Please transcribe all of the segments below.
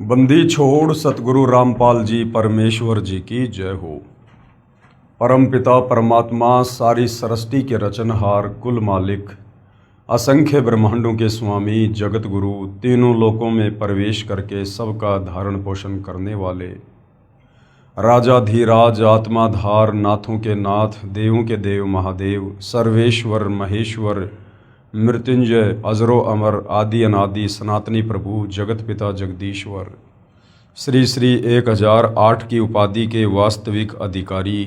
बंदी छोड़ सतगुरु रामपाल जी परमेश्वर जी की जय हो। परम पिता परमात्मा सारी सृष्टि के रचनहार कुल मालिक असंख्य ब्रह्मांडों के स्वामी जगत गुरु तीनों लोकों में प्रवेश करके सबका धारण पोषण करने वाले राजाधीराज आत्माधार नाथों के नाथ देवों के देव महादेव सर्वेश्वर महेश्वर मृत्युंजय अजरो अमर आदि अनादि सनातनी प्रभु जगत पिता जगदीश्वर श्री श्री 1008 की उपाधि के वास्तविक अधिकारी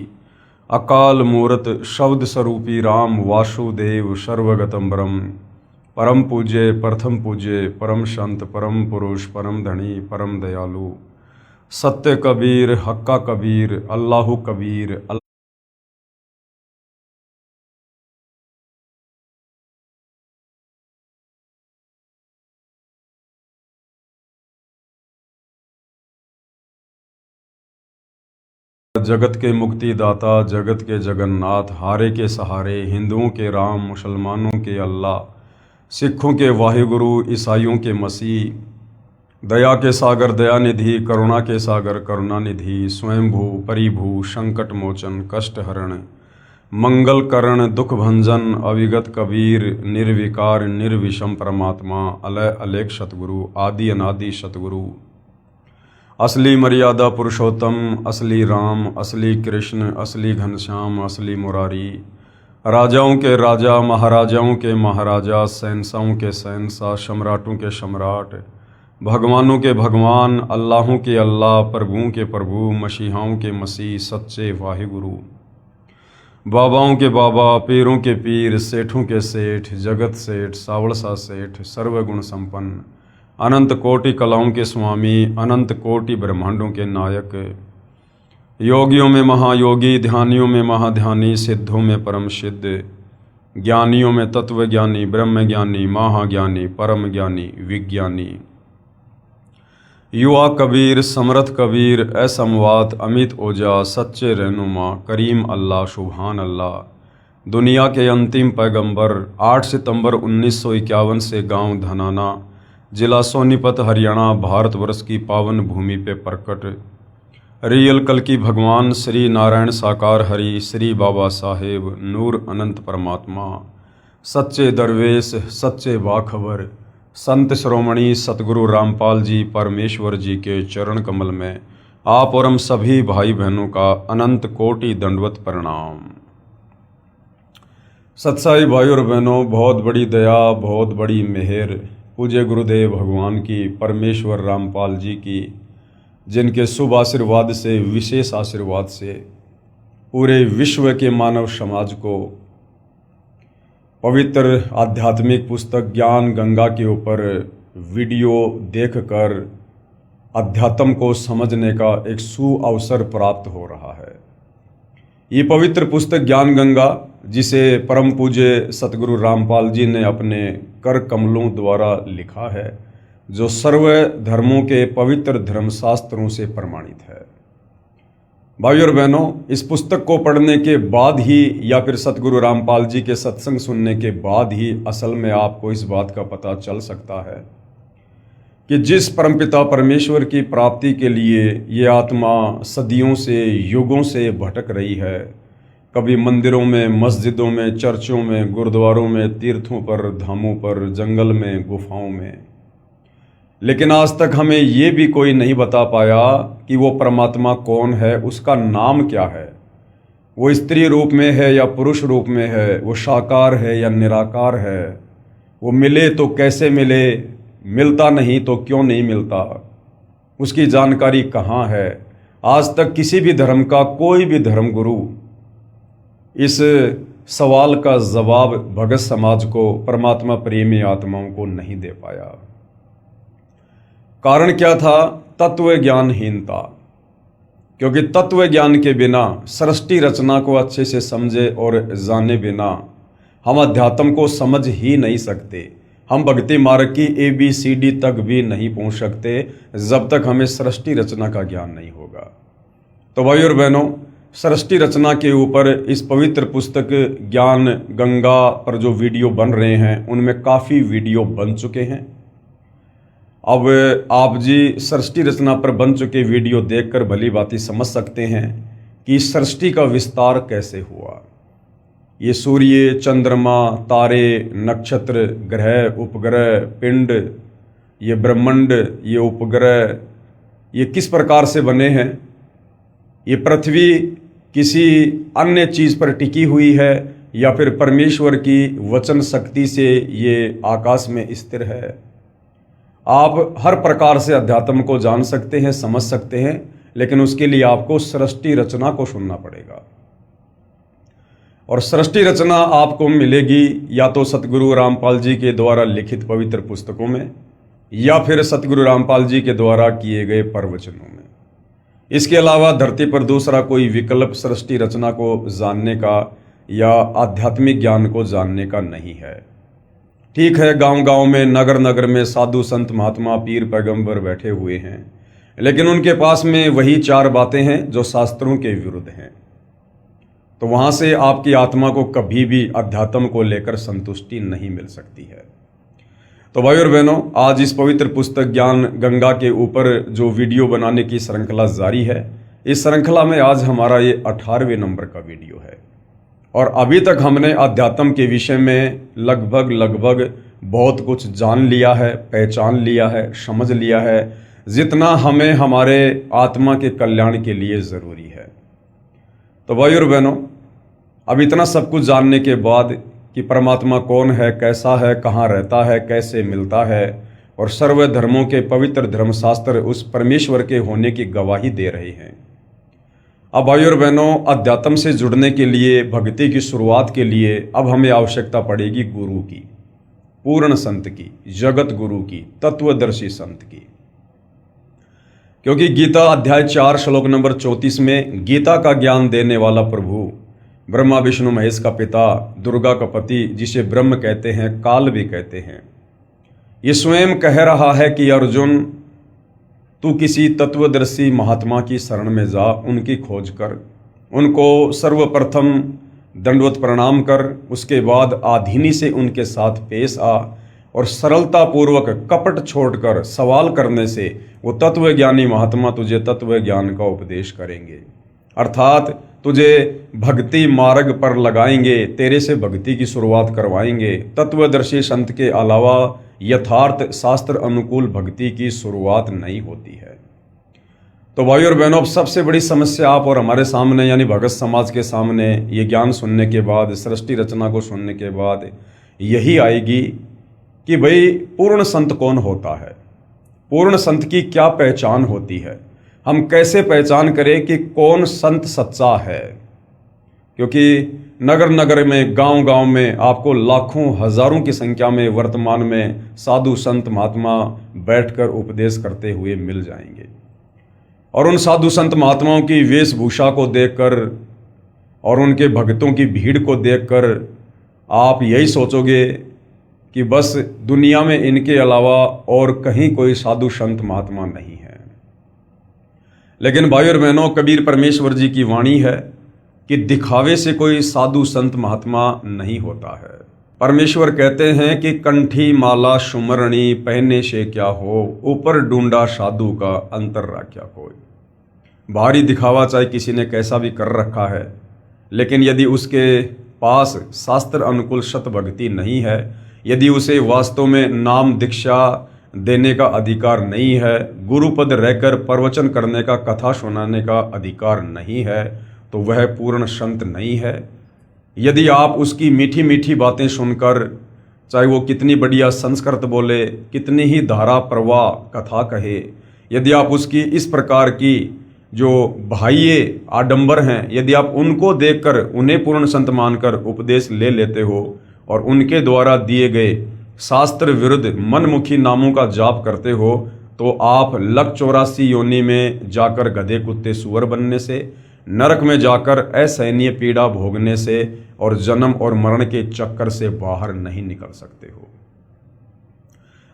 अकाल मूर्त शब्द स्वरूपी राम वासुदेव सर्वगतम ब्रह्म परम पूज्य प्रथम पूज्य परम संत परम पुरुष परम धनी परम दयालु सत्य कबीर हक्का कबीर अल्लाहु कबीर जगत के मुक्तिदाता जगत के जगन्नाथ हारे के सहारे हिंदुओं के राम मुसलमानों के अल्लाह सिखों के वाहिगुरु ईसाइयों के मसीह दया के सागर दयानिधि करुणा के सागर करुणानिधि स्वयंभू परिभू संकट मोचन कष्ट हरण मंगल करण दुख भंजन अविगत कबीर निर्विकार निर्विषम परमात्मा अलय अलेख सतगुरु आदि अनादि सतगुरु असली मर्यादा पुरुषोत्तम असली राम असली कृष्ण असली घनश्याम असली मुरारी राजाओं के राजा महाराजाओं के महाराजा शहंशाहों के शहंशाह सम्राटों के सम्राट भगवानों के भगवान अल्लाहों के अल्लाह प्रभुओं के प्रभु मसीहाओं के मसीह सच्चे वाहिगुरु बाबाओं के बाबा पीरों के पीर सेठों के सेठ जगत सेठ सावड़सा सेठ सर्वगुण संपन्न अनंत कोटि कलाओं के स्वामी अनंत कोटि ब्रह्मांडों के नायक योगियों में महायोगी ध्यानियों में महाध्यानी सिद्धों में परम सिद्ध ज्ञानियों में तत्व ज्ञानी ब्रह्म ज्ञानी महाज्ञानी परम ज्ञानी विज्ञानी युवा कबीर समर्थ कबीर असमवात अमित ओजा सच्चे रहनुमा करीम अल्लाह सुभान अल्लाह दुनिया के अंतिम पैगंबर 8 सितंबर 1951 से गांव धनाना जिला सोनीपत हरियाणा भारतवर्ष की पावन भूमि पे प्रकट रियल कल की भगवान श्री नारायण साकार हरि श्री बाबा साहेब नूर अनंत परमात्मा सच्चे दरवेश सच्चे बाखबर संत श्रोमणी सतगुरु रामपाल जी परमेश्वर जी के चरण कमल में आप और हम सभी भाई बहनों का अनंत कोटि दंडवत प्रणाम। सत्साई भाई और बहनों, बहुत बड़ी दया बहुत बड़ी मेहर पूज्य गुरुदेव भगवान की परमेश्वर रामपाल जी की, जिनके शुभ आशीर्वाद से विशेष आशीर्वाद से पूरे विश्व के मानव समाज को पवित्र आध्यात्मिक पुस्तक ज्ञान गंगा के ऊपर वीडियो देखकर अध्यात्म को समझने का एक सुअवसर प्राप्त हो रहा है। ये पवित्र पुस्तक ज्ञान गंगा, जिसे परम पूज्य सतगुरु रामपाल जी ने अपने कर कमलों द्वारा लिखा है, जो सर्व धर्मों के पवित्र धर्मशास्त्रों से प्रमाणित है। भाई और बहनों, इस पुस्तक को पढ़ने के बाद ही या फिर सतगुरु रामपाल जी के सत्संग सुनने के बाद ही असल में आपको इस बात का पता चल सकता है कि जिस परमपिता परमेश्वर की प्राप्ति के लिए ये आत्मा सदियों से युगों से भटक रही है, कभी मंदिरों में मस्जिदों में चर्चों में गुरुद्वारों में तीर्थों पर धामों पर जंगल में गुफाओं में, लेकिन आज तक हमें ये भी कोई नहीं बता पाया कि वो परमात्मा कौन है, उसका नाम क्या है, वो स्त्री रूप में है या पुरुष रूप में है, वो साकार है या निराकार है, वो मिले तो कैसे मिले, मिलता नहीं तो क्यों नहीं मिलता, उसकी जानकारी कहाँ है। आज तक किसी भी धर्म का कोई भी धर्म गुरु इस सवाल का जवाब भगत समाज को, परमात्मा प्रेमी आत्माओं को नहीं दे पाया। कारण क्या था? तत्व ज्ञानहीनता। क्योंकि तत्व ज्ञान के बिना, सृष्टि रचना को अच्छे से समझे और जाने बिना हम अध्यात्म को समझ ही नहीं सकते। हम भक्ति मार्ग की ABCD तक भी नहीं पहुंच सकते जब तक हमें सृष्टि रचना का ज्ञान नहीं होगा। तो भाई और बहनों, सृष्टि रचना के ऊपर इस पवित्र पुस्तक ज्ञान गंगा पर जो वीडियो बन रहे हैं, उनमें काफ़ी वीडियो बन चुके हैं अब आप जी सृष्टि रचना पर बन चुके वीडियो देखकर भली भांति समझ सकते हैं कि सृष्टि का विस्तार कैसे हुआ। ये सूर्य, चंद्रमा, तारे, नक्षत्र, ग्रह, उपग्रह, पिंड, ये ब्रह्मांड, ये उपग्रह, ये किस प्रकार से बने हैं। ये पृथ्वी किसी अन्य चीज़ पर टिकी हुई है या फिर परमेश्वर की वचन शक्ति से ये आकाश में स्थिर है। आप हर प्रकार से अध्यात्म को जान सकते हैं, समझ सकते हैं, लेकिन उसके लिए आपको सृष्टि रचना को सुनना पड़ेगा। और सृष्टि रचना आपको मिलेगी या तो सतगुरु रामपाल जी के द्वारा लिखित पवित्र पुस्तकों में या फिर सतगुरु रामपाल जी के द्वारा किए गए प्रवचनों में। इसके अलावा धरती पर दूसरा कोई विकल्प सृष्टि रचना को जानने का या आध्यात्मिक ज्ञान को जानने का नहीं है। ठीक है, गांव-गांव में, नगर नगर में साधु संत महात्मा पीर पैगंबर बैठे हुए हैं, लेकिन उनके पास में वही 4 बातें हैं जो शास्त्रों के विरुद्ध हैं। तो वहाँ से आपकी आत्मा को कभी भी अध्यात्म को लेकर संतुष्टि नहीं मिल सकती है। तो भाई और बहनों, आज इस पवित्र पुस्तक ज्ञान गंगा के ऊपर जो वीडियो बनाने की श्रृंखला जारी है, इस श्रृंखला में आज हमारा ये 18वें नंबर का वीडियो है। और अभी तक हमने अध्यात्म के विषय में लगभग बहुत कुछ जान लिया है, पहचान लिया है, समझ लिया है, जितना हमें हमारे आत्मा के कल्याण के लिए ज़रूरी है। तो भाई और बहनों, अब इतना सब कुछ जानने के बाद कि परमात्मा कौन है, कैसा है, कहाँ रहता है, कैसे मिलता है, और सर्व धर्मों के पवित्र धर्मशास्त्र उस परमेश्वर के होने की गवाही दे रहे हैं। अब भाई और बहनों, अध्यात्म से जुड़ने के लिए, भक्ति की शुरुआत के लिए अब हमें आवश्यकता पड़ेगी गुरु की, पूर्ण संत की, जगत गुरु की, तत्वदर्शी संत की। क्योंकि गीता अध्याय 4 श्लोक नंबर 34 में गीता का ज्ञान देने वाला प्रभु, ब्रह्मा विष्णु महेश का पिता, दुर्गा का पति, जिसे ब्रह्म कहते हैं, काल भी कहते हैं, ये स्वयं कह रहा है कि अर्जुन, तू किसी तत्वदर्शी महात्मा की शरण में जा, उनकी खोज कर, उनको सर्वप्रथम दंडवत प्रणाम कर, उसके बाद आधीनी से उनके साथ पेश आ और सरलता पूर्वक कपट छोड़कर सवाल करने से वो तत्वज्ञानी महात्मा तुझे तत्व ज्ञान का उपदेश करेंगे, अर्थात तुझे भक्ति मार्ग पर लगाएंगे, तेरे से भक्ति की शुरुआत करवाएंगे। तत्वदर्शी संत के अलावा यथार्थ शास्त्र अनुकूल भक्ति की शुरुआत नहीं होती है। तो भाई और बहनों, अब सबसे बड़ी समस्या आप और हमारे सामने यानी भगत समाज के सामने ये ज्ञान सुनने के बाद, सृष्टि रचना को सुनने के बाद यही आएगी कि भाई पूर्ण संत कौन होता है, पूर्ण संत की क्या पहचान होती है, हम कैसे पहचान करें कि कौन संत सच्चा है। क्योंकि नगर नगर में, गांव गांव में आपको लाखों हजारों की संख्या में वर्तमान में साधु संत महात्मा बैठकर उपदेश करते हुए मिल जाएंगे। और उन साधु संत महात्माओं की वेशभूषा को देखकर और उनके भक्तों की भीड़ को देखकर आप यही सोचोगे कि बस दुनिया में इनके अलावा और कहीं कोई साधु संत महात्मा नहीं है। लेकिन भाई और बहनों, कबीर परमेश्वर जी की वाणी है कि दिखावे से कोई साधु संत महात्मा नहीं होता है। परमेश्वर कहते हैं कि कंठी माला सुमरणी पहने से क्या हो, ऊपर ढूंढा साधु का अंतर राख्या कोई। भारी दिखावा चाहे किसी ने कैसा भी कर रखा है, लेकिन यदि उसके पास शास्त्र अनुकूल सत भक्ति नहीं है, यदि उसे वास्तव में नाम दीक्षा देने का अधिकार नहीं है, गुरुपद रहकर प्रवचन करने का, कथा सुनाने का अधिकार नहीं है, तो वह पूर्ण संत नहीं है। यदि आप उसकी मीठी मीठी बातें सुनकर, चाहे वो कितनी बढ़िया संस्कृत बोले, कितनी ही धारा प्रवाह कथा कहे, यदि आप उसकी इस प्रकार की जो बाह्य आडंबर हैं, यदि आप उनको देखकर उन्हें पूर्ण संत मानकर उपदेश ले लेते हो और उनके द्वारा दिए गए शास्त्र विरुद्ध मनमुखी नामों का जाप करते हो, तो आप लक 84 योनि में जाकर गधे कुत्ते सुअर बनने से, नरक में जाकर असहनीय पीड़ा भोगने से और जन्म और मरण के चक्कर से बाहर नहीं निकल सकते हो।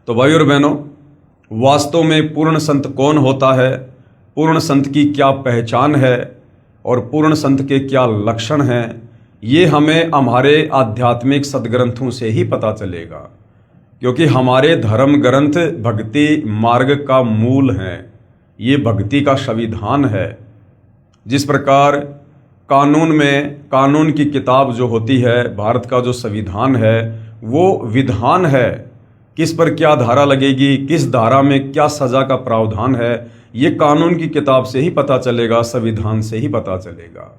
तो भाई और बहनों, वास्तव में पूर्ण संत कौन होता है, पूर्ण संत की क्या पहचान है और पूर्ण संत के क्या लक्षण हैं, ये हमें हमारे आध्यात्मिक सदग्रंथों से ही पता चलेगा। क्योंकि हमारे धर्म ग्रंथ भक्ति मार्ग का मूल हैं। ये भक्ति का संविधान है। जिस प्रकार कानून की किताब जो होती है, भारत का जो संविधान है वो विधान है, किस पर क्या धारा लगेगी, किस धारा में क्या सज़ा का प्रावधान है, ये कानून की किताब से ही पता चलेगा, संविधान से ही पता चलेगा।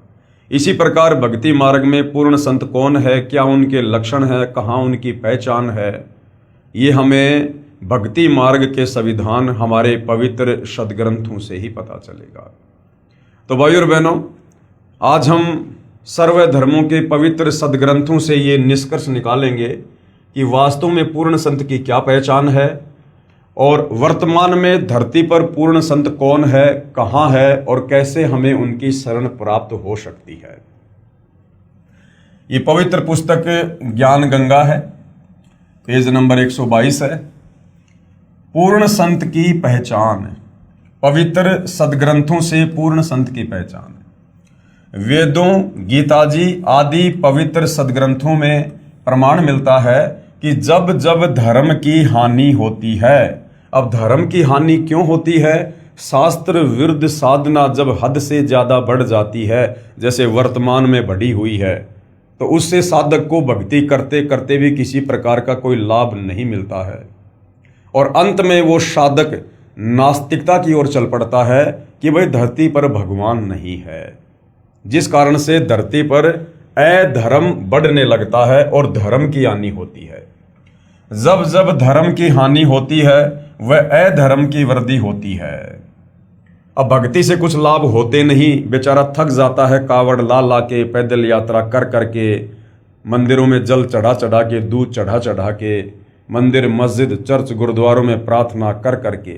इसी प्रकार भक्ति मार्ग में पूर्ण संत कौन है, क्या उनके लक्षण है, कहाँ उनकी पहचान है, ये हमें भक्ति मार्ग के संविधान हमारे पवित्र सदग्रंथों से ही पता चलेगा। तो भाइयों और बहनों, आज हम सर्व धर्मों के पवित्र सदग्रंथों से ये निष्कर्ष निकालेंगे कि वास्तव में पूर्ण संत की क्या पहचान है और वर्तमान में धरती पर पूर्ण संत कौन है, कहाँ है और कैसे हमें उनकी शरण प्राप्त हो सकती है। ये पवित्र पुस्तक ज्ञान गंगा है, पेज नंबर 122 है। पूर्ण संत की पहचान, पवित्र सदग्रंथों से पूर्ण संत की पहचान। वेदों, गीता जी आदि पवित्र सदग्रंथों में प्रमाण मिलता है कि जब जब धर्म की हानि होती है, अब धर्म की हानि क्यों होती है? शास्त्र विरुद्ध साधना जब हद से ज़्यादा बढ़ जाती है, जैसे वर्तमान में बढ़ी हुई है, तो उससे साधक को भक्ति करते करते भी किसी प्रकार का कोई लाभ नहीं मिलता है और अंत में वो साधक नास्तिकता की ओर चल पड़ता है कि भाई धरती पर भगवान नहीं है, जिस कारण से धरती पर अधर्म बढ़ने लगता है और धर्म की हानि होती है। जब जब धर्म की हानि होती है वह अधर्म की वृद्धि होती है। अब भक्ति से कुछ लाभ होते नहीं, बेचारा थक जाता है कावड़ ला ला के, पैदल यात्रा कर करके, मंदिरों में जल चढ़ा चढ़ा के, दूध चढ़ा चढ़ा के, मंदिर मस्जिद चर्च गुरुद्वारों में प्रार्थना कर करके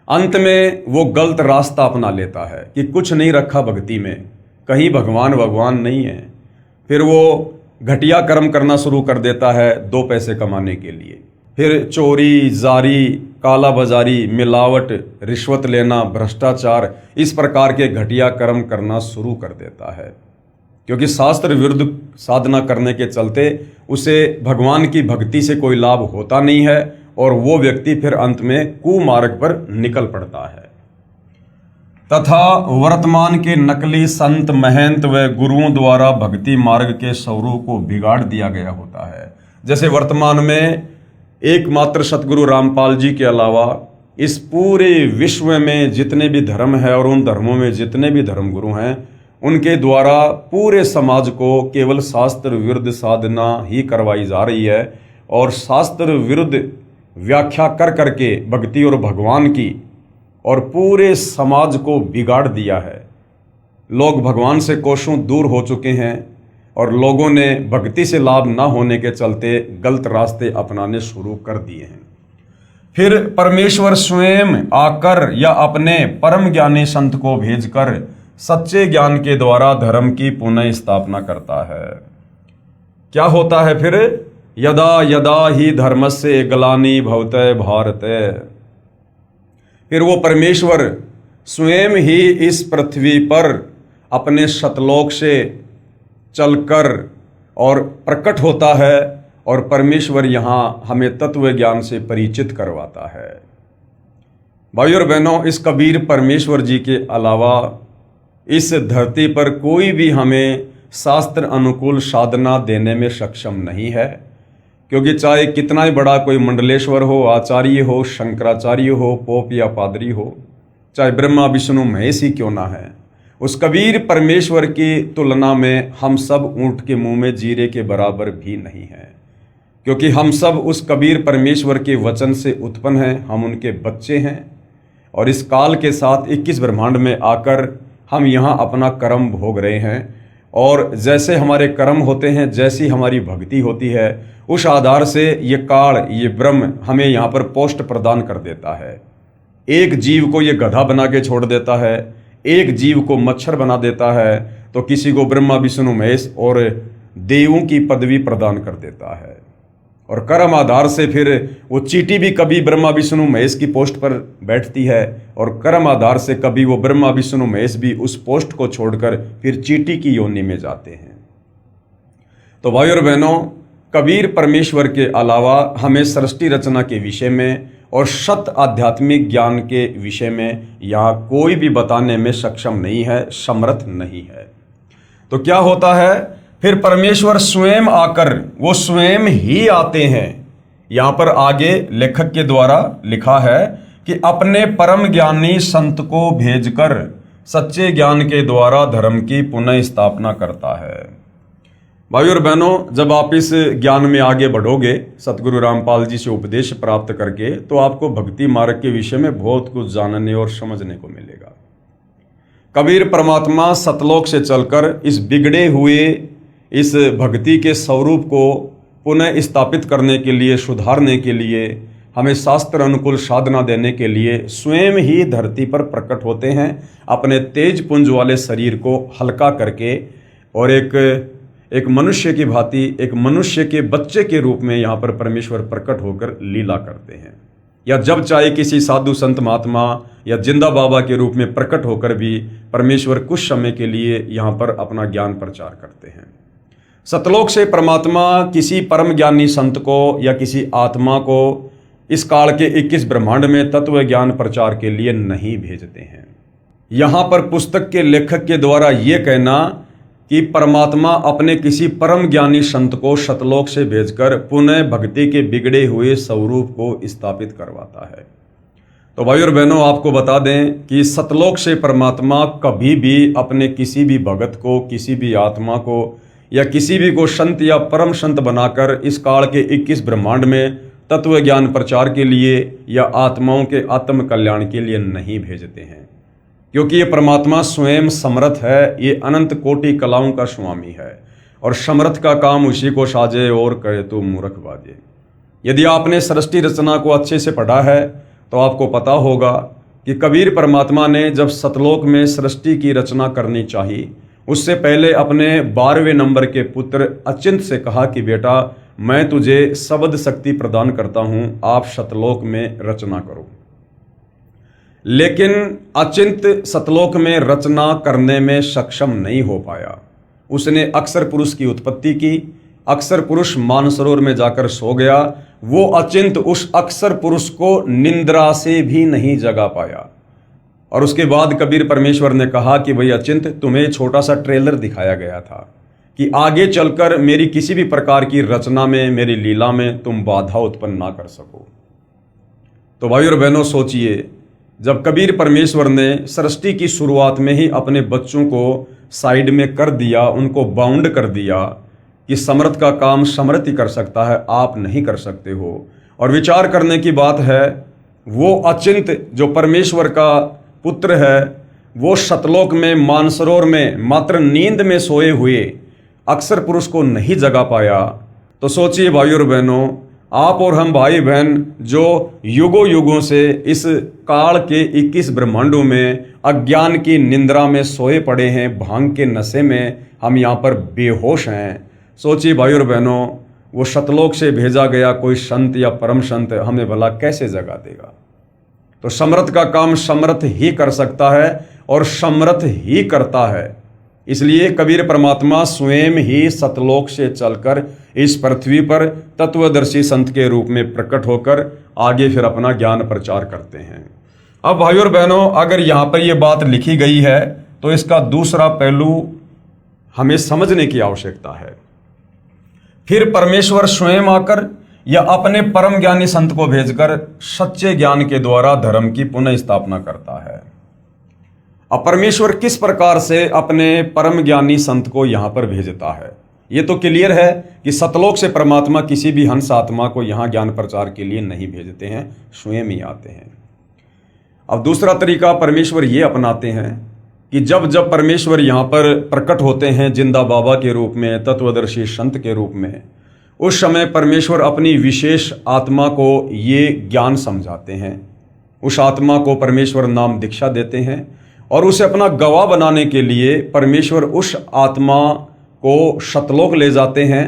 अंत में वो गलत रास्ता अपना लेता है कि कुछ नहीं रखा भक्ति में, कहीं भगवान नहीं है। फिर वो घटिया कर्म करना शुरू कर देता है 2 पैसे कमाने के लिए। फिर चोरी, जारी, काला बाजारी, मिलावट, रिश्वत लेना, भ्रष्टाचार, इस प्रकार के घटिया कर्म करना शुरू कर देता है, क्योंकि शास्त्र विरुद्ध साधना करने के चलते उसे भगवान की भक्ति से कोई लाभ होता नहीं है और वो व्यक्ति फिर अंत में कुमार्ग पर निकल पड़ता है। तथा वर्तमान के नकली संत, महंत व गुरुओं द्वारा भक्ति मार्ग के स्वरूप को बिगाड़ दिया गया होता है। जैसे वर्तमान में एकमात्र सतगुरु रामपाल जी के अलावा इस पूरे विश्व में जितने भी धर्म है और उन धर्मों में जितने भी धर्मगुरु हैं, उनके द्वारा पूरे समाज को केवल शास्त्र विरुद्ध साधना ही करवाई जा रही है और शास्त्र विरुद्ध व्याख्या कर करके भक्ति और भगवान की और पूरे समाज को बिगाड़ दिया है। लोग भगवान से कोसों दूर हो चुके हैं और लोगों ने भक्ति से लाभ ना होने के चलते गलत रास्ते अपनाने शुरू कर दिए हैं। फिर परमेश्वर स्वयं आकर या अपने परम ज्ञानी संत को भेजकर सच्चे ज्ञान के द्वारा धर्म की पुनः स्थापना करता है। क्या होता है फिर? यदा यदा ही धर्मस्य ग्लानि भवते भारत। फिर वो परमेश्वर स्वयं ही इस पृथ्वी पर अपने सतलोक से चलकर और प्रकट होता है और परमेश्वर यहाँ हमें तत्व ज्ञान से परिचित करवाता है। भाइयों और बहनों, इस कबीर परमेश्वर जी के अलावा इस धरती पर कोई भी हमें शास्त्र अनुकूल साधना देने में सक्षम नहीं है, क्योंकि चाहे कितना ही बड़ा कोई मंडलेश्वर हो, आचार्य हो, शंकराचार्य हो, पोप या पादरी हो, चाहे ब्रह्मा विष्णु महेश ही क्यों ना है, उस कबीर परमेश्वर की तुलना में हम सब ऊंट के मुंह में जीरे के बराबर भी नहीं हैं, क्योंकि हम सब उस कबीर परमेश्वर के वचन से उत्पन्न हैं, हम उनके बच्चे हैं और इस काल के साथ 21 ब्रह्मांड में आकर हम यहाँ अपना कर्म भोग रहे हैं। और जैसे हमारे कर्म होते हैं, जैसी हमारी भक्ति होती है, उस आधार से ये काल, ये ब्रह्म हमें यहाँ पर पोस्ट प्रदान कर देता है। एक जीव को ये गधा बना के छोड़ देता है, एक जीव को मच्छर बना देता है, तो किसी को ब्रह्मा विष्णु महेश और देवों की पदवी प्रदान कर देता है। और कर्म आधार से फिर वो चींटी भी कभी ब्रह्मा विष्णु महेश की पोस्ट पर बैठती है और कर्म आधार से कभी वो ब्रह्मा विष्णु महेश भी उस पोस्ट को छोड़कर फिर चींटी की योनि में जाते हैं। तो भाइयों और बहनों, कबीर परमेश्वर के अलावा हमें सृष्टि रचना के विषय में और शत आध्यात्मिक ज्ञान के विषय में यहाँ कोई भी बताने में सक्षम नहीं है, समर्थ नहीं है। तो क्या होता है, फिर परमेश्वर स्वयं आकर, वो स्वयं ही आते हैं। यहाँ पर आगे लेखक के द्वारा लिखा है कि अपने परम ज्ञानी संत को भेजकर सच्चे ज्ञान के द्वारा धर्म की पुनः स्थापना करता है। भाई और बहनों, जब आप इस ज्ञान में आगे बढ़ोगे, सतगुरु रामपाल जी से उपदेश प्राप्त करके, तो आपको भक्ति मार्ग के विषय में बहुत कुछ जानने और समझने को मिलेगा। कबीर परमात्मा सतलोक से चलकर इस बिगड़े हुए इस भक्ति के स्वरूप को पुनः स्थापित करने के लिए, सुधारने के लिए, हमें शास्त्र अनुकूल साधना देने के लिए स्वयं ही धरती पर प्रकट होते हैं, अपने तेज पुंज वाले शरीर को हल्का करके, और एक मनुष्य की भांति, एक मनुष्य के बच्चे के रूप में यहाँ पर परमेश्वर प्रकट होकर लीला करते हैं। या जब चाहे किसी साधु संत महात्मा या जिंदा बाबा के रूप में प्रकट होकर भी परमेश्वर कुछ समय के लिए यहाँ पर अपना ज्ञान प्रचार करते हैं। सतलोक से परमात्मा किसी परम ज्ञानी संत को या किसी आत्मा को इस काल के 21 ब्रह्मांड में तत्व ज्ञान प्रचार के लिए नहीं भेजते हैं। यहाँ पर पुस्तक के लेखक के द्वारा ये कहना कि परमात्मा अपने किसी परम ज्ञानी संत को सतलोक से भेजकर पुनः भक्ति के बिगड़े हुए स्वरूप को स्थापित करवाता है। तो भाई और बहनों, आपको बता दें कि सतलोक से परमात्मा कभी भी अपने किसी भी भगत को, किसी भी आत्मा को या किसी भी को संत या परम संत बनाकर इस काल के 21 ब्रह्मांड में तत्व ज्ञान प्रचार के लिए या आत्माओं के आत्म कल्याण के लिए नहीं भेजते हैं, क्योंकि ये परमात्मा स्वयं समर्थ है। ये अनंत कोटि कलाओं का स्वामी है और समर्थ का काम उसी को साजे और कहे तो मूर्ख बाजे। यदि आपने सृष्टि रचना को अच्छे से पढ़ा है तो आपको पता होगा कि कबीर परमात्मा ने जब सतलोक में सृष्टि की रचना करनी चाहिए, उससे पहले अपने 12वें नंबर के पुत्र अचिंत से कहा कि बेटा, मैं तुझे शब्द शक्ति प्रदान करता हूं, आप सतलोक में रचना करो। लेकिन अचिंत सतलोक में रचना करने में सक्षम नहीं हो पाया। उसने अक्षर पुरुष की उत्पत्ति की, अक्षर पुरुष मानसरोवर में जाकर सो गया। वो अचिंत उस अक्षर पुरुष को निंद्रा से भी नहीं जगा पाया। और उसके बाद कबीर परमेश्वर ने कहा कि भाई अचिंत, तुम्हें छोटा सा ट्रेलर दिखाया गया था कि आगे चलकर मेरी किसी भी प्रकार की रचना में, मेरी लीला में तुम बाधा उत्पन्न ना कर सको। तो भाई और बहनों, सोचिए, जब कबीर परमेश्वर ने सृष्टि की शुरुआत में ही अपने बच्चों को साइड में कर दिया, उनको बाउंड कर दिया कि समर्थ का काम समर्थ ही कर सकता है, आप नहीं कर सकते हो। और विचार करने की बात है, वो अचिंत जो परमेश्वर का पुत्र है, वो सतलोक में मानसरोवर में मात्र नींद में सोए हुए अक्षर पुरुष को नहीं जगा पाया। तो सोचिए भाई और बहनों, आप और हम भाई बहन जो युगों युगों से इस काल के 21 ब्रह्मांडों में अज्ञान की निंद्रा में सोए पड़े हैं, भांग के नशे में हम यहाँ पर बेहोश हैं। सोचिए भाई और बहनों, वो सतलोक से भेजा गया कोई संत या परम संत हमें भला कैसे जगा देगा। तो समर्थ का काम समर्थ ही कर सकता है और समर्थ ही करता है। इसलिए कबीर परमात्मा स्वयं ही सतलोक से चलकर इस पृथ्वी पर तत्वदर्शी संत के रूप में प्रकट होकर आगे फिर अपना ज्ञान प्रचार करते हैं। अब भाइयों और बहनों, अगर यहाँ पर यह बात लिखी गई है तो इसका दूसरा पहलू हमें समझने की आवश्यकता है। फिर परमेश्वर स्वयं आकर या अपने परम ज्ञानी संत को भेजकर सच्चे ज्ञान के द्वारा धर्म की पुनः स्थापना करता है। अब परमेश्वर किस प्रकार से अपने परम ज्ञानी संत को यहां पर भेजता है, ये तो क्लियर है कि सतलोक से परमात्मा किसी भी हंस आत्मा को यहां ज्ञान प्रचार के लिए नहीं भेजते हैं, स्वयं ही आते हैं। अब दूसरा तरीका परमेश्वर ये अपनाते हैं कि जब जब परमेश्वर यहां पर प्रकट होते हैं जिंदा बाबा के रूप में, तत्वदर्शी संत के रूप में, उस समय परमेश्वर अपनी विशेष आत्मा को ये ज्ञान समझाते हैं। उस आत्मा को परमेश्वर नाम दीक्षा देते हैं और उसे अपना गवाह बनाने के लिए परमेश्वर उस आत्मा को सतलोक ले जाते हैं,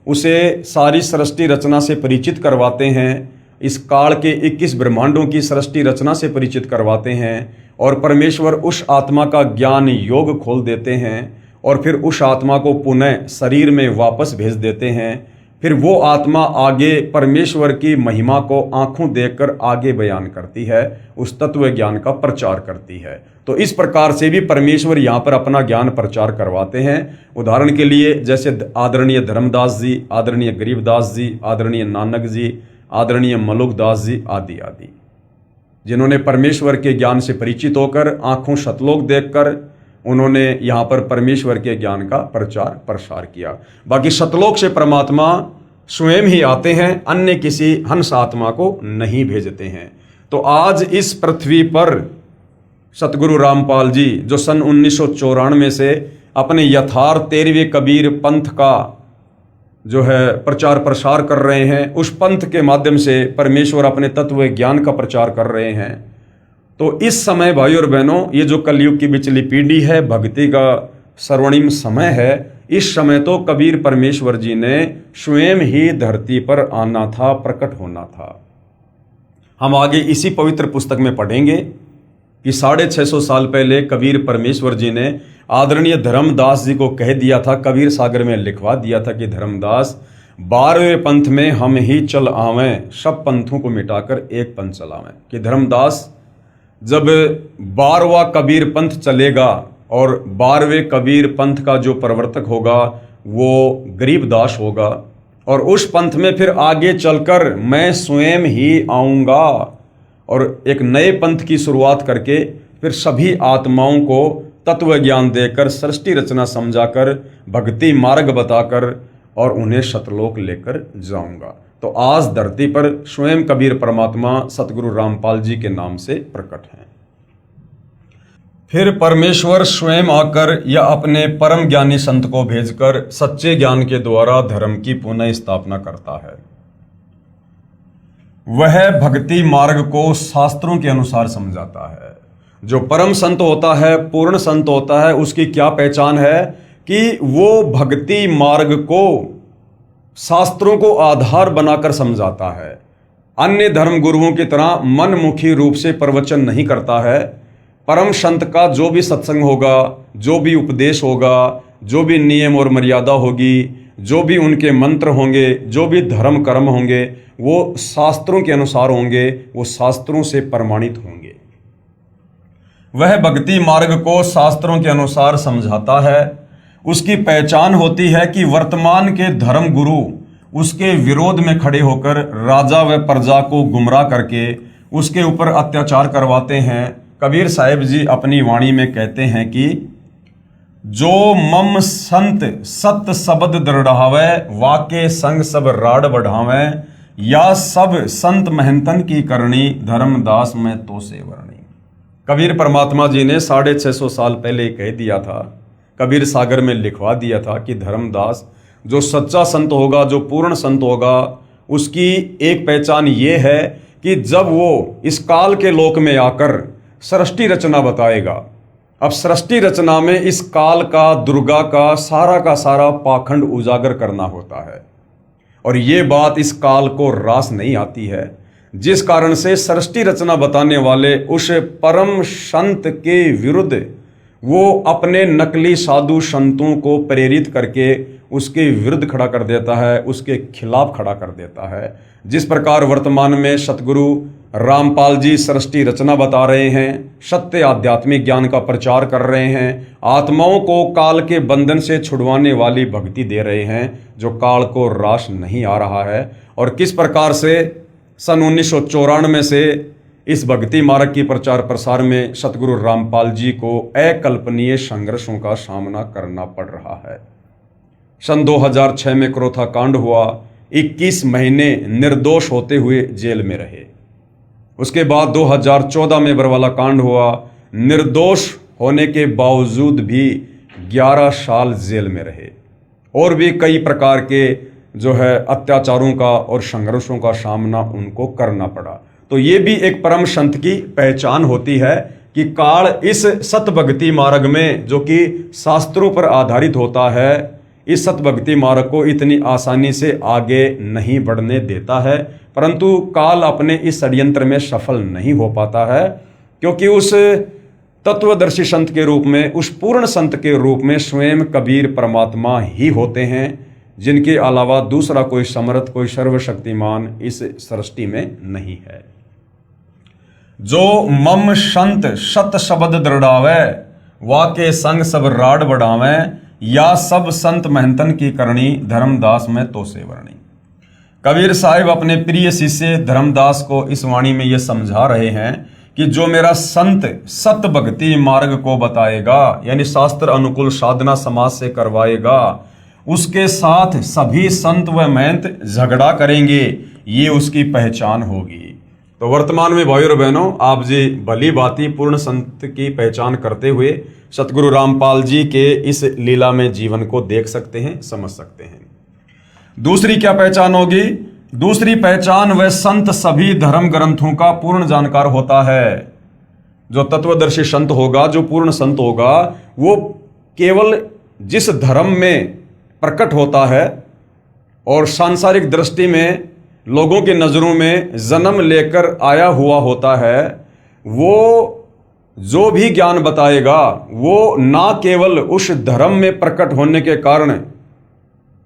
उसे सारी सृष्टि रचना से परिचित करवाते हैं, इस काल के 21 ब्रह्मांडों की सृष्टि रचना से परिचित करवाते हैं और परमेश्वर उस आत्मा का ज्ञान योग खोल देते हैं और फिर उस आत्मा को पुनः शरीर में वापस भेज देते हैं। फिर वो आत्मा आगे परमेश्वर की महिमा को आंखों देखकर आगे बयान करती है, उस तत्व ज्ञान का प्रचार करती है। तो इस प्रकार से भी परमेश्वर यहाँ पर अपना ज्ञान प्रचार करवाते हैं। उदाहरण के लिए जैसे आदरणीय धर्मदास जी, आदरणीय गरीबदास जी, आदरणीय नानक जी, आदरणीय मलुकदास जी आदि आदि, जिन्होंने परमेश्वर के ज्ञान से परिचित होकर आंखों सतलोक देखकर उन्होंने यहाँ पर परमेश्वर के ज्ञान का प्रचार प्रसार किया। बाकी सतलोक से परमात्मा स्वयं ही आते हैं, अन्य किसी हंस आत्मा को नहीं भेजते हैं। तो आज इस पृथ्वी पर सतगुरु रामपाल जी जो सन 1994 से अपने यथार्थ 13वें कबीर पंथ का जो है प्रचार प्रसार कर रहे हैं, उस पंथ के माध्यम से परमेश्वर अपने तत्व ज्ञान का प्रचार कर रहे हैं। तो इस समय भाई और बहनों, ये जो कलयुग की बिचली पीढ़ी है, भक्ति का स्वर्णिम समय है, इस समय तो कबीर परमेश्वर जी ने स्वयं ही धरती पर आना था, प्रकट होना था। हम आगे इसी पवित्र पुस्तक में पढ़ेंगे कि 650 साल पहले कबीर परमेश्वर जी ने आदरणीय धर्मदास जी को कह दिया था, कबीर सागर में लिखवा दिया था कि धर्मदास 12वें पंथ में हम ही चल आवें, सब पंथों को मिटाकर एक पंथ चलावें। कि धर्मदास जब 12वां कबीर पंथ चलेगा और 12वें कबीर पंथ का जो प्रवर्तक होगा वो गरीबदास होगा, और उस पंथ में फिर आगे चलकर मैं स्वयं ही आऊँगा और एक नए पंथ की शुरुआत करके फिर सभी आत्माओं को तत्व ज्ञान देकर, सृष्टि रचना समझाकर, भक्ति मार्ग बताकर और उन्हें सतलोक लेकर जाऊंगा। तो आज धरती पर स्वयं कबीर परमात्मा सतगुरु रामपाल जी के नाम से प्रकट हैं। फिर परमेश्वर स्वयं आकर या अपने परम ज्ञानी संत को भेजकर सच्चे ज्ञान के द्वारा धर्म की पुनः स्थापना करता है। वह भक्ति मार्ग को शास्त्रों के अनुसार समझाता है। जो परम संत होता है, पूर्ण संत होता है, उसकी क्या पहचान है कि वो भक्ति मार्ग को शास्त्रों को आधार बनाकर समझाता है। अन्य धर्म गुरुओं की तरह मनमुखी रूप से प्रवचन नहीं करता है। परम संत का जो भी सत्संग होगा, जो भी उपदेश होगा, जो भी नियम और मर्यादा होगी, जो भी उनके मंत्र होंगे, जो भी धर्म कर्म होंगे, वो शास्त्रों के अनुसार होंगे, वो शास्त्रों से प्रमाणित होंगे। वह भक्ति मार्ग को शास्त्रों के अनुसार समझाता है। उसकी पहचान होती है कि वर्तमान के धर्म गुरु उसके विरोध में खड़े होकर राजा व प्रजा को गुमराह करके उसके ऊपर अत्याचार करवाते हैं। कबीर साहिब जी अपनी वाणी में कहते हैं कि जो मम संत सत शब्द दृढ़ावे, वाके संग सब राड बढ़ावे, या सब संत महंतन की करनी, धर्मदास में तो से वर्णी। कबीर परमात्मा जी ने 650 साल पहले कह दिया था, कबीर सागर में लिखवा दिया था कि धर्मदास जो सच्चा संत होगा, जो पूर्ण संत होगा, उसकी एक पहचान ये है कि जब वो इस काल के लोक में आकर सृष्टि रचना बताएगा। अब सृष्टि रचना में इस काल का, दुर्गा का सारा पाखंड उजागर करना होता है, और ये बात इस काल को रास नहीं आती है, जिस कारण से सृष्टि रचना बताने वाले उस परम संत के विरुद्ध वो अपने नकली साधु संतों को प्रेरित करके उसके विरुद्ध खड़ा कर देता है, उसके खिलाफ खड़ा कर देता है। जिस प्रकार वर्तमान में सतगुरु रामपाल जी सृष्टि रचना बता रहे हैं, सत्य आध्यात्मिक ज्ञान का प्रचार कर रहे हैं, आत्माओं को काल के बंधन से छुड़वाने वाली भक्ति दे रहे हैं, जो काल को रास नहीं आ रहा है। और किस प्रकार से सन 1994 से इस भक्ति मार्ग की प्रचार प्रसार में सतगुरु रामपाल जी को अकल्पनीय संघर्षों का सामना करना पड़ रहा है। सन 2006 में क्रोथा कांड हुआ, 21 महीने निर्दोष होते हुए जेल में रहे। उसके बाद 2014 में बरवाला कांड हुआ, निर्दोष होने के बावजूद भी 11 साल जेल में रहे, और भी कई प्रकार के जो है अत्याचारों का और संघर्षों का सामना उनको करना पड़ा। तो ये भी एक परम संत की पहचान होती है कि काल इस सत भक्ति मार्ग में, जो कि शास्त्रों पर आधारित होता है, इस सत भक्ति मार्ग को इतनी आसानी से आगे नहीं बढ़ने देता है। परंतु काल अपने इस षड्यंत्र में सफल नहीं हो पाता है, क्योंकि उस तत्वदर्शी संत के रूप में, उस पूर्ण संत के रूप में स्वयं कबीर परमात्मा ही होते हैं, जिनके अलावा दूसरा कोई समर्थ, कोई सर्वशक्तिमान इस सृष्टि में नहीं है। जो मम संत सत शब्द दृढ़ावे, वाके संग सब राड बढ़ावे, या सब संत महंतन की करनी, धर्मदास में तो से वर्णी। कबीर साहिब अपने प्रिय शिष्य धर्मदास को इस वाणी में ये समझा रहे हैं कि जो मेरा संत सत भक्ति मार्ग को बताएगा, यानी शास्त्र अनुकूल साधना समाज से करवाएगा, उसके साथ सभी संत व महंत झगड़ा करेंगे, ये उसकी पहचान होगी। तो वर्तमान में भाइयों और बहनों, आप जी भली भांति पूर्ण संत की पहचान करते हुए सतगुरु रामपाल जी के इस लीला में जीवन को देख सकते हैं, समझ सकते हैं। दूसरी क्या पहचान होगी? दूसरी पहचान, वह संत सभी धर्म ग्रंथों का पूर्ण जानकार होता है। जो तत्वदर्शी संत होगा, जो पूर्ण संत होगा, वो केवल जिस धर्म में प्रकट होता है और सांसारिक दृष्टि में लोगों की नजरों में जन्म लेकर आया हुआ होता है, वो जो भी ज्ञान बताएगा वो ना केवल उस धर्म में प्रकट होने के कारण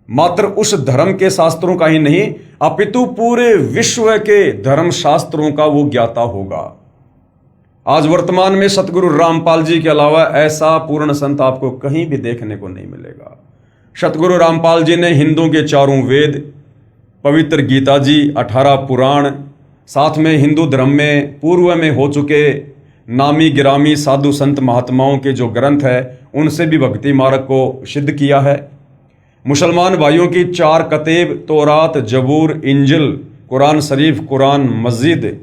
मात्र उस धर्म के शास्त्रों का ही नहीं, अपितु पूरे विश्व के धर्म शास्त्रों का वो ज्ञाता होगा। आज वर्तमान में सतगुरु रामपाल जी के अलावा ऐसा पूर्ण संत आपको कहीं भी देखने को नहीं मिलेगा। सतगुरु रामपाल जी ने हिंदुओं के 4 वेद, पवित्र गीता जी, 18 पुराण, साथ में हिंदू धर्म में पूर्व में हो चुके नामी गिरामी साधु संत महात्माओं के जो ग्रंथ है, उनसे भी भक्ति मार्ग को सिद्ध किया है। मुसलमान भाइयों की 4 कतेब, तौरात, जबूर, इंजिल, कुरान शरीफ, कुरान मस्जिद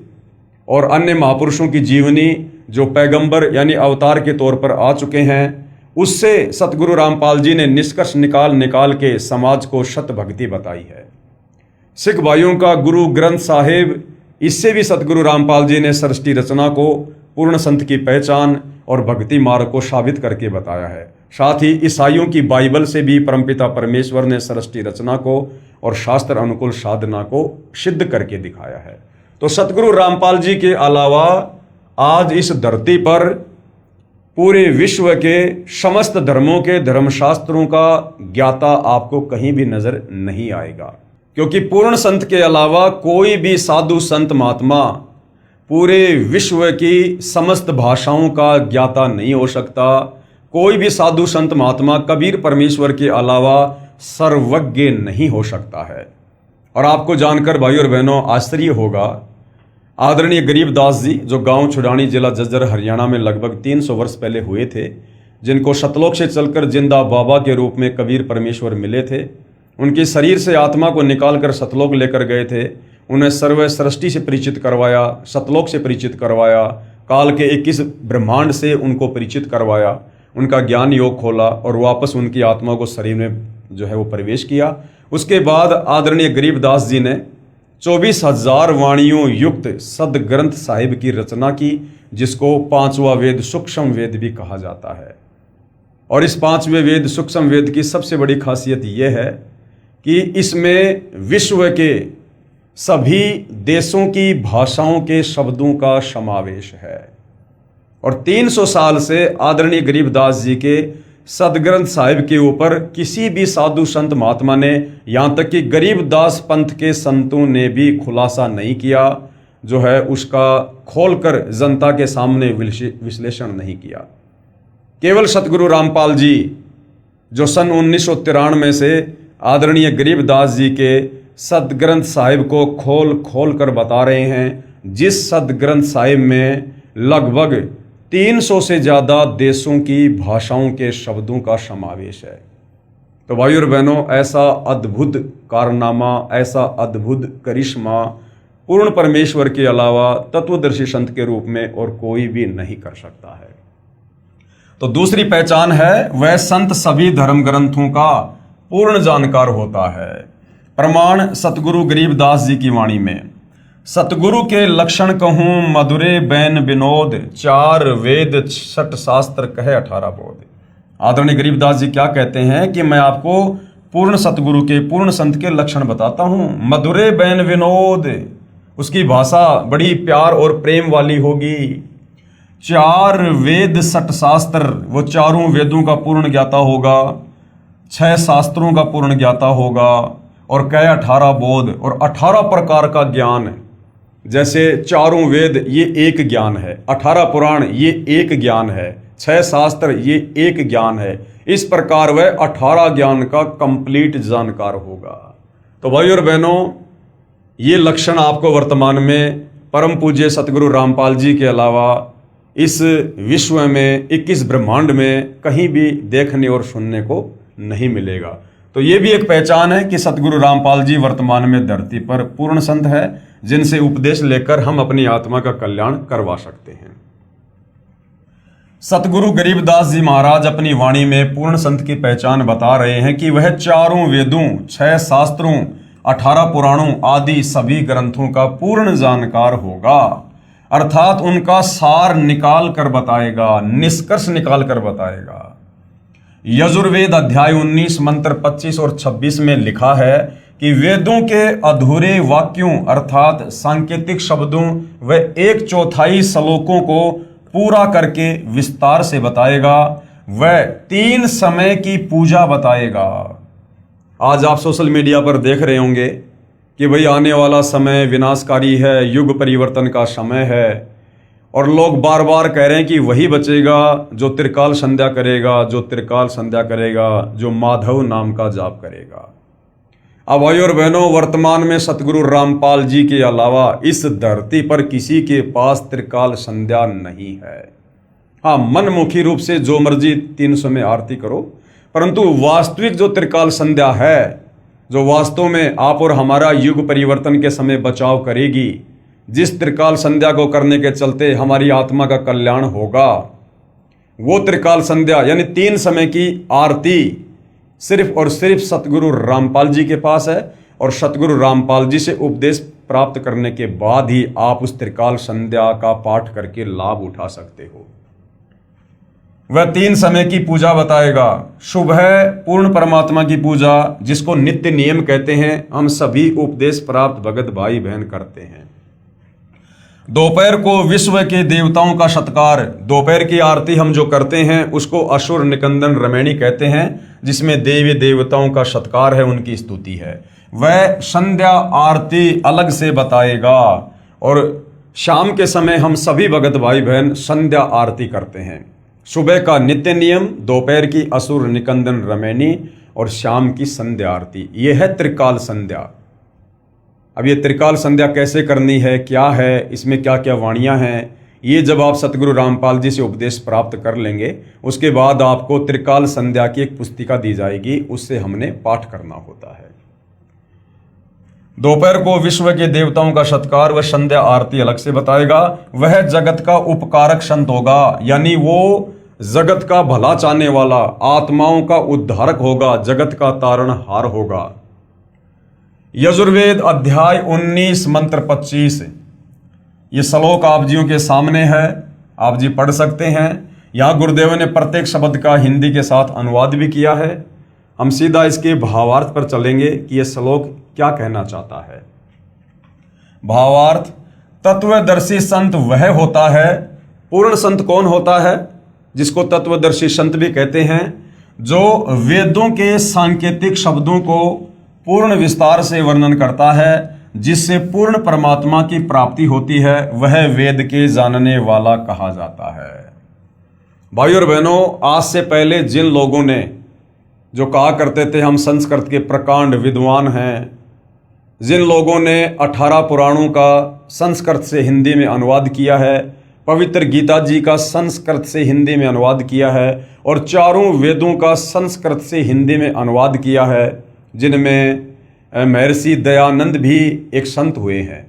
और अन्य महापुरुषों की जीवनी जो पैगंबर यानी अवतार के तौर पर आ चुके हैं, उससे सतगुरु रामपाल जी ने निष्कर्ष निकाल के समाज को शत भक्ति बताई है। सिख भाइयों का गुरु ग्रंथ साहिब, इससे भी सतगुरु रामपाल जी ने सृष्टि रचना को, पूर्ण संत की पहचान और भक्ति मार्ग को साबित करके बताया है। साथ ही ईसाइयों की बाइबल से भी परमपिता परमेश्वर ने सृष्टि रचना को और शास्त्र अनुकूल साधना को सिद्ध करके दिखाया है। तो सतगुरु रामपाल जी के अलावा आज इस धरती पर पूरे विश्व के समस्त धर्मों के धर्मशास्त्रों का ज्ञाता आपको कहीं भी नजर नहीं आएगा, क्योंकि पूर्ण संत के अलावा कोई भी साधु संत महात्मा पूरे विश्व की समस्त भाषाओं का ज्ञाता नहीं हो सकता। कोई भी साधु संत महात्मा कबीर परमेश्वर के अलावा सर्वज्ञ नहीं हो सकता है। और आपको जानकर भाइयों और बहनों आश्चर्य होगा, आदरणीय गरीबदास जी जो गांव छुड़ानी, जिला झज्जर, हरियाणा में लगभग 300 वर्ष पहले हुए थे, जिनको सतलोक से चलकर जिंदा बाबा के रूप में कबीर परमेश्वर मिले थे, उनके शरीर से आत्मा को निकालकर सतलोक लेकर गए थे। उन्हें सर्व सृष्टि से परिचित करवाया, सतलोक से परिचित करवाया, काल के 21 ब्रह्मांड से उनको परिचित करवाया, उनका ज्ञान योग खोला और वापस उनकी आत्मा को शरीर में जो है वो प्रवेश किया। उसके बाद आदरणीय गरीबदास जी ने 24,000 वाणियों युक्त सदग्रंथ साहिब की रचना की, जिसको 5वां वेद सूक्ष्म वेद भी कहा जाता है। और इस 5वें वेद सूक्ष्म वेद की सबसे बड़ी खासियत यह है कि इसमें विश्व के सभी देशों की भाषाओं के शब्दों का समावेश है। और 300 साल से आदरणीय गरीबदास जी के सदग्रंथ साहिब के ऊपर किसी भी साधु संत महात्मा ने, यहाँ तक कि गरीबदास पंथ के संतों ने भी खुलासा नहीं किया, जो है उसका खोलकर जनता के सामने विश्लेषण नहीं किया। केवल सतगुरु रामपाल जी जो सन 1993 से आदरणीय गरीबदास जी के सदग्रंथ साहिब को खोल कर बता रहे हैं, जिस सदग्रंथ साहिब में लगभग 300 से ज़्यादा देशों की भाषाओं के शब्दों का समावेश है। तो भाइयों और बहनों, ऐसा अद्भुत कारनामा, ऐसा अद्भुत करिश्मा पूर्ण परमेश्वर के अलावा तत्वदर्शी संत के रूप में और कोई भी नहीं कर सकता है। तो दूसरी पहचान है, वह संत सभी धर्म ग्रंथों का पूर्ण जानकार होता है। प्रमाण सतगुरु गरीबदास जी की वाणी में, सतगुरु के लक्षण कहूँ मधुरे बैन विनोद, 4 वेद 6 शास्त्र कहे 18 बोध। आदरणीय गरीबदास जी क्या कहते हैं कि मैं आपको पूर्ण सतगुरु के, पूर्ण संत के लक्षण बताता हूँ। मधुरे बैन विनोद, उसकी भाषा बड़ी प्यार और प्रेम वाली होगी। 4 वेद 6 शास्त्र, वो चारों वेदों का पूर्ण ज्ञाता होगा। 6 शास्त्रों का पूर्ण ज्ञाता होगा और कई 18 बोध और 18 प्रकार का ज्ञान। जैसे चारों वेद ये एक ज्ञान है, 18 पुराण ये एक ज्ञान है, 6 शास्त्र ये एक ज्ञान है। इस प्रकार वह 18 ज्ञान का कंप्लीट जानकार होगा। तो भाई और बहनों, ये लक्षण आपको वर्तमान में परम पूज्य सतगुरु रामपाल जी के अलावा इस विश्व में 21 ब्रह्मांड में कहीं भी देखने और सुनने को नहीं मिलेगा। तो ये भी एक पहचान है कि सतगुरु रामपाल जी वर्तमान में धरती पर पूर्ण संत है, जिनसे उपदेश लेकर हम अपनी आत्मा का कल्याण करवा सकते हैं। सतगुरु गरीबदास जी महाराज अपनी वाणी में पूर्ण संत की पहचान बता रहे हैं कि वह चारों वेदों, 6 शास्त्रों, 18 पुराणों आदि सभी ग्रंथों का पूर्ण जानकार होगा, अर्थात उनका सार निकाल कर बताएगा, निष्कर्ष निकाल कर बताएगा। यजुर्वेद अध्याय 19 मंत्र 25 और 26 में लिखा है कि वेदों के अधूरे वाक्यों अर्थात सांकेतिक शब्दों व 1/4 श्लोकों को पूरा करके विस्तार से बताएगा। वह 3 समय की पूजा बताएगा। आज आप सोशल मीडिया पर देख रहे होंगे कि भाई आने वाला समय विनाशकारी है, युग परिवर्तन का समय है, और लोग बार बार कह रहे हैं कि वही बचेगा जो त्रिकाल संध्या करेगा, जो त्रिकाल संध्या करेगा, जो माधव नाम का जाप करेगा। अब भाई और बहनों, वर्तमान में सतगुरु रामपाल जी के अलावा इस धरती पर किसी के पास त्रिकाल संध्या नहीं है। हाँ, मनमुखी रूप से जो मर्जी 300 में आरती करो, परंतु वास्तविक जो त्रिकाल संध्या है, जो वास्तव में आप और हमारा युग परिवर्तन के समय बचाव करेगी, जिस त्रिकाल संध्या को करने के चलते हमारी आत्मा का कल्याण होगा, वो त्रिकाल संध्या यानी 3 समय की आरती सिर्फ और सिर्फ सतगुरु रामपाल जी के पास है। और सतगुरु रामपाल जी से उपदेश प्राप्त करने के बाद ही आप उस त्रिकाल संध्या का पाठ करके लाभ उठा सकते हो। वह 3 समय की पूजा बताएगा। सुबह पूर्ण परमात्मा की पूजा, जिसको नित्य नियम कहते हैं, हम सभी उपदेश प्राप्त भगत भाई बहन करते हैं। दोपहर को विश्व के देवताओं का सत्कार, दोपहर की आरती हम जो करते हैं उसको असुर निकंदन रमैणी कहते हैं, जिसमें देवी देवताओं का सत्कार है, उनकी स्तुति है। वह संध्या आरती अलग से बताएगा। और शाम के समय हम सभी भगत भाई बहन संध्या आरती करते हैं। सुबह का नित्य नियम, दोपहर की असुर निकंदन रमैनी और शाम की संध्या आरती, यह है त्रिकाल संध्या। अब ये त्रिकाल संध्या कैसे करनी है, क्या है, इसमें क्या क्या वाणियाँ हैं, ये जब आप सतगुरु रामपाल जी से उपदेश प्राप्त कर लेंगे, उसके बाद आपको त्रिकाल संध्या की एक पुस्तिका दी जाएगी, उससे हमने पाठ करना होता है। दोपहर को विश्व के देवताओं का सत्कार व संध्या आरती अलग से बताएगा। वह जगत का उपकारक संत होगा, यानी वो जगत का भला चाहने वाला, आत्माओं का उद्धारक होगा, जगत का तारणहार होगा। यजुर्वेद अध्याय 19 मंत्र 25, ये श्लोक आप जियों के सामने है, आप जी पढ़ सकते हैं। यहाँ गुरुदेव ने प्रत्येक शब्द का हिंदी के साथ अनुवाद भी किया है। हम सीधा इसके भावार्थ पर चलेंगे कि यह श्लोक क्या कहना चाहता है। भावार्थ: तत्वदर्शी संत वह होता है, पूर्ण संत कौन होता है, जिसको तत्वदर्शी संत भी कहते हैं, जो वेदों के सांकेतिक शब्दों को पूर्ण विस्तार से वर्णन करता है, जिससे पूर्ण परमात्मा की प्राप्ति होती है, वह वेद के जानने वाला कहा जाता है। भाई और बहनों, आज से पहले जिन लोगों ने जो कहा करते थे हम संस्कृत के प्रकांड विद्वान हैं, जिन लोगों ने 18 पुराणों का संस्कृत से हिंदी में अनुवाद किया है, पवित्र गीता जी का संस्कृत से हिंदी में अनुवाद किया है, और चारों वेदों का संस्कृत से हिंदी में अनुवाद किया है, जिनमें महर्षि दयानंद भी एक संत हुए हैं।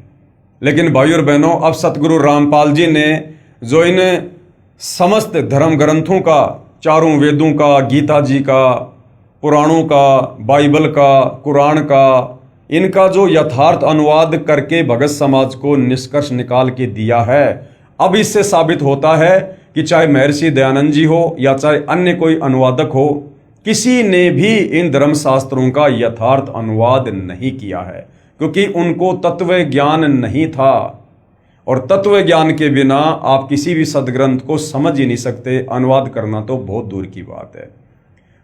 लेकिन भाई और बहनों, अब सतगुरु रामपाल जी ने जो इन समस्त धर्म ग्रंथों का, चारों वेदों का, गीता जी का, पुराणों का, बाइबल का, कुरान का, इनका जो यथार्थ अनुवाद करके भगत समाज को निष्कर्ष निकाल के दिया है, अब इससे साबित होता है कि चाहे महर्षि दयानंद जी हो या चाहे अन्य कोई अनुवादक हो, किसी ने भी इन धर्मशास्त्रों का यथार्थ अनुवाद नहीं किया है, क्योंकि उनको तत्व ज्ञान नहीं था। और तत्व ज्ञान के बिना आप किसी भी सदग्रंथ को समझ ही नहीं सकते, अनुवाद करना तो बहुत दूर की बात है।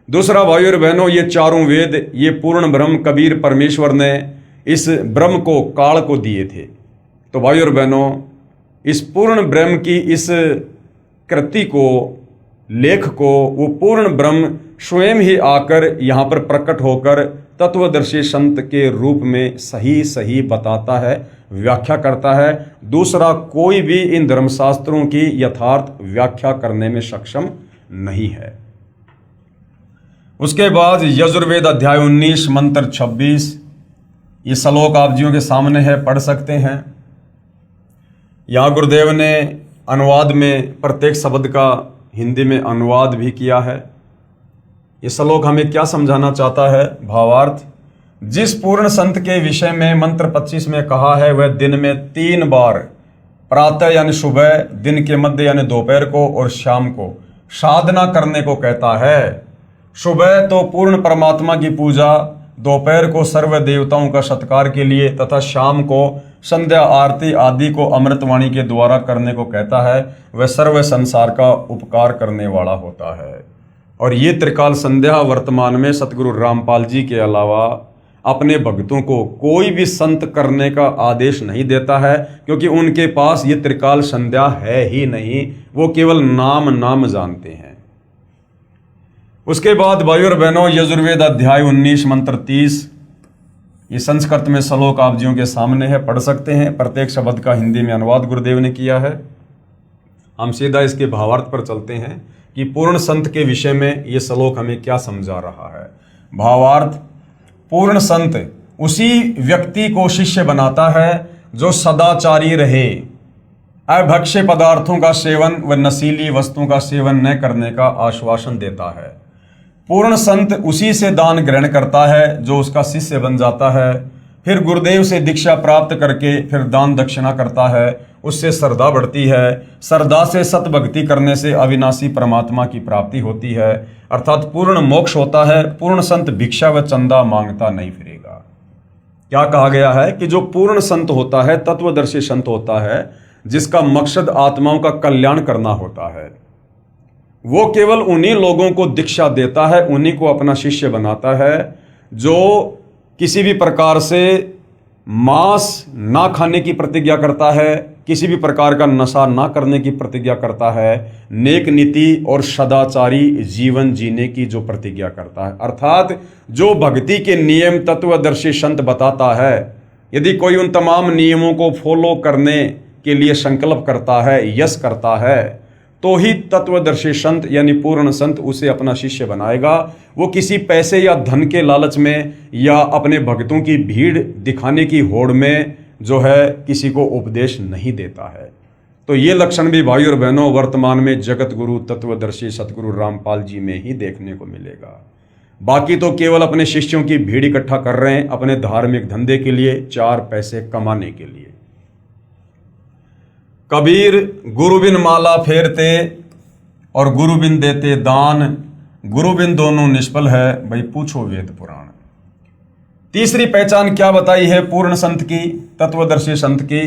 दूसरा भाइयों और बहनों, ये चारों वेद, ये पूर्ण ब्रह्म कबीर परमेश्वर ने इस ब्रह्म को काल को दिए थे। तो भाइयों और बहनों, इस पूर्ण ब्रह्म की इस कृति को, लेख को, वो पूर्ण ब्रह्म स्वयं ही आकर यहाँ पर प्रकट होकर तत्वदर्शी संत के रूप में सही सही बताता है, व्याख्या करता है। दूसरा कोई भी इन धर्मशास्त्रों की यथार्थ व्याख्या करने में सक्षम नहीं है। उसके बाद यजुर्वेद अध्याय 19 मंत्र 26, ये श्लोक आप जियों के सामने है, पढ़ सकते हैं। यहाँ गुरुदेव ने अनुवाद में प्रत्येक शब्द का हिंदी में अनुवाद भी किया है। ये श्लोक हमें क्या समझाना चाहता है? भावार्थ, जिस पूर्ण संत के विषय में मंत्र 25 में कहा है, वह दिन में 3 बार, प्रातः यानी सुबह, दिन के मध्य यानी दोपहर को, और शाम को साधना करने को कहता है। सुबह तो पूर्ण परमात्मा की पूजा, दोपहर को सर्व देवताओं का सत्कार के लिए, तथा शाम को संध्या आरती आदि को अमृतवाणी के द्वारा करने को कहता है। वह सर्व संसार का उपकार करने वाला होता है। और ये त्रिकाल संध्या वर्तमान में सतगुरु रामपाल जी के अलावा अपने भक्तों को कोई भी संत करने का आदेश नहीं देता है, क्योंकि उनके पास ये त्रिकाल संध्या है ही नहीं, वो केवल नाम जानते हैं। उसके बाद भाइयों और बहनों, यजुर्वेद अध्याय 19 मंत्र 30, ये संस्कृत में श्लोक आप जियों के सामने है, पढ़ सकते हैं। प्रत्येक शब्द का हिंदी में अनुवाद गुरुदेव ने किया है। हम सीधा इसके भावार्थ पर चलते हैं कि पूर्ण संत के विषय में ये श्लोक हमें क्या समझा रहा है। भावार्थ, पूर्ण संत उसी व्यक्ति को शिष्य बनाता है जो सदाचारी रहे, अभक्ष्य पदार्थों का सेवन व नशीली वस्तुओं का सेवन न करने का आश्वासन देता है। पूर्ण संत उसी से दान ग्रहण करता है जो उसका शिष्य बन जाता है, फिर गुरुदेव से दीक्षा प्राप्त करके फिर दान दक्षिणा करता है, उससे श्रद्धा बढ़ती है, श्रद्धा से सतभक्ति करने से अविनाशी परमात्मा की प्राप्ति होती है, अर्थात पूर्ण मोक्ष होता है। पूर्ण संत भिक्षा व चंदा मांगता नहीं फिरेगा। क्या कहा गया है कि जो पूर्ण संत होता है, तत्वदर्शी संत होता है, जिसका मकसद आत्माओं का कल्याण करना होता है, वो केवल उन्हीं लोगों को दीक्षा देता है, उन्हीं को अपना शिष्य बनाता है जो किसी भी प्रकार से मांस ना खाने की प्रतिज्ञा करता है, किसी भी प्रकार का नशा ना करने की प्रतिज्ञा करता है, नेक नीति और सदाचारी जीवन जीने की जो प्रतिज्ञा करता है, अर्थात जो भक्ति के नियम तत्वदर्शी संत बताता है, यदि कोई उन तमाम नियमों को फॉलो करने के लिए संकल्प करता है, यश करता है, तो ही तत्वदर्शी संत यानी पूर्ण संत उसे अपना शिष्य बनाएगा। वो किसी पैसे या धन के लालच में या अपने भक्तों की भीड़ दिखाने की होड़ में जो है किसी को उपदेश नहीं देता है। तो ये लक्षण भी भाइयों और बहनों वर्तमान में जगत गुरु तत्वदर्शी सतगुरु रामपाल जी में ही देखने को मिलेगा। बाकी तो केवल अपने शिष्यों की भीड़ इकट्ठा कर रहे हैं अपने धार्मिक धंधे के लिए, 4 पैसे कमाने के लिए। कबीर गुरु बिन माला फेरते और गुरु बिन देते दान, गुरु बिन दोनों निष्फल है, भाई पूछो वेद पुराण। तीसरी पहचान क्या बताई है पूर्ण संत की, तत्वदर्शी संत की?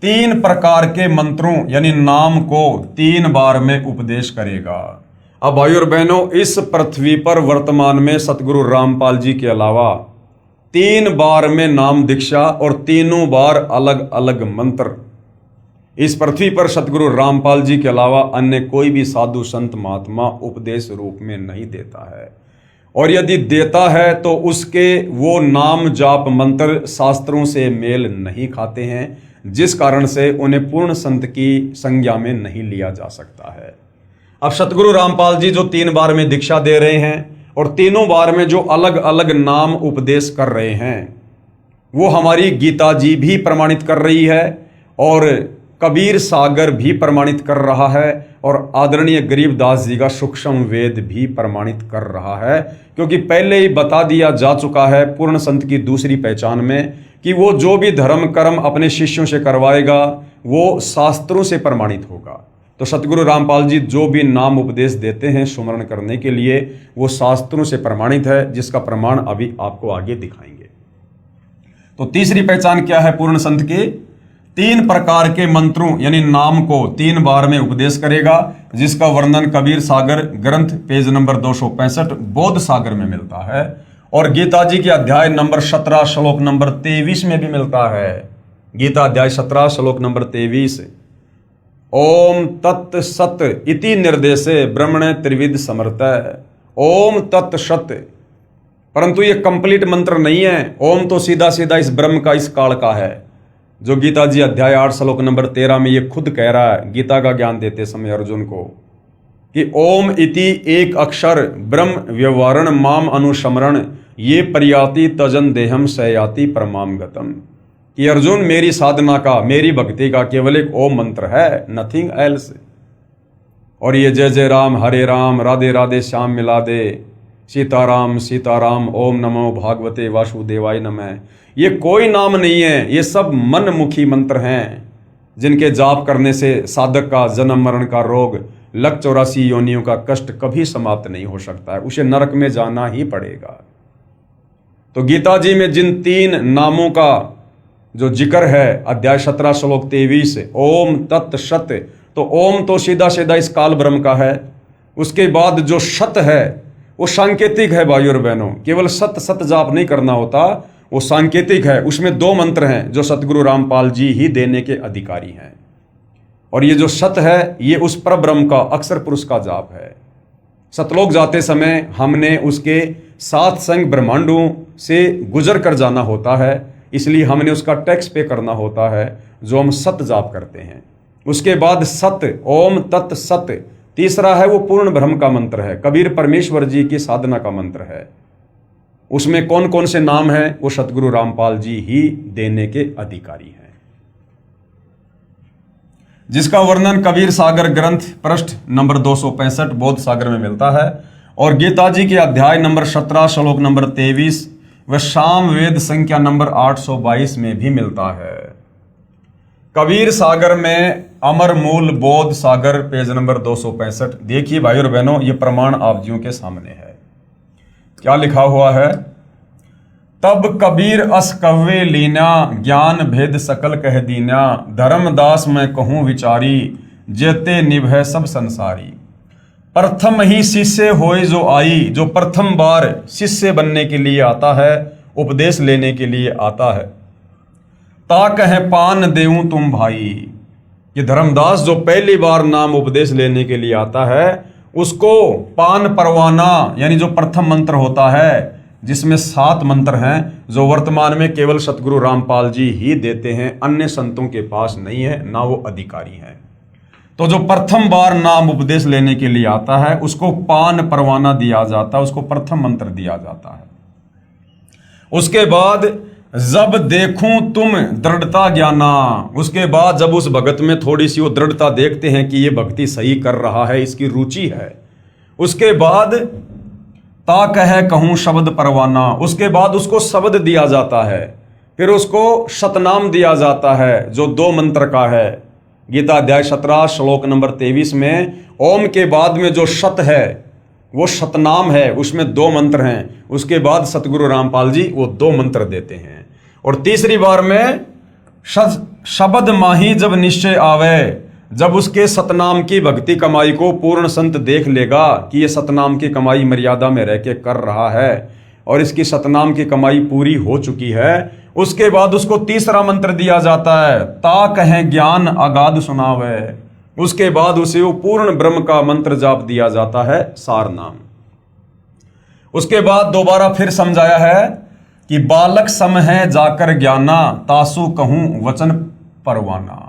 3 प्रकार के मंत्रों यानी नाम को 3 बार में उपदेश करेगा। अब भाइयों और बहनों, इस पृथ्वी पर वर्तमान में सतगुरु रामपाल जी के अलावा 3 बार में नाम दीक्षा और 3 बार अलग अलग मंत्र इस पृथ्वी पर सतगुरु रामपाल जी के अलावा अन्य कोई भी साधु संत महात्मा उपदेश रूप में नहीं देता है। और यदि देता है तो उसके वो नाम जाप मंत्र शास्त्रों से मेल नहीं खाते हैं, जिस कारण से उन्हें पूर्ण संत की संज्ञा में नहीं लिया जा सकता है। अब सतगुरु रामपाल जी जो 3 बार में दीक्षा दे रहे हैं और तीनों बार में जो अलग अलग नाम उपदेश कर रहे हैं, वो हमारी गीता जी भी प्रमाणित कर रही है और कबीर सागर भी प्रमाणित कर रहा है और आदरणीय गरीबदास जी का सूक्ष्म वेद भी प्रमाणित कर रहा है। क्योंकि पहले ही बता दिया जा चुका है पूर्ण संत की दूसरी पहचान में कि वो जो भी धर्म कर्म अपने शिष्यों से करवाएगा वो शास्त्रों से प्रमाणित होगा। तो सतगुरु रामपाल जी जो भी नाम उपदेश देते हैं सुमरण करने के लिए, वो शास्त्रों से प्रमाणित है, जिसका प्रमाण अभी आपको आगे दिखाएंगे। तो तीसरी पहचान क्या है पूर्ण संत की? 3 प्रकार के मंत्रों यानी नाम को 3 बार में उपदेश करेगा, जिसका वर्णन कबीर सागर ग्रंथ पेज नंबर 265 बोध सागर में मिलता है और गीता जी के अध्याय नंबर 17 श्लोक नंबर 23 में भी मिलता है। गीता अध्याय 17 श्लोक नंबर 23, ओम तत् सत इति निर्देशे ब्रह्मणे त्रिविध समर्थ। ओम तत् सत, परंतु ये कंप्लीट मंत्र नहीं है। ओम तो सीधा सीधा इस ब्रह्म का, इस काल का है, जो गीता जी अध्याय 8 श्लोक नंबर 13 में ये खुद कह रहा है गीता का ज्ञान देते समय अर्जुन को कि ओम इति एक अक्षर ब्रह्म व्यवहारण माम अनुस्मरण ये पर्याति तजन देहम सयाति परमाम गतम, कि अर्जुन मेरी साधना का, मेरी भक्ति का केवल एक ओम मंत्र है, नथिंग एल्स। और ये जय जय राम, हरे राम, राधे राधे, श्याम मिला दे, सीताराम सीताराम, ओम नमो भागवते वासुदेवाय नमः, ये कोई नाम नहीं है, ये सब मनमुखी मंत्र हैं जिनके जाप करने से साधक का जन्म मरण का रोग, लक 84 योनियों का कष्ट कभी समाप्त नहीं हो सकता है, उसे नरक में जाना ही पड़ेगा। तो गीता जी में जिन 3 नामों का जो जिक्र है अध्याय 17 श्लोक 23, ओम तत् सत, तो ओम तो सीधा सीधा इस काल ब्रह्म का है। उसके बाद जो सत है वो सांकेतिक है भाइयों और बहनों, केवल सत सत जाप नहीं करना होता, वो सांकेतिक है। उसमें 2 मंत्र हैं जो सतगुरु रामपाल जी ही देने के अधिकारी हैं। और ये जो सत है ये उस पर ब्रह्म का अक्षर पुरुष का जाप है। सतलोक जाते समय हमने उसके 7 संग ब्रह्मांडों से गुजर कर जाना होता है, इसलिए हमने उसका टैक्स पे करना होता है जो हम सत जाप करते हैं। उसके बाद सत, ओम तत् सत, तीसरा है वो पूर्ण ब्रह्म का मंत्र है, कबीर परमेश्वर जी की साधना का मंत्र है। उसमें कौन कौन से नाम हैं वो सतगुरु रामपाल जी ही देने के अधिकारी हैं, जिसका वर्णन कबीर सागर ग्रंथ पृष्ठ नंबर 265 बोध सागर में मिलता है और गीता जी के अध्याय नंबर 17 श्लोक नंबर 23 व शाम वेद संख्या नंबर 822 में भी मिलता है। कबीर सागर में अमर मूल बोध सागर पेज नंबर 265। देखिए भाई और बहनों, ये प्रमाण आप जियों के सामने है। क्या लिखा हुआ है? तब कबीर अस कव्वे लीना ज्ञान भेद सकल कह दीना धर्मदास मैं कहूँ विचारी जेते निभै सब संसारी। प्रथम ही शिष्य होए जो आई, जो प्रथम बार शिष्य बनने के लिए आता है, उपदेश लेने के लिए आता है, ता कहे पान देऊं तुम भाई। ये धर्मदास जो पहली बार नाम उपदेश लेने के लिए आता है उसको पान परवाना यानी जो प्रथम मंत्र होता है, जिसमें 7 मंत्र हैं जो वर्तमान में केवल सतगुरु रामपाल जी ही देते हैं, अन्य संतों के पास नहीं है, ना वो अधिकारी हैं। तो जो प्रथम बार नाम उपदेश लेने के लिए आता है उसको पान परवाना दिया जाता है, उसको प्रथम मंत्र दिया जाता है। उसके बाद जब देखूं तुम दृढ़ता ज्ञाना, उसके बाद जब उस भगत में थोड़ी सी वो दृढ़ता देखते हैं कि ये भक्ति सही कर रहा है, इसकी रुचि है, उसके बाद ता कह कहूं शब्द परवाना, उसके बाद उसको शब्द दिया जाता है, फिर उसको सतनाम दिया जाता है जो 2 मंत्र का है। गीता अध्याय 17 श्लोक नंबर 23 में ओम के बाद में जो सत है वो सतनाम है, उसमें 2 मंत्र हैं। उसके बाद सतगुरु रामपाल जी वो 2 मंत्र देते हैं। और तीसरी बार में शब्द माही जब निश्चय आवे, जब उसके सतनाम की भक्ति कमाई को पूर्ण संत देख लेगा कि ये सतनाम की कमाई मर्यादा में रह के कर रहा है और इसकी सतनाम की कमाई पूरी हो चुकी है, उसके बाद उसको तीसरा मंत्र दिया जाता है, ता कहें ज्ञान अगाध सुनावे। उसके बाद उसे वो पूर्ण ब्रह्म का मंत्र जाप दिया जाता है, सार नाम। उसके बाद दोबारा फिर समझाया है कि बालक सम है जाकर ज्ञाना तासु कहूं वचन परवाना।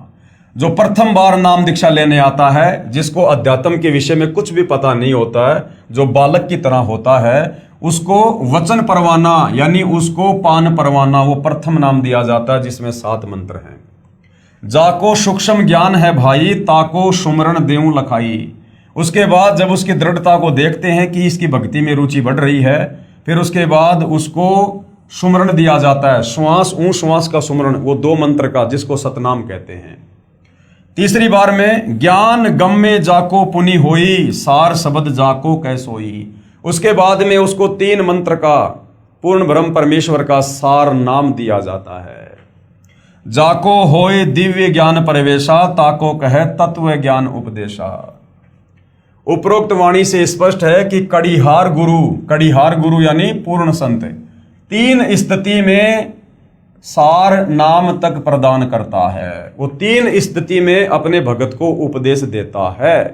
जो प्रथम बार नाम दीक्षा लेने आता है, जिसको अध्यात्म के विषय में कुछ भी पता नहीं होता है, जो बालक की तरह होता है, उसको वचन परवाना यानी उसको पान परवाना वो प्रथम नाम दिया जाता है, जिसमें 7 मंत्र हैं। जाको सूक्ष्म ज्ञान है भाई ताको सुमरण देऊं लखाई। उसके बाद जब उसकी दृढ़ता को देखते हैं कि इसकी भक्ति में रुचि बढ़ रही है, फिर उसके बाद उसको सुमरण दिया जाता है, श्वास ऊं श्वास का सुमरण, वो 2 मंत्र का, जिसको सतनाम कहते हैं। तीसरी बार में ज्ञान गम में जाको पुनि होई सार शब्द जाको कैसोई। उसके बाद में उसको 3 मंत्र का पूर्ण ब्रह्म परमेश्वर का सार नाम दिया जाता है। जाको होए दिव्य ज्ञान प्रवेशा, ताको कहे तत्व ज्ञान उपदेशा। उपरोक्त वाणी से स्पष्ट है कि कड़िहार गुरु यानी पूर्ण संत 3 स्थिति में सार नाम तक प्रदान करता है। वो 3 स्थिति में अपने भगत को उपदेश देता है।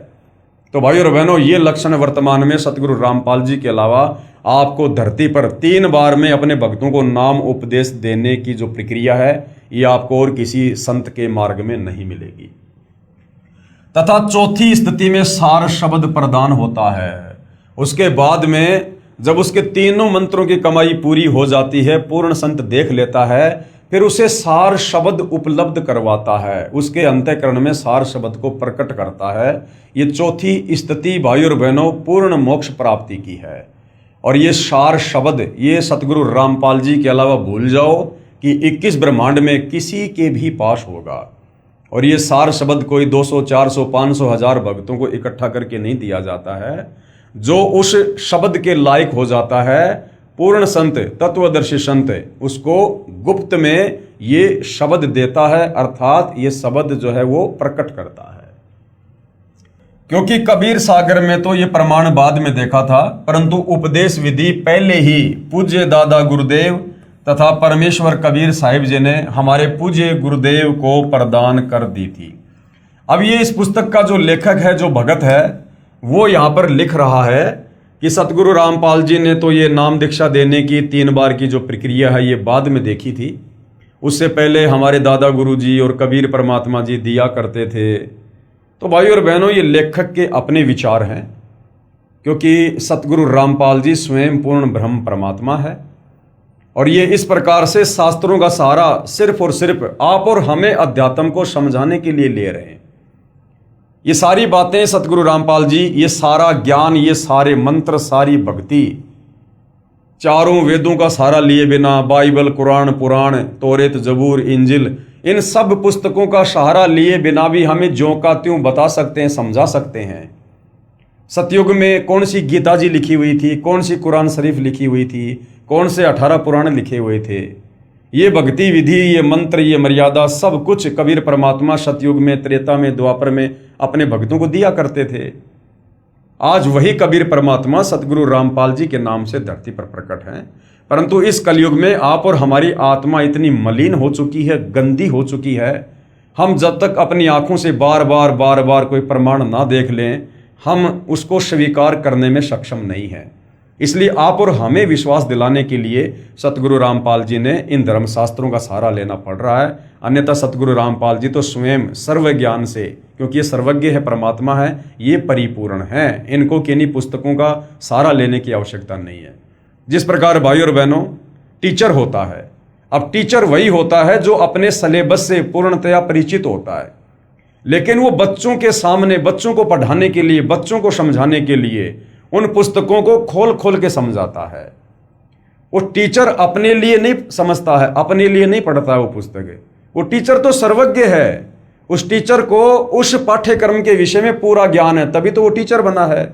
तो भाइयों और बहनों, ये लक्षण वर्तमान में सतगुरु रामपाल जी के अलावा आपको धरती पर 3 बार में अपने भक्तों को नाम उपदेश देने की जो प्रक्रिया है, ये आपको और किसी संत के मार्ग में नहीं मिलेगी। तथा चौथी स्थिति में सार शब्द प्रदान होता है। उसके बाद में जब उसके तीनों मंत्रों की कमाई पूरी हो जाती है, पूर्ण संत देख लेता है, फिर उसे सार शब्द उपलब्ध करवाता है, उसके अंतःकरण में सार शब्द को प्रकट करता है। ये चौथी स्थिति भाइयों और बहनों पूर्ण मोक्ष प्राप्ति की है। और ये सार शब्द ये सतगुरु रामपाल जी के अलावा भूल जाओ कि 21 ब्रह्मांड में किसी के भी पास होगा। और ये सार शब्द कोई 200, 400, 500, 1000 भक्तों को इकट्ठा करके नहीं दिया जाता है। जो उस शब्द के लायक हो जाता है, पूर्ण संत, तत्वदर्शी संत, उसको गुप्त में ये शब्द देता है, अर्थात ये शब्द जो है वो प्रकट करता है। क्योंकि कबीर सागर में तो ये प्रमाण बाद में देखा था, परंतु उपदेश विधि पहले ही पूज्य दादा गुरुदेव तथा परमेश्वर कबीर साहिब जी ने हमारे पूज्य गुरुदेव को प्रदान कर दी थी। अब ये इस पुस्तक का जो लेखक है, जो भगत है, वो यहाँ पर लिख रहा है कि सतगुरु रामपाल जी ने तो ये नाम दीक्षा देने की 3 बार की जो प्रक्रिया है, ये बाद में देखी थी। उससे पहले हमारे दादा गुरु जी और कबीर परमात्मा जी दिया करते थे। तो भाइयों और बहनों, ये लेखक के अपने विचार हैं, क्योंकि सतगुरु रामपाल जी स्वयं पूर्ण ब्रह्म परमात्मा है। और ये इस प्रकार से शास्त्रों का सहारा सिर्फ और सिर्फ आप और हमें अध्यात्म को समझाने के लिए ले रहे हैं। ये सारी बातें सतगुरु रामपाल जी, ये सारा ज्ञान, ये सारे मंत्र, सारी भक्ति, चारों वेदों का सहारा लिए बिना, बाइबल, कुरान, पुराण, तौरेत, जबूर, इंजिल, इन सब पुस्तकों का सहारा लिए बिना भी हमें ज्यों का त्यों बता सकते हैं, समझा सकते हैं। सतयुग में कौन सी गीता जी लिखी हुई थी, कौन सी कुरान शरीफ लिखी हुई थी, कौन से 18 पुराण लिखे हुए थे। ये भक्ति विधि, ये मंत्र, ये मर्यादा, सब कुछ कबीर परमात्मा सतयुग में, त्रेता में, द्वापर में अपने भक्तों को दिया करते थे। आज वही कबीर परमात्मा सतगुरु रामपाल जी के नाम से धरती पर प्रकट हैं। परंतु इस कलयुग में आप और हमारी आत्मा इतनी मलिन हो चुकी है, गंदी हो चुकी है, हम जब तक अपनी आंखों से बार बार कोई प्रमाण ना देख लें, हम उसको स्वीकार करने में सक्षम नहीं हैं। इसलिए आप और हमें विश्वास दिलाने के लिए सतगुरु रामपाल जी ने इन धर्मशास्त्रों का सहारा लेना पड़ रहा है। अन्यथा सतगुरु रामपाल जी तो स्वयं सर्व ज्ञान से, क्योंकि ये सर्वज्ञ है, परमात्मा है, ये परिपूर्ण हैं। इनको किन्हीं पुस्तकों का सहारा लेने की आवश्यकता नहीं है। जिस प्रकार भाइयों और बहनों टीचर होता है, अब टीचर वही होता है जो अपने सिलेबस से पूर्णतया परिचित होता है, लेकिन वो बच्चों के सामने, बच्चों को पढ़ाने के लिए, बच्चों को समझाने के लिए उन पुस्तकों को खोल खोल के समझाता है। वो टीचर अपने लिए नहीं समझता है, अपने लिए नहीं पढ़ता है वो पुस्तक। वो टीचर तो सर्वज्ञ है, उस टीचर को उस पाठ्यक्रम के विषय में पूरा ज्ञान है, तभी तो वो टीचर बना है।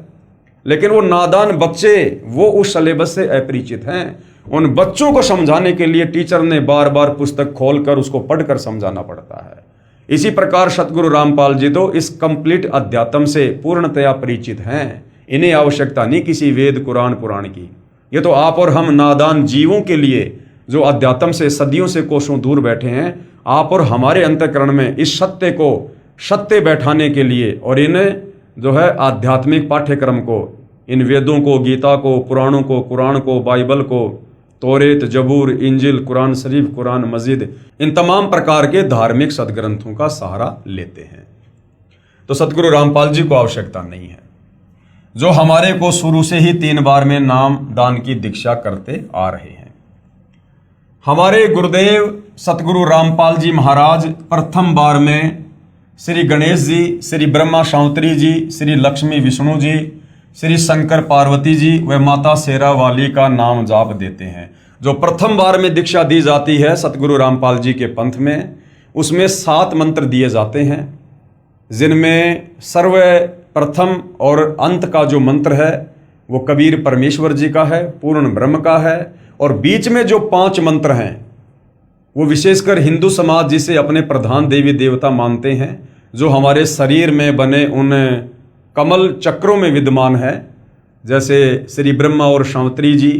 लेकिन वो नादान बच्चे, वो उस सिलेबस से अपरिचित हैं। उन बच्चों को समझाने के लिए टीचर ने बार बार पुस्तक खोलकर उसको पढ़कर समझाना पड़ता है। इसी प्रकार सतगुरु रामपाल जी तो इस कंप्लीट अध्यात्म से पूर्णतया परिचित हैं। इन्हें आवश्यकता नहीं किसी वेद, कुरान, पुराण की। ये तो आप और हम नादान जीवों के लिए, जो अध्यात्म से सदियों से कोसों दूर बैठे हैं, आप और हमारे अंतःकरण में इस सत्य को सत्य बैठाने के लिए और इन्हें जो है आध्यात्मिक पाठ्यक्रम को, इन वेदों को, गीता को, पुराणों को, कुरान को, बाइबल को, तौरेत, जबूर, इंजिल, कुरान शरीफ, कुरान मस्जिद, इन तमाम प्रकार के धार्मिक सदग्रंथों का सहारा लेते हैं। तो सतगुरु रामपाल जी को आवश्यकता नहीं है, जो हमारे को शुरू से ही 3 बार में नाम दान की दीक्षा करते आ रहे हैं। हमारे गुरुदेव सतगुरु रामपाल जी महाराज प्रथम बार में श्री गणेश जी, श्री ब्रह्मा शांतरी जी, श्री लक्ष्मी विष्णु जी, श्री शंकर पार्वती जी व माता शेरा वाली का नाम जाप देते हैं। जो प्रथम बार में दीक्षा दी जाती है सतगुरु रामपाल जी के पंथ में, उसमें 7 मंत्र दिए जाते हैं, जिनमें सर्वप्रथम और अंत का जो मंत्र है वो कबीर परमेश्वर जी का है, पूर्ण ब्रह्म का है। और बीच में जो 5 मंत्र हैं वो विशेषकर हिंदू समाज जिसे अपने प्रधान देवी देवता मानते हैं, जो हमारे शरीर में बने उन कमल चक्रों में विद्यमान है, जैसे श्री ब्रह्मा और शांवत्री जी,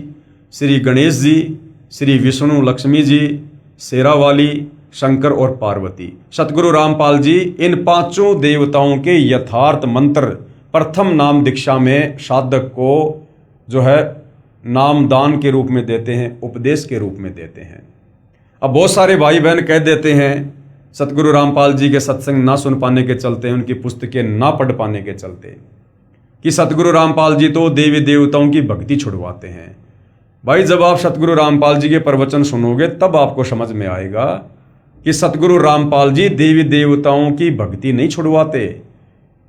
श्री गणेश जी, श्री विष्णु लक्ष्मी जी, शेरावाली, शंकर और पार्वती। सतगुरु रामपाल जी इन पांचों देवताओं के यथार्थ मंत्र प्रथम नाम दीक्षा में साधक को जो है नाम दान के रूप में देते हैं, उपदेश के रूप में देते हैं। अब बहुत सारे भाई बहन कह देते हैं सतगुरु रामपाल जी के सत्संग ना सुन पाने के चलते, उनकी पुस्तकें ना पढ़ पाने के चलते, कि सतगुरु रामपाल जी तो देवी देवताओं की भक्ति छुड़वाते हैं। भाई जब आप सतगुरु रामपाल जी के प्रवचन सुनोगे तब आपको समझ में आएगा कि सतगुरु रामपाल जी देवी देवताओं की भक्ति नहीं छुड़वाते,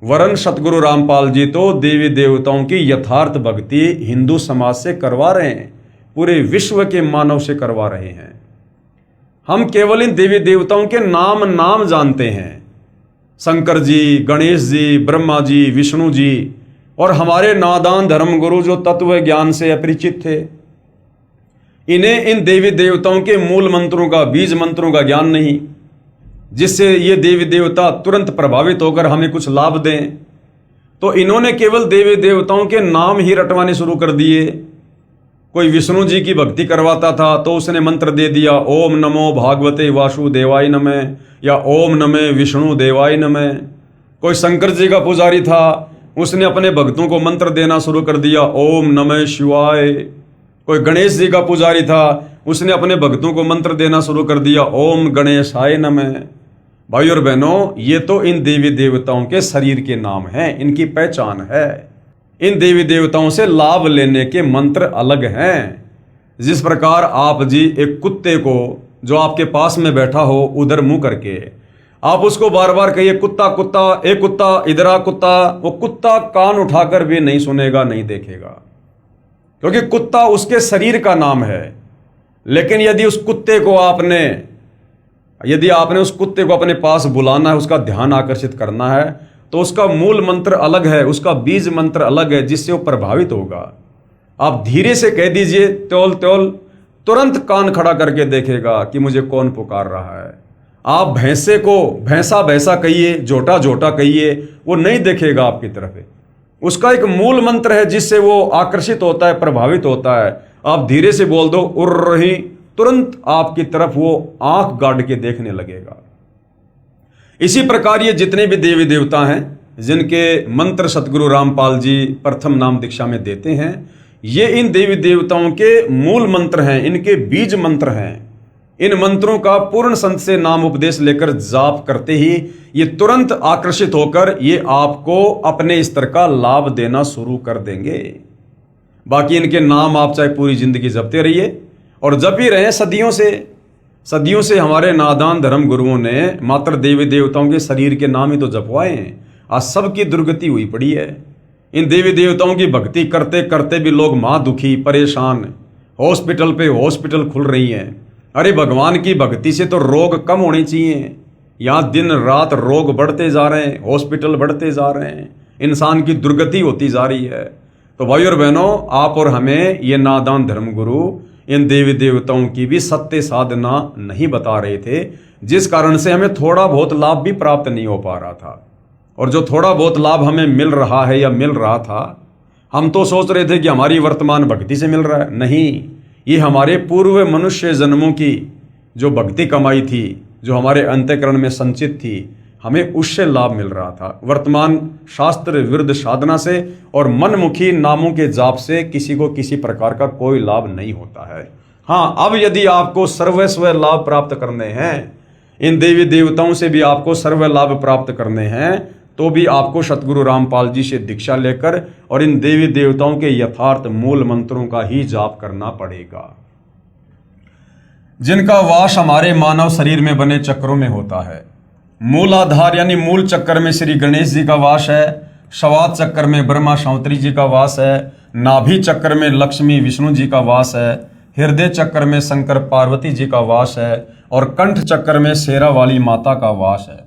वरन सतगुरु रामपाल जी तो देवी देवताओं की यथार्थ भक्ति हिंदू समाज से करवा रहे हैं, पूरे विश्व के मानव से करवा रहे हैं। हम केवल इन देवी देवताओं के नाम जानते हैं, शंकर जी, गणेश जी, ब्रह्मा जी, विष्णु जी, और हमारे नादान धर्मगुरु जो तत्व ज्ञान से अपरिचित थे, इन्हें इन देवी देवताओं के मूल मंत्रों का, बीज मंत्रों का ज्ञान नहीं, जिससे ये देवी देवता तुरंत प्रभावित होकर हमें कुछ लाभ दें। तो इन्होंने केवल देवी देवताओं के नाम ही रटवाने शुरू कर दिए। कोई विष्णु जी की भक्ति करवाता था तो उसने मंत्र दे दिया, ओम नमो भागवते वासुदेवाय नमः, या ओम नमः विष्णु देवाय नमः। कोई शंकर जी का पुजारी था, उसने अपने भक्तों को मंत्र देना शुरू कर दिया, ओम नमः शिवाय। कोई गणेश जी का पुजारी था, उसने अपने भक्तों को मंत्र देना शुरू कर दिया, ओम गणेशाय नमः। भाई और बहनों, ये तो इन देवी देवताओं के शरीर के नाम हैं, इनकी पहचान है। इन देवी देवताओं से लाभ लेने के मंत्र अलग हैं। जिस प्रकार आप जी एक कुत्ते को जो आपके पास में बैठा हो उधर मुंह करके आप उसको बार बार कहिए कुत्ता कुत्ता, ए कुत्ता इधर आ कुत्ता, वो कुत्ता कान उठाकर भी नहीं सुनेगा, नहीं देखेगा, क्योंकि कुत्ता उसके शरीर का नाम है। लेकिन यदि आपने उस कुत्ते को अपने पास बुलाना है, उसका ध्यान आकर्षित करना है, तो उसका मूल मंत्र अलग है, उसका बीज मंत्र अलग है, जिससे वो प्रभावित होगा। आप धीरे से कह दीजिए त्योल त्योल, तुरंत कान खड़ा करके देखेगा कि मुझे कौन पुकार रहा है। आप भैंसे को भैंसा भैंसा कहिए, जोटा जोटा कहिए, वो नहीं देखेगा आपकी तरफ। उसका एक मूल मंत्र है जिससे वो आकर्षित होता है, प्रभावित होता है। आप धीरे से बोल दो उर्र रही, तुरंत आपकी तरफ वो आंख गाड़ के देखने लगेगा। इसी प्रकार ये जितने भी देवी देवता हैं जिनके मंत्र सतगुरु रामपाल जी प्रथम नाम दीक्षा में देते हैं, ये इन देवी देवताओं के मूल मंत्र हैं, इनके बीज मंत्र हैं। इन मंत्रों का पूर्ण संत से नाम उपदेश लेकर जाप करते ही ये तुरंत आकर्षित होकर ये आपको अपने स्तर का लाभ देना शुरू कर देंगे। बाकी इनके नाम आप चाहे पूरी जिंदगी जपते रहिए, और जप ही रहे सदियों से हमारे नादान धर्म गुरुओं ने मात्र देवी देवताओं के शरीर के नाम ही तो जपवाए हैं। आज सबकी दुर्गति हुई पड़ी है। इन देवी देवताओं की भक्ति करते करते भी लोग दुखी परेशान, हॉस्पिटल पे हॉस्पिटल खुल रही हैं। अरे भगवान की भक्ति से तो रोग कम होने चाहिए, यहाँ दिन रात रोग बढ़ते जा रहे हैं, हॉस्पिटल बढ़ते जा रहे हैं, इंसान की दुर्गति होती जा रही है। तो भाई और बहनों, आप और हमें ये नादान धर्मगुरु इन देवी देवताओं की भी सत्य साधना नहीं बता रहे थे, जिस कारण से हमें थोड़ा बहुत लाभ भी प्राप्त नहीं हो पा रहा था। और जो थोड़ा बहुत लाभ हमें मिल रहा है या मिल रहा था, हम तो सोच रहे थे कि हमारी वर्तमान भक्ति से मिल रहा है। नहीं, ये हमारे पूर्व मनुष्य जन्मों की जो भक्ति कमाई थी, जो हमारे अंतःकरण में संचित थी, हमें उससे लाभ मिल रहा था। वर्तमान शास्त्र विरुद्ध साधना से और मनमुखी नामों के जाप से किसी को किसी प्रकार का कोई लाभ नहीं होता है। हाँ, अब यदि आपको सर्वस्व लाभ प्राप्त करने हैं, इन देवी देवताओं से भी आपको सर्व लाभ प्राप्त करने हैं, तो भी आपको सतगुरु रामपाल जी से दीक्षा लेकर और इन देवी देवताओं के यथार्थ मूल मंत्रों का ही जाप करना पड़ेगा, जिनका वास हमारे मानव शरीर में बने चक्रों में होता है। मूल आधार यानी मूल चक्कर में श्री गणेश जी का वास है, शवात चक्कर में ब्रह्मा शांवत्री जी का वास है, नाभि चक्कर में लक्ष्मी विष्णु जी का वास है, हृदय चक्कर में शंकर पार्वती जी का वास है, और कंठ चक्कर में शेरावाली माता का वास है।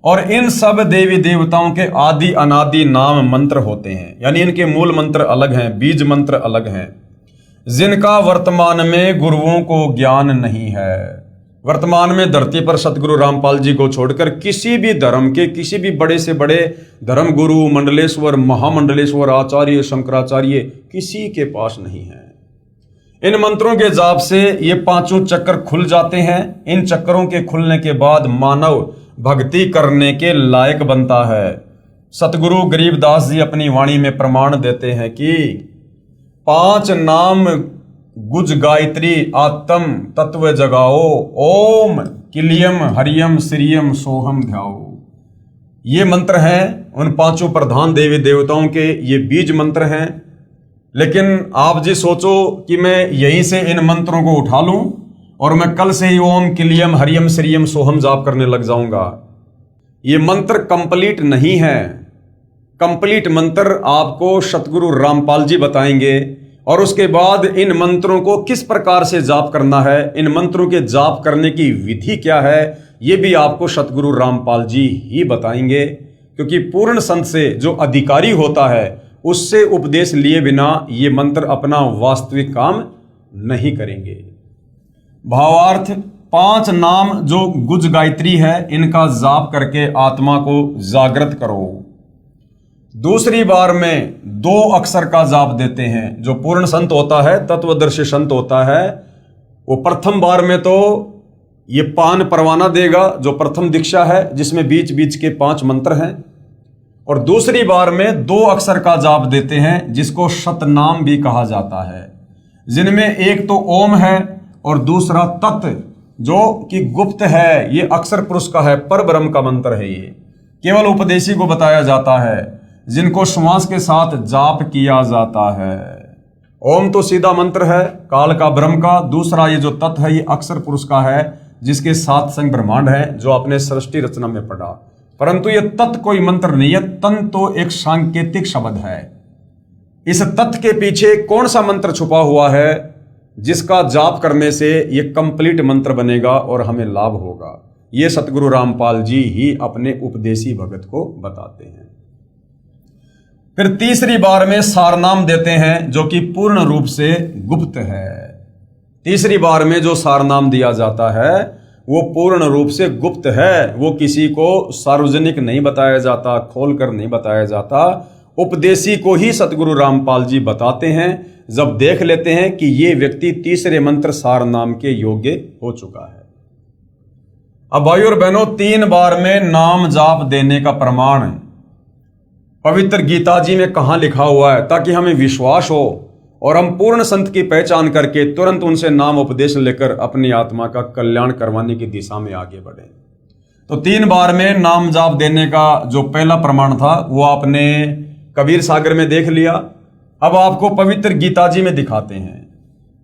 और इन सब देवी देवताओं के आदि अनादि नाम मंत्र होते हैं, यानी इनके मूल मंत्र अलग हैं, बीज मंत्र अलग हैं, जिनका वर्तमान में गुरुओं को ज्ञान नहीं है। वर्तमान में धरती पर सतगुरु रामपाल जी को छोड़कर किसी भी धर्म के, किसी भी बड़े से बड़े धर्म गुरु, मंडलेश्वर, महामंडलेश्वर, आचार्य, शंकराचार्य किसी के पास नहीं है। इन मंत्रों के जाप से ये पांचों चक्कर खुल जाते हैं। इन चक्करों के खुलने के बाद मानव भक्ति करने के लायक बनता है। सतगुरु गरीबदास जी अपनी वाणी में प्रमाण देते हैं कि 5 नाम गुज गायत्री आत्म तत्व जगाओ, ओम किलियम हरियम श्रियम सोहम ध्याओ। ये मंत्र हैं उन 5 प्रधान देवी देवताओं के, ये बीज मंत्र हैं। लेकिन आप जी सोचो कि मैं यहीं से इन मंत्रों को उठा लूं और मैं कल से ही ओम किलियम हरियम श्रियम सोहम जाप करने लग जाऊंगा। ये मंत्र कंप्लीट नहीं है। कंप्लीट मंत्र आपको सतगुरु रामपाल जी बताएंगे और उसके बाद इन मंत्रों को किस प्रकार से जाप करना है, इन मंत्रों के जाप करने की विधि क्या है, ये भी आपको सतगुरु रामपाल जी ही बताएंगे। क्योंकि पूर्ण संत से जो अधिकारी होता है उससे उपदेश लिए बिना ये मंत्र अपना वास्तविक काम नहीं करेंगे। भावार्थ, 5 नाम जो गुज गायत्री है इनका जाप करके आत्मा को जागृत करो। दूसरी बार में 2 अक्षर का जाप देते हैं। जो पूर्ण संत होता है, तत्वदर्शी संत होता है, वो प्रथम बार में तो ये पान परवाना देगा जो प्रथम दीक्षा है, जिसमें बीच बीच के 5 मंत्र हैं। और दूसरी बार में 2 अक्षर का जाप देते हैं जिसको शतनाम भी कहा जाता है, जिनमें एक तो ओम है और दूसरा तत् जो कि गुप्त है। ये अक्षर पुरुष का है, पर ब्रह्म का मंत्र है। ये केवल उपदेशी को बताया जाता है, जिनको श्वास के साथ जाप किया जाता है। ओम तो सीधा मंत्र है काल का, ब्रह्म का। दूसरा ये जो तत् है ये अक्षर पुरुष का है, जिसके 7 संग ब्रह्मांड है, जो आपने सृष्टि रचना में पढ़ा। परंतु ये तत् कोई मंत्र नहीं है, तन तो एक सांकेतिक शब्द है। इस तत् के पीछे कौन सा मंत्र छुपा हुआ है जिसका जाप करने से ये कंप्लीट मंत्र बनेगा और हमें लाभ होगा, ये सतगुरु रामपाल जी ही अपने उपदेशी भगत को बताते हैं। फिर तीसरी बार में सारनाम देते हैं जो कि पूर्ण रूप से गुप्त है। तीसरी बार में जो सारनाम दिया जाता है वो पूर्ण रूप से गुप्त है। वो किसी को सार्वजनिक नहीं बताया जाता, खोलकर नहीं बताया जाता। उपदेशी को ही सतगुरु रामपाल जी बताते हैं जब देख लेते हैं कि ये व्यक्ति तीसरे मंत्र सारनाम के योग्य हो चुका है। अब भाई और बहनों, 3 बार में नाम जाप देने का प्रमाण पवित्र गीता जी में कहां लिखा हुआ है, ताकि हमें विश्वास हो और हम पूर्ण संत की पहचान करके तुरंत उनसे नाम उपदेश लेकर अपनी आत्मा का कल्याण करवाने की दिशा में आगे बढ़े। तो 3 बार में नाम जाप देने का जो पहला प्रमाण था वो आपने कबीर सागर में देख लिया। अब आपको पवित्र गीता जी में दिखाते हैं।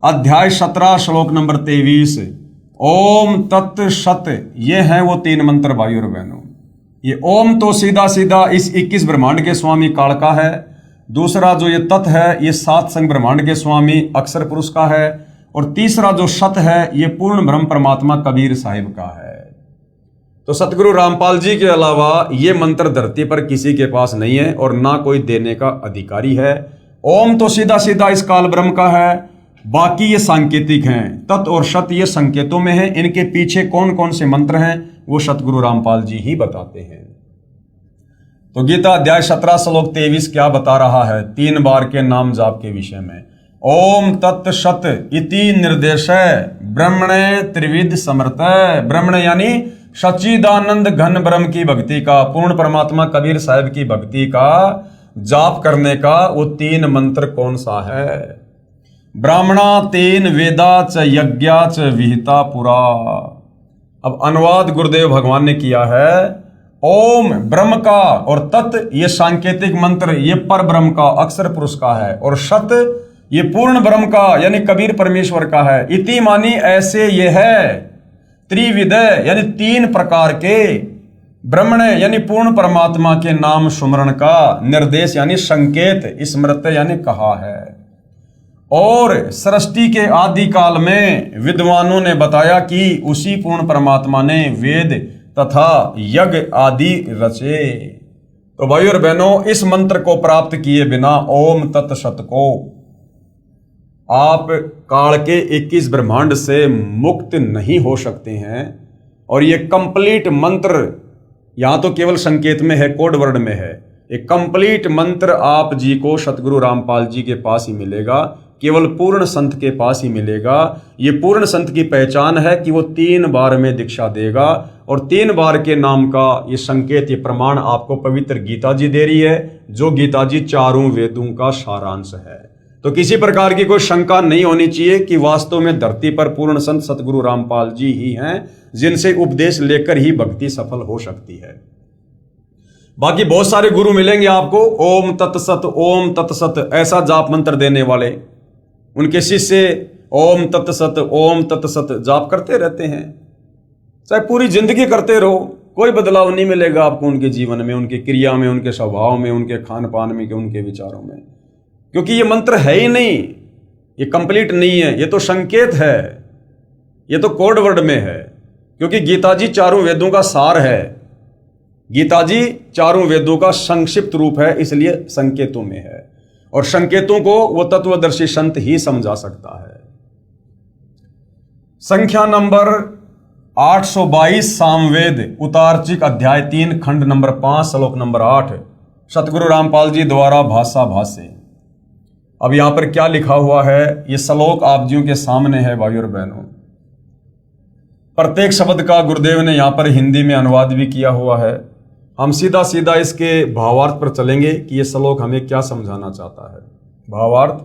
अध्याय 17 श्लोक नंबर 23, ओम तत् सत, ये है वो 3 मंत्र भाई और बहनों। ये ओम तो सीधा सीधा इस 21 ब्रह्मांड के स्वामी काल का है। दूसरा जो ये तत् है ये 7 संग ब्रह्मांड के स्वामी अक्षर पुरुष का है। और तीसरा जो सत है ये पूर्ण ब्रह्म परमात्मा कबीर साहिब का है। तो सतगुरु रामपाल जी के अलावा ये मंत्र धरती पर किसी के पास नहीं है और ना कोई देने का अधिकारी है। ओम तो सीधा सीधा इस काल ब्रह्म का है, बाकी ये सांकेतिक हैं। तत् और सत ये संकेतों में है। इनके पीछे कौन कौन से मंत्र हैं वो सतगुरु रामपाल जी ही बताते हैं। तो गीता अध्याय 17 श्लोक 23 क्या बता रहा है 3 बार के नाम जाप के विषय में। ओम तत् सत इति निर्देशय ब्रह्मणे त्रिविध समर्थ। ब्रह्मण यानी सच्चिदानंद घन ब्रह्म की भक्ति का, पूर्ण परमात्मा कबीर साहिब की भक्ति का जाप करने का वो 3 मंत्र कौन सा है। ब्राह्मणा 3 वेदा च यज्ञा च विहिता पुरा। अब अनुवाद गुरुदेव भगवान ने किया है। ओम ब्रह्म का और तत् ये सांकेतिक मंत्र ये पर ब्रह्म का अक्षर पुरुष का है। और सत ये पूर्ण ब्रह्म का यानी कबीर परमेश्वर का है। इति मानी ऐसे ये है। त्रिविध यानी 3 प्रकार के। ब्रह्मण यानी पूर्ण परमात्मा के नाम सुमरण का। निर्देश यानी संकेत, स्मृत यानी कहा है। और सृष्टि के आदि काल में विद्वानों ने बताया कि उसी पूर्ण परमात्मा ने वेद तथा यज्ञ आदि रचे। तो भाई और बहनों, इस मंत्र को प्राप्त किए बिना ओम तत् सत को आप काल के 21 ब्रह्मांड से मुक्त नहीं हो सकते हैं। और ये कंप्लीट मंत्र यहाँ तो केवल संकेत में है, कोड वर्ड में है। एक कंप्लीट मंत्र आप जी को सतगुरु रामपाल जी के पास ही मिलेगा, केवल पूर्ण संत के पास ही मिलेगा। ये पूर्ण संत की पहचान है कि वो 3 बार में दीक्षा देगा, और 3 बार के नाम का ये संकेत, ये प्रमाण आपको पवित्र गीता जी दे रही है, जो गीता जी 4 वेदों का सारांश है। तो किसी प्रकार की कोई शंका नहीं होनी चाहिए कि वास्तव में धरती पर पूर्ण संत सतगुरु रामपाल जी ही हैं, जिनसे उपदेश लेकर ही भक्ति सफल हो सकती है। बाकी बहुत सारे गुरु मिलेंगे आपको, ओम तत्सत ऐसा जाप मंत्र देने वाले। उनके शिष्य ओम तत्सत जाप करते रहते हैं, चाहे पूरी जिंदगी करते रहो, कोई बदलाव नहीं मिलेगा आपको उनके जीवन में, उनकी क्रिया में, उनके स्वभाव में, उनके खान पान में, उनके विचारों में, क्योंकि ये मंत्र है ही नहीं, ये कंप्लीट नहीं है, ये तो संकेत है, ये तो कोड वर्ड में है। क्योंकि गीता जी 4 वेदों का सार है, गीता जी 4 वेदों का संक्षिप्त रूप है, इसलिए संकेतों में है, और संकेतों को वो तत्वदर्शी संत ही समझा सकता है। संख्या नंबर 822 सामवेद उतार्चिक अध्याय 3 खंड नंबर 5 श्लोक नंबर 8 सतगुरु रामपाल जी द्वारा भाषा भाष्य। अब यहां पर क्या लिखा हुआ है, ये श्लोक आप जियों के सामने है भाइयों और बहनों। प्रत्येक शब्द का गुरुदेव ने यहां पर हिंदी में अनुवाद भी किया हुआ है। हम सीधा सीधा इसके भावार्थ पर चलेंगे कि ये श्लोक हमें क्या समझाना चाहता है। भावार्थ,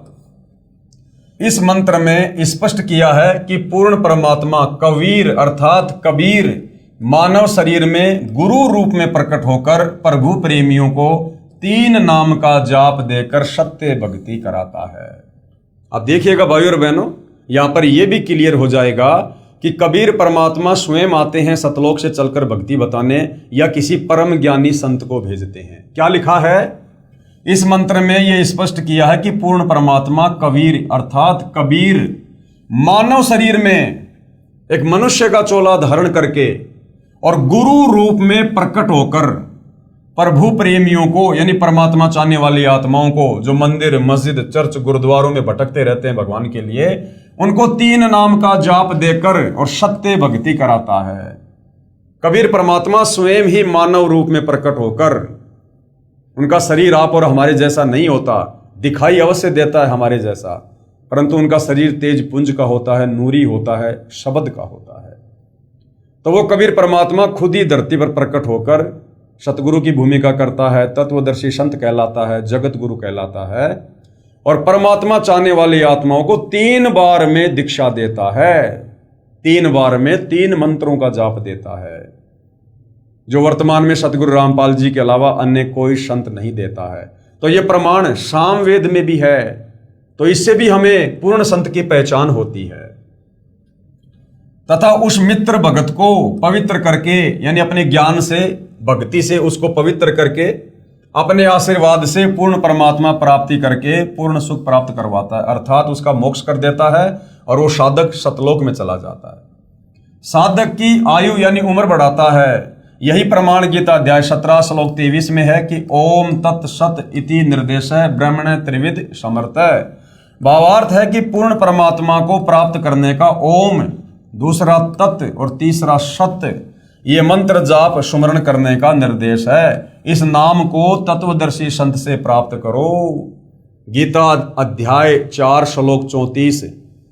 इस मंत्र में स्पष्ट किया है कि पूर्ण परमात्मा कबीर अर्थात कबीर मानव शरीर में गुरु रूप में प्रकट होकर प्रभु प्रेमियों को 3 नाम का जाप देकर सत्य भक्ति कराता है। अब देखिएगा भाइयों और बहनों, यहां पर यह भी क्लियर हो जाएगा कि कबीर परमात्मा स्वयं आते हैं सतलोक से चलकर भक्ति बताने, या किसी परम ज्ञानी संत को भेजते हैं। क्या लिखा है इस मंत्र में, यह स्पष्ट किया है कि पूर्ण परमात्मा कबीर अर्थात कबीर मानव शरीर में एक मनुष्य का चोला धारण करके और गुरु रूप में प्रकट होकर प्रभु प्रेमियों को, यानी परमात्मा चाहने वाली आत्माओं को, जो मंदिर मस्जिद चर्च गुरुद्वारों में भटकते रहते हैं भगवान के लिए, उनको 3 नाम का जाप देकर और सत्य भक्ति कराता है। कबीर परमात्मा स्वयं ही मानव रूप में प्रकट होकर, उनका शरीर आप और हमारे जैसा नहीं होता, दिखाई अवश्य देता है हमारे जैसा, परंतु उनका शरीर तेज पुंज का होता है, नूरी होता है, शब्द का होता है। तो वो कबीर परमात्मा खुद ही धरती पर प्रकट होकर सतगुरु की भूमिका करता है, तत्वदर्शी संत कहलाता है, जगत गुरु कहलाता है, और परमात्मा चाहने वाली आत्माओं को 3 बार में दीक्षा देता है। 3 बार में 3 मंत्रों का जाप देता है, जो वर्तमान में सतगुरु रामपाल जी के अलावा अन्य कोई संत नहीं देता है। तो ये प्रमाण सामवेद में भी है, तो इससे भी हमें पूर्ण संत की पहचान होती है। तथा उस मित्र भगत को पवित्र करके, यानी अपने ज्ञान से, भक्ति से उसको पवित्र करके, अपने आशीर्वाद से पूर्ण परमात्मा प्राप्ति करके पूर्ण सुख प्राप्त करवाता है, अर्थात उसका मोक्ष कर देता है, और वो साधक सतलोक में चला जाता है। साधक की आयु यानी उम्र बढ़ाता है। यही प्रमाण गीता अध्याय 17 श्लोक 23 में है कि ओम तत्सत इति निर्देशः ब्रह्मण त्रिविध समर्थ। भावार्थ है कि पूर्ण परमात्मा को प्राप्त करने का ओम, दूसरा तत् और तीसरा सत्य, ये मंत्र जाप सुमरण करने का निर्देश है। इस नाम को तत्वदर्शी संत से प्राप्त करो। गीता अध्याय 4 श्लोक 34,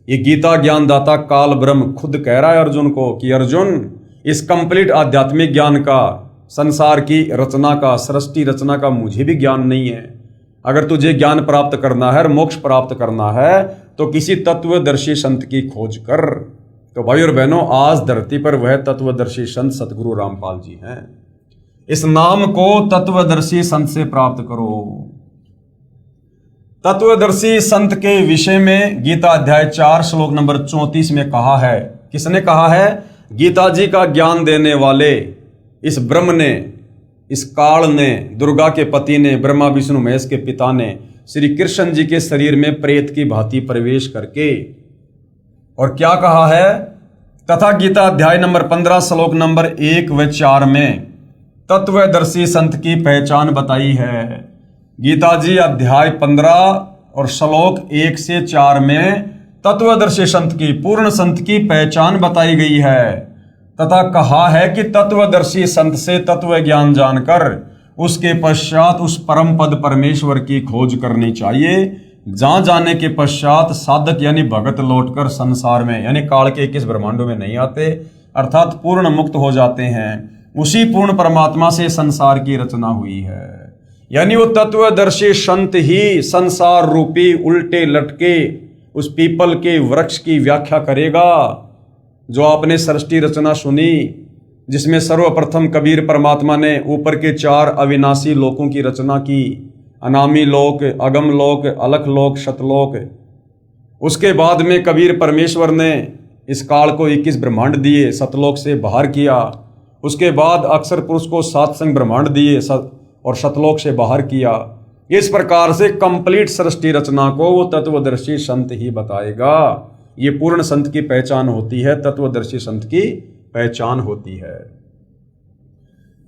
ये गीता ज्ञानदाता काल ब्रह्म खुद कह रहा है अर्जुन को कि अर्जुन, इस कंप्लीट आध्यात्मिक ज्ञान का, संसार की रचना का, सृष्टि रचना का मुझे भी ज्ञान नहीं है। अगर तुझे ज्ञान प्राप्त करना है और मोक्ष प्राप्त करना है तो किसी तत्वदर्शी संत की खोज कर। तो भाई और बहनों, आज धरती पर वह तत्वदर्शी संत सतगुरु रामपाल जी हैं। इस नाम को तत्वदर्शी संत से प्राप्त करो। तत्वदर्शी संत के विषय में गीता अध्याय 4 श्लोक नंबर 34 में कहा है। किसने कहा है? गीता जी का ज्ञान देने वाले इस ब्रह्म ने, इस काल ने, दुर्गा के पति ने, ब्रह्मा विष्णु महेश के पिता ने श्री कृष्ण जी के शरीर में प्रेत की भांति प्रवेश करके, और क्या कहा है? तथा गीता अध्याय नंबर 15 श्लोक नंबर 1 व 4 में तत्वदर्शी संत की पहचान बताई है। गीता जी अध्याय 15 और श्लोक 1 से 4 में तत्वदर्शी संत की, पूर्ण संत की पहचान बताई गई है तथा कहा है कि तत्वदर्शी संत से तत्व ज्ञान जानकर उसके पश्चात उस परम पद परमेश्वर की खोज करनी चाहिए, जहां जाने के पश्चात साधक यानी भगत लौटकर संसार में यानी काल के 21 ब्रह्मांडों में नहीं आते, अर्थात पूर्ण मुक्त हो जाते हैं। उसी पूर्ण परमात्मा से संसार की रचना हुई है। यानी वो तत्वदर्शी संत ही संसार रूपी उल्टे लटके उस पीपल के वृक्ष की व्याख्या करेगा जो आपने सृष्टि रचना सुनी, जिसमें सर्वप्रथम कबीर परमात्मा ने ऊपर के 4 अविनाशी लोकों की रचना की, अनामी लोक, अगम लोक, अलख लोक, शतलोक। उसके बाद में कबीर परमेश्वर ने इस काल को 21 ब्रह्मांड दिए, सतलोक से बाहर किया। उसके बाद अक्षर पुरुष को 7 संग ब्रह्मांड दिए और शतलोक से बाहर किया। इस प्रकार से कंप्लीट सृष्टि रचना को वो तत्वदर्शी संत ही बताएगा। ये पूर्ण संत की पहचान होती है, तत्वदर्शी संत की पहचान होती है।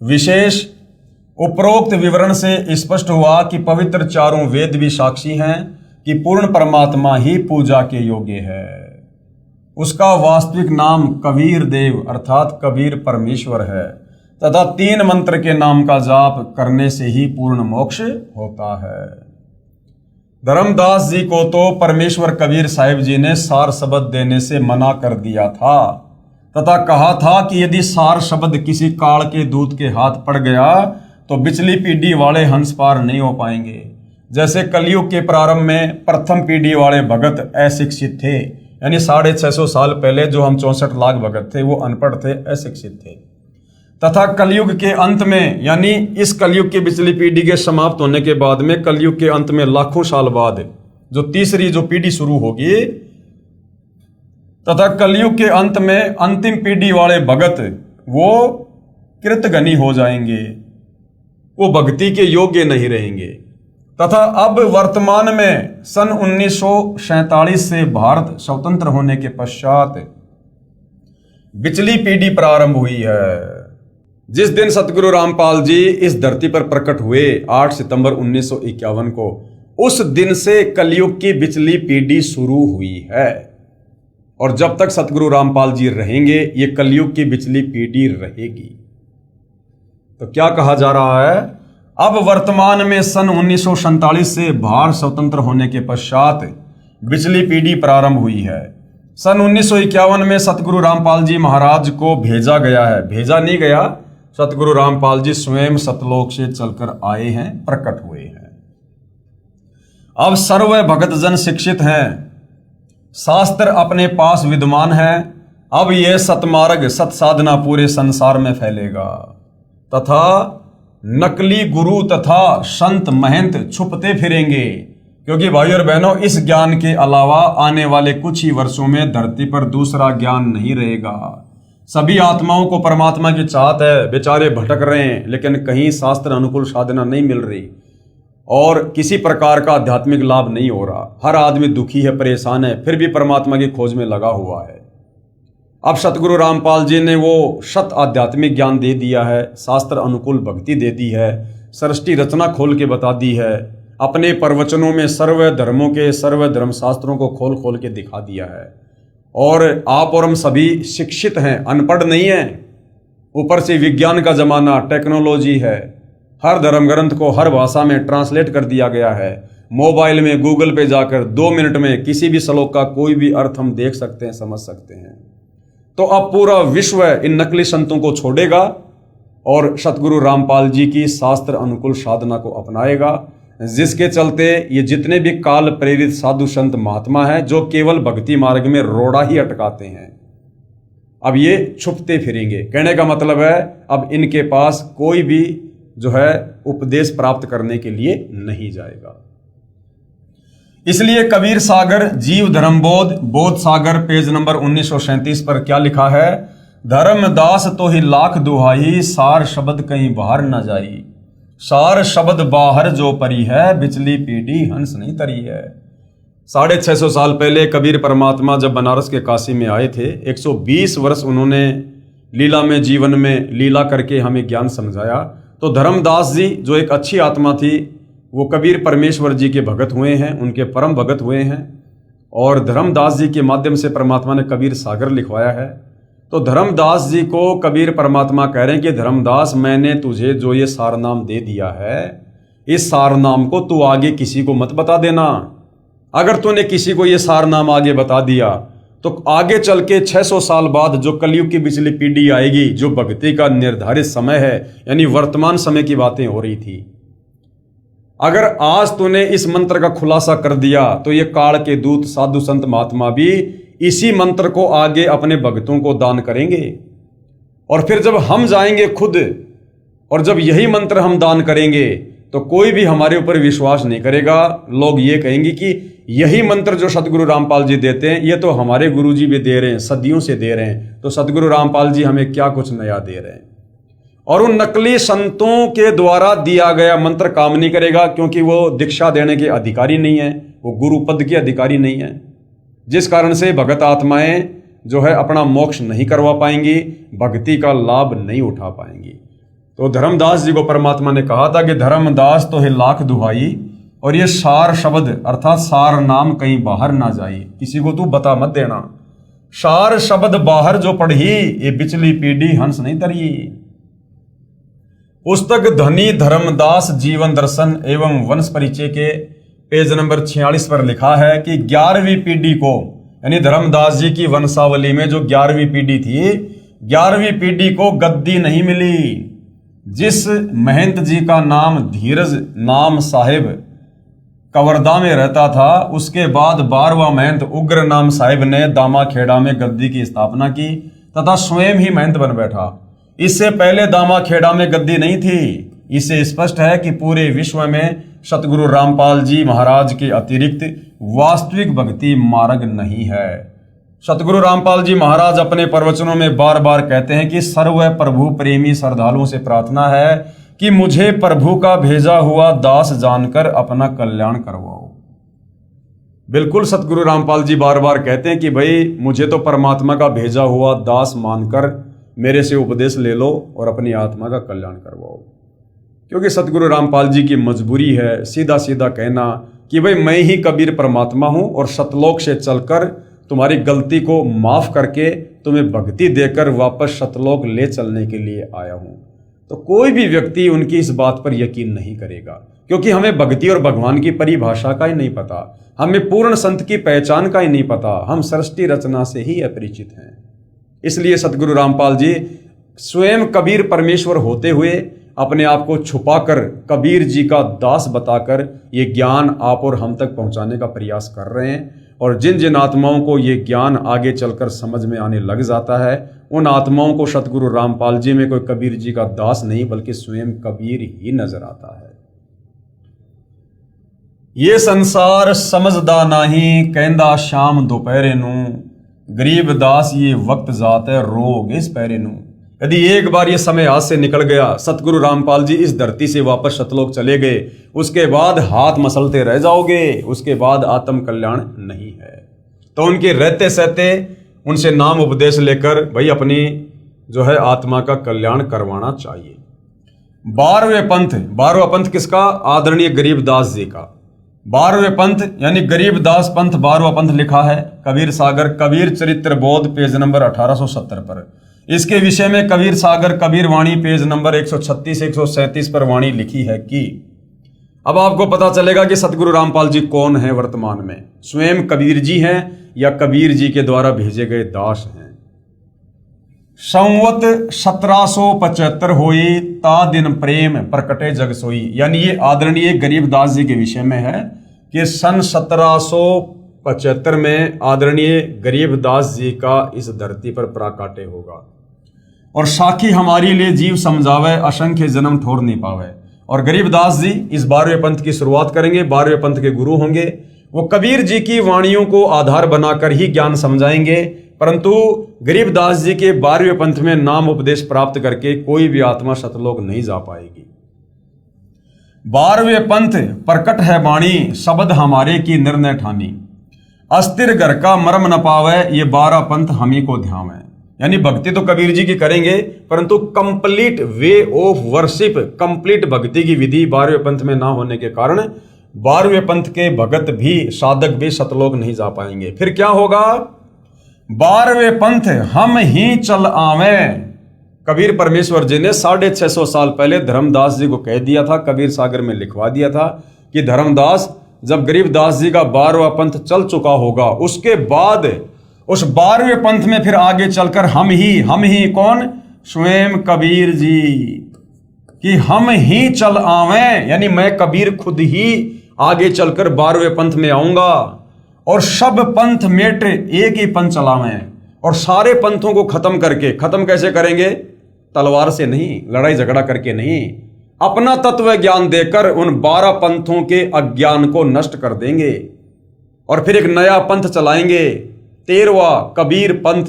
विशेष उपरोक्त विवरण से स्पष्ट हुआ कि पवित्र चारों वेद भी साक्षी हैं कि पूर्ण परमात्मा ही पूजा के योग्य है। उसका वास्तविक नाम कबीर देव अर्थात कबीर परमेश्वर है तथा 3 मंत्र के नाम का जाप करने से ही पूर्ण मोक्ष होता है। धर्मदास जी को तो परमेश्वर कबीर साहिब जी ने सार शब्द देने से मना कर दिया था तथा कहा था कि यदि सार शब्द किसी काल के दूत के हाथ पड़ गया तो बिचली पीढ़ी वाले हंस पार नहीं हो पाएंगे। जैसे कलयुग के प्रारंभ में प्रथम पीढ़ी वाले भगत अशिक्षित थे, यानी 650 साल पहले जो हम 64 लाख भगत थे वो अनपढ़ थे, अशिक्षित थे, तथा कलयुग के अंत में यानी इस कलयुग की पिछली पीढ़ी के समाप्त होने के बाद में कलयुग के अंत में लाखों साल बाद जो तीसरी जो पीढ़ी शुरू होगी तथा कलयुग के अंत में अंतिम पीढ़ी वाले भगत वो कृतघ्नी हो जाएंगे, वो भक्ति के योग्य नहीं रहेंगे। तथा अब वर्तमान में सन 1947 से भारत स्वतंत्र होने के पश्चात बिचली पीढ़ी प्रारंभ हुई है। जिस दिन सतगुरु रामपाल जी इस धरती पर प्रकट हुए 8 सितंबर 1951 को, उस दिन से कलयुग की बिचली पीढ़ी शुरू हुई है और जब तक सतगुरु रामपाल जी रहेंगे ये कलयुग की बिचली पीढ़ी रहेगी। तो क्या कहा जा रहा है, अब वर्तमान में सन 1947 से भारत स्वतंत्र होने के पश्चात बिचली पीढ़ी प्रारंभ हुई है। सन 1951 में सतगुरु रामपाल जी महाराज को भेजा गया है, भेजा नहीं गया, सतगुरु रामपाल जी स्वयं सतलोक से चलकर आए हैं, प्रकट हुए हैं। अब सर्व भगतजन शिक्षित हैं, शास्त्र अपने पास विद्यमान है। अब यह सतमार्ग सत्साधना पूरे संसार में फैलेगा तथा नकली गुरु तथा संत महंत छुपते फिरेंगे, क्योंकि भाई और बहनों इस ज्ञान के अलावा आने वाले कुछ ही वर्षों में धरती पर दूसरा ज्ञान नहीं रहेगा। सभी आत्माओं को परमात्मा की चाहत है, बेचारे भटक रहे हैं लेकिन कहीं शास्त्र अनुकूल साधना नहीं मिल रही और किसी प्रकार का आध्यात्मिक लाभ नहीं हो रहा। हर आदमी दुखी है, परेशान है, फिर भी परमात्मा की खोज में लगा हुआ है। अब सतगुरु रामपाल जी ने वो शत आध्यात्मिक ज्ञान दे दिया है, शास्त्र अनुकूल भक्ति दे दी है, सृष्टि रचना खोल के बता दी है, अपने प्रवचनों में सर्व धर्मों के सर्व धर्म शास्त्रों को खोल खोल के दिखा दिया है। और आप और हम सभी शिक्षित हैं, अनपढ़ नहीं हैं। ऊपर से विज्ञान का जमाना, टेक्नोलॉजी है, हर धर्म ग्रंथ को हर भाषा में ट्रांसलेट कर दिया गया है। मोबाइल में गूगल पे जाकर 2 मिनट में किसी भी श्लोक का कोई भी अर्थ हम देख सकते हैं, समझ सकते हैं। तो अब पूरा विश्व इन नकली संतों को छोड़ेगा और सतगुरु रामपाल जी की शास्त्र अनुकूल साधना को अपनाएगा, जिसके चलते ये जितने भी काल प्रेरित साधु संत महात्मा हैं जो केवल भक्ति मार्ग में रोड़ा ही अटकाते हैं, अब ये छुपते फिरेंगे। कहने का मतलब है अब इनके पास कोई भी जो है उपदेश प्राप्त करने के लिए नहीं जाएगा। इसलिए कबीर सागर जीव धर्मबोध बोध सागर पेज नंबर 1937 पर क्या लिखा है, धर्मदास तो ही लाख दुहाई, सार शब्द कहीं बाहर न जाई, सार शब्द बाहर जो परी है, बिचली पीढ़ी हंस नहीं तरी है। 650 साल पहले कबीर परमात्मा जब बनारस के काशी में आए थे, 120 वर्ष उन्होंने लीला में जीवन में लीला करके हमें ज्ञान समझाया। तो धर्मदास जी जो एक अच्छी आत्मा थी, वो कबीर परमेश्वर जी के भगत हुए हैं, उनके परम भगत हुए हैं, और धर्मदास जी के माध्यम से परमात्मा ने कबीर सागर लिखवाया है। तो धर्मदास जी को कबीर परमात्मा कह रहे हैं कि धर्मदास, मैंने तुझे जो ये सारनाम दे दिया है, इस सारनाम को तू आगे किसी को मत बता देना। अगर तूने किसी को ये सारनाम आगे बता दिया तो आगे चल के 600 साल बाद जो कलयुग की पिछली पीढ़ी आएगी, जो भक्ति का निर्धारित समय है, यानी वर्तमान समय की बातें हो रही थी, अगर आज तूने इस मंत्र का खुलासा कर दिया तो ये काल के दूत साधु संत महात्मा भी इसी मंत्र को आगे अपने भक्तों को दान करेंगे। और फिर जब हम जाएंगे खुद और जब यही मंत्र हम दान करेंगे तो कोई भी हमारे ऊपर विश्वास नहीं करेगा। लोग ये कहेंगे कि यही मंत्र जो सतगुरु रामपाल जी देते हैं, ये तो हमारे गुरु जी भी दे रहे हैं, सदियों से दे रहे हैं, तो सतगुरु रामपाल जी हमें क्या कुछ नया दे रहे हैं। और उन नकली संतों के द्वारा दिया गया मंत्र काम नहीं करेगा, क्योंकि वो दीक्षा देने के अधिकारी नहीं है, वो गुरु पद के अधिकारी नहीं है, जिस कारण से भगत आत्माएं जो है अपना मोक्ष नहीं करवा पाएंगी, भक्ति का लाभ नहीं उठा पाएंगी। तो धर्मदास जी को परमात्मा ने कहा था कि धर्मदास तो है लाख दुहाई, और ये सार शब्द अर्थात सार नाम कहीं बाहर ना जाए, किसी को तू बता मत देना। सार शब्द बाहर जो पढ़ी, ये पिछली पीढ़ी हंस नहीं तरी। पुस्तक धनी धर्मदास जीवन दर्शन एवं वंश परिचय के पेज नंबर 46 पर लिखा है कि 11वीं पीढ़ी को, यानी धर्मदास जी की वंशावली में जो 11वीं पीढ़ी थी, 11वीं पीढ़ी को गद्दी नहीं मिली। जिस महंत जी का नाम धीरज नाम साहिब कवर्धा में रहता था, उसके बाद 12वां महंत उग्र नाम साहिब ने दामा खेड़ा में गद्दी की स्थापना की तथा स्वयं ही महंत बन बैठा। इससे पहले दामा खेड़ा में गद्दी नहीं थी। इससे स्पष्ट है कि पूरे विश्व में सतगुरु रामपाल जी महाराज के अतिरिक्त वास्तविक भक्ति मार्ग नहीं है। सतगुरु रामपाल जी महाराज अपने प्रवचनों में बार बार कहते हैं कि सर्व प्रभु प्रेमी श्रद्धालुओं से प्रार्थना है कि मुझे प्रभु का भेजा हुआ दास जानकर अपना कल्याण करवाओ। बिल्कुल सतगुरु रामपाल जी बार बार कहते हैं कि भाई मुझे तो परमात्मा का भेजा हुआ दास मानकर मेरे से उपदेश ले लो और अपनी आत्मा का कल्याण करवाओ। क्योंकि सतगुरु रामपाल जी की मजबूरी है सीधा सीधा कहना कि भाई मैं ही कबीर परमात्मा हूं और सतलोक से चलकर तुम्हारी गलती को माफ करके तुम्हें भक्ति देकर वापस सतलोक ले चलने के लिए आया हूं। तो कोई भी व्यक्ति उनकी इस बात पर यकीन नहीं करेगा, क्योंकि हमें भक्ति और भगवान की परिभाषा का ही नहीं पता, हमें पूर्ण संत की पहचान का ही नहीं पता, हम सृष्टि रचना से ही अपरिचित हैं। इसलिए सतगुरु रामपाल जी स्वयं कबीर परमेश्वर होते हुए अपने आप को छुपाकर कबीर जी का दास बताकर ये ज्ञान आप और हम तक पहुंचाने का प्रयास कर रहे हैं। और जिन जिन आत्माओं को ये ज्ञान आगे चलकर समझ में आने लग जाता है, उन आत्माओं को सतगुरु रामपाल जी में कोई कबीर जी का दास नहीं बल्कि स्वयं कबीर ही नजर आता है। ये संसार समझदा नहीं, कहंदा शाम दोपहरे नू, गरीब दास ये वक्त जात है रोग इस पैरे नू। यदि एक बार ये समय हाथ से निकल गया, सतगुरु रामपाल जी इस धरती से वापस सतलोक चले गए, उसके बाद हाथ मसलते रह जाओगे, उसके बाद आत्म कल्याण नहीं है। तो उनके रहते सहते उनसे नाम उपदेश लेकर भाई अपनी जो है आत्मा का कल्याण करवाना चाहिए। 12वां पंथ किसका? आदरणीय गरीबदास जी का 12वें पंथ यानी गरीबदास पंथ 12वां पंथ लिखा है कबीर सागर कबीर चरित्र बोध पेज नंबर 1870 पर। इसके विषय में कबीर सागर कबीर वाणी पेज नंबर 136-137 पर वाणी लिखी है कि अब आपको पता चलेगा कि सतगुरु रामपाल जी कौन है वर्तमान में, स्वयं कबीर जी हैं या कबीर जी के द्वारा भेजे गए दास हैं। संवत 1775 होई ता दिन प्रेम प्रकटे जग सोई, यानी ये आदरणीय गरीबदास जी के विषय में है कि सन 1775 में आदरणीय गरीबदास जी का इस धरती पर प्राकाट्य होगा। और साखी हमारी लिए जीव समझावे असंख्य जन्म ठोर नहीं पावे। और गरीबदास जी इस 12वें पंथ की शुरुआत करेंगे, 12वें पंथ के गुरु होंगे। वो कबीर जी की वाणियों को आधार बनाकर ही ज्ञान समझाएंगे, परंतु गरीबदास जी के 12वें पंथ में नाम उपदेश प्राप्त करके कोई भी आत्मा सतलोक नहीं जा पाएगी। 12वें पंथ प्रकट है वाणी शब्द हमारे की निर्णय ठानी, अस्थिर घर का मर्म न पावे ये 12 पंथ हमी को ध्यान है। यानी भक्ति तो कबीर जी की करेंगे, परंतु complete way of worship, complete भक्ति की विधि 12वें पंथ में ना होने के कारण 12वें पंथ के भगत भी, साधक भी सतलोक नहीं जा पाएंगे। फिर क्या होगा? 12वें पंथ हम ही चल आवे। कबीर परमेश्वर जी ने 650 साल पहले धर्मदास जी को कह दिया था, कबीर सागर में लिखवा दिया था कि धर्मदास, जब गरीबदास जी का 12वां पंथ चल चुका होगा, उसके बाद उस 12वें पंथ में फिर आगे चलकर हम ही कौन? स्वयं कबीर जी, कि हम ही चल आवे, यानी मैं कबीर खुद ही आगे चलकर 12वें पंथ में आऊंगा और सब पंथ मेट एक ही पंथ चलावें, और सारे पंथों को खत्म करके, खत्म कैसे करेंगे? तलवार से नहीं, लड़ाई झगड़ा करके नहीं, अपना तत्व ज्ञान देकर उन 12 पंथों के अज्ञान को नष्ट कर देंगे और फिर एक नया पंथ चलाएंगे, 13वां कबीर पंथ।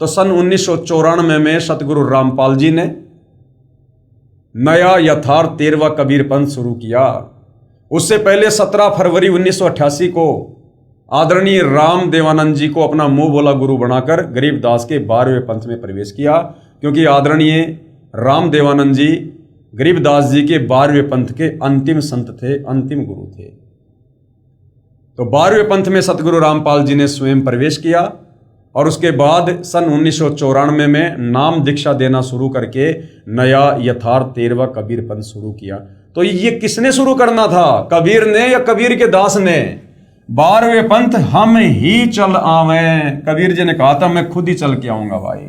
तो सन 1994 में सतगुरु रामपाल जी ने नया यथार्थ 13वां कबीर पंथ शुरू किया। उससे पहले 17 फरवरी 1988 को आदरणीय राम देवानंद जी को अपना मुंह बोला गुरु बनाकर गरीबदास के 12वें पंथ में प्रवेश किया, क्योंकि आदरणीय राम देवानंद जी गरीबदास जी के 12वें पंथ के अंतिम संत थे, अंतिम गुरु थे। तो 12वें पंथ में सतगुरु रामपाल जी ने स्वयं प्रवेश किया और उसके बाद सन 1994 में नाम दीक्षा देना शुरू करके नया यथार्थ 13वां कबीर पंथ शुरू किया। तो ये किसने शुरू करना था? कबीर ने या कबीर के दास ने? 12वें पंथ हम ही चल आवे। कबीर जी ने कहा था मैं खुद ही चल के आऊंगा भाई।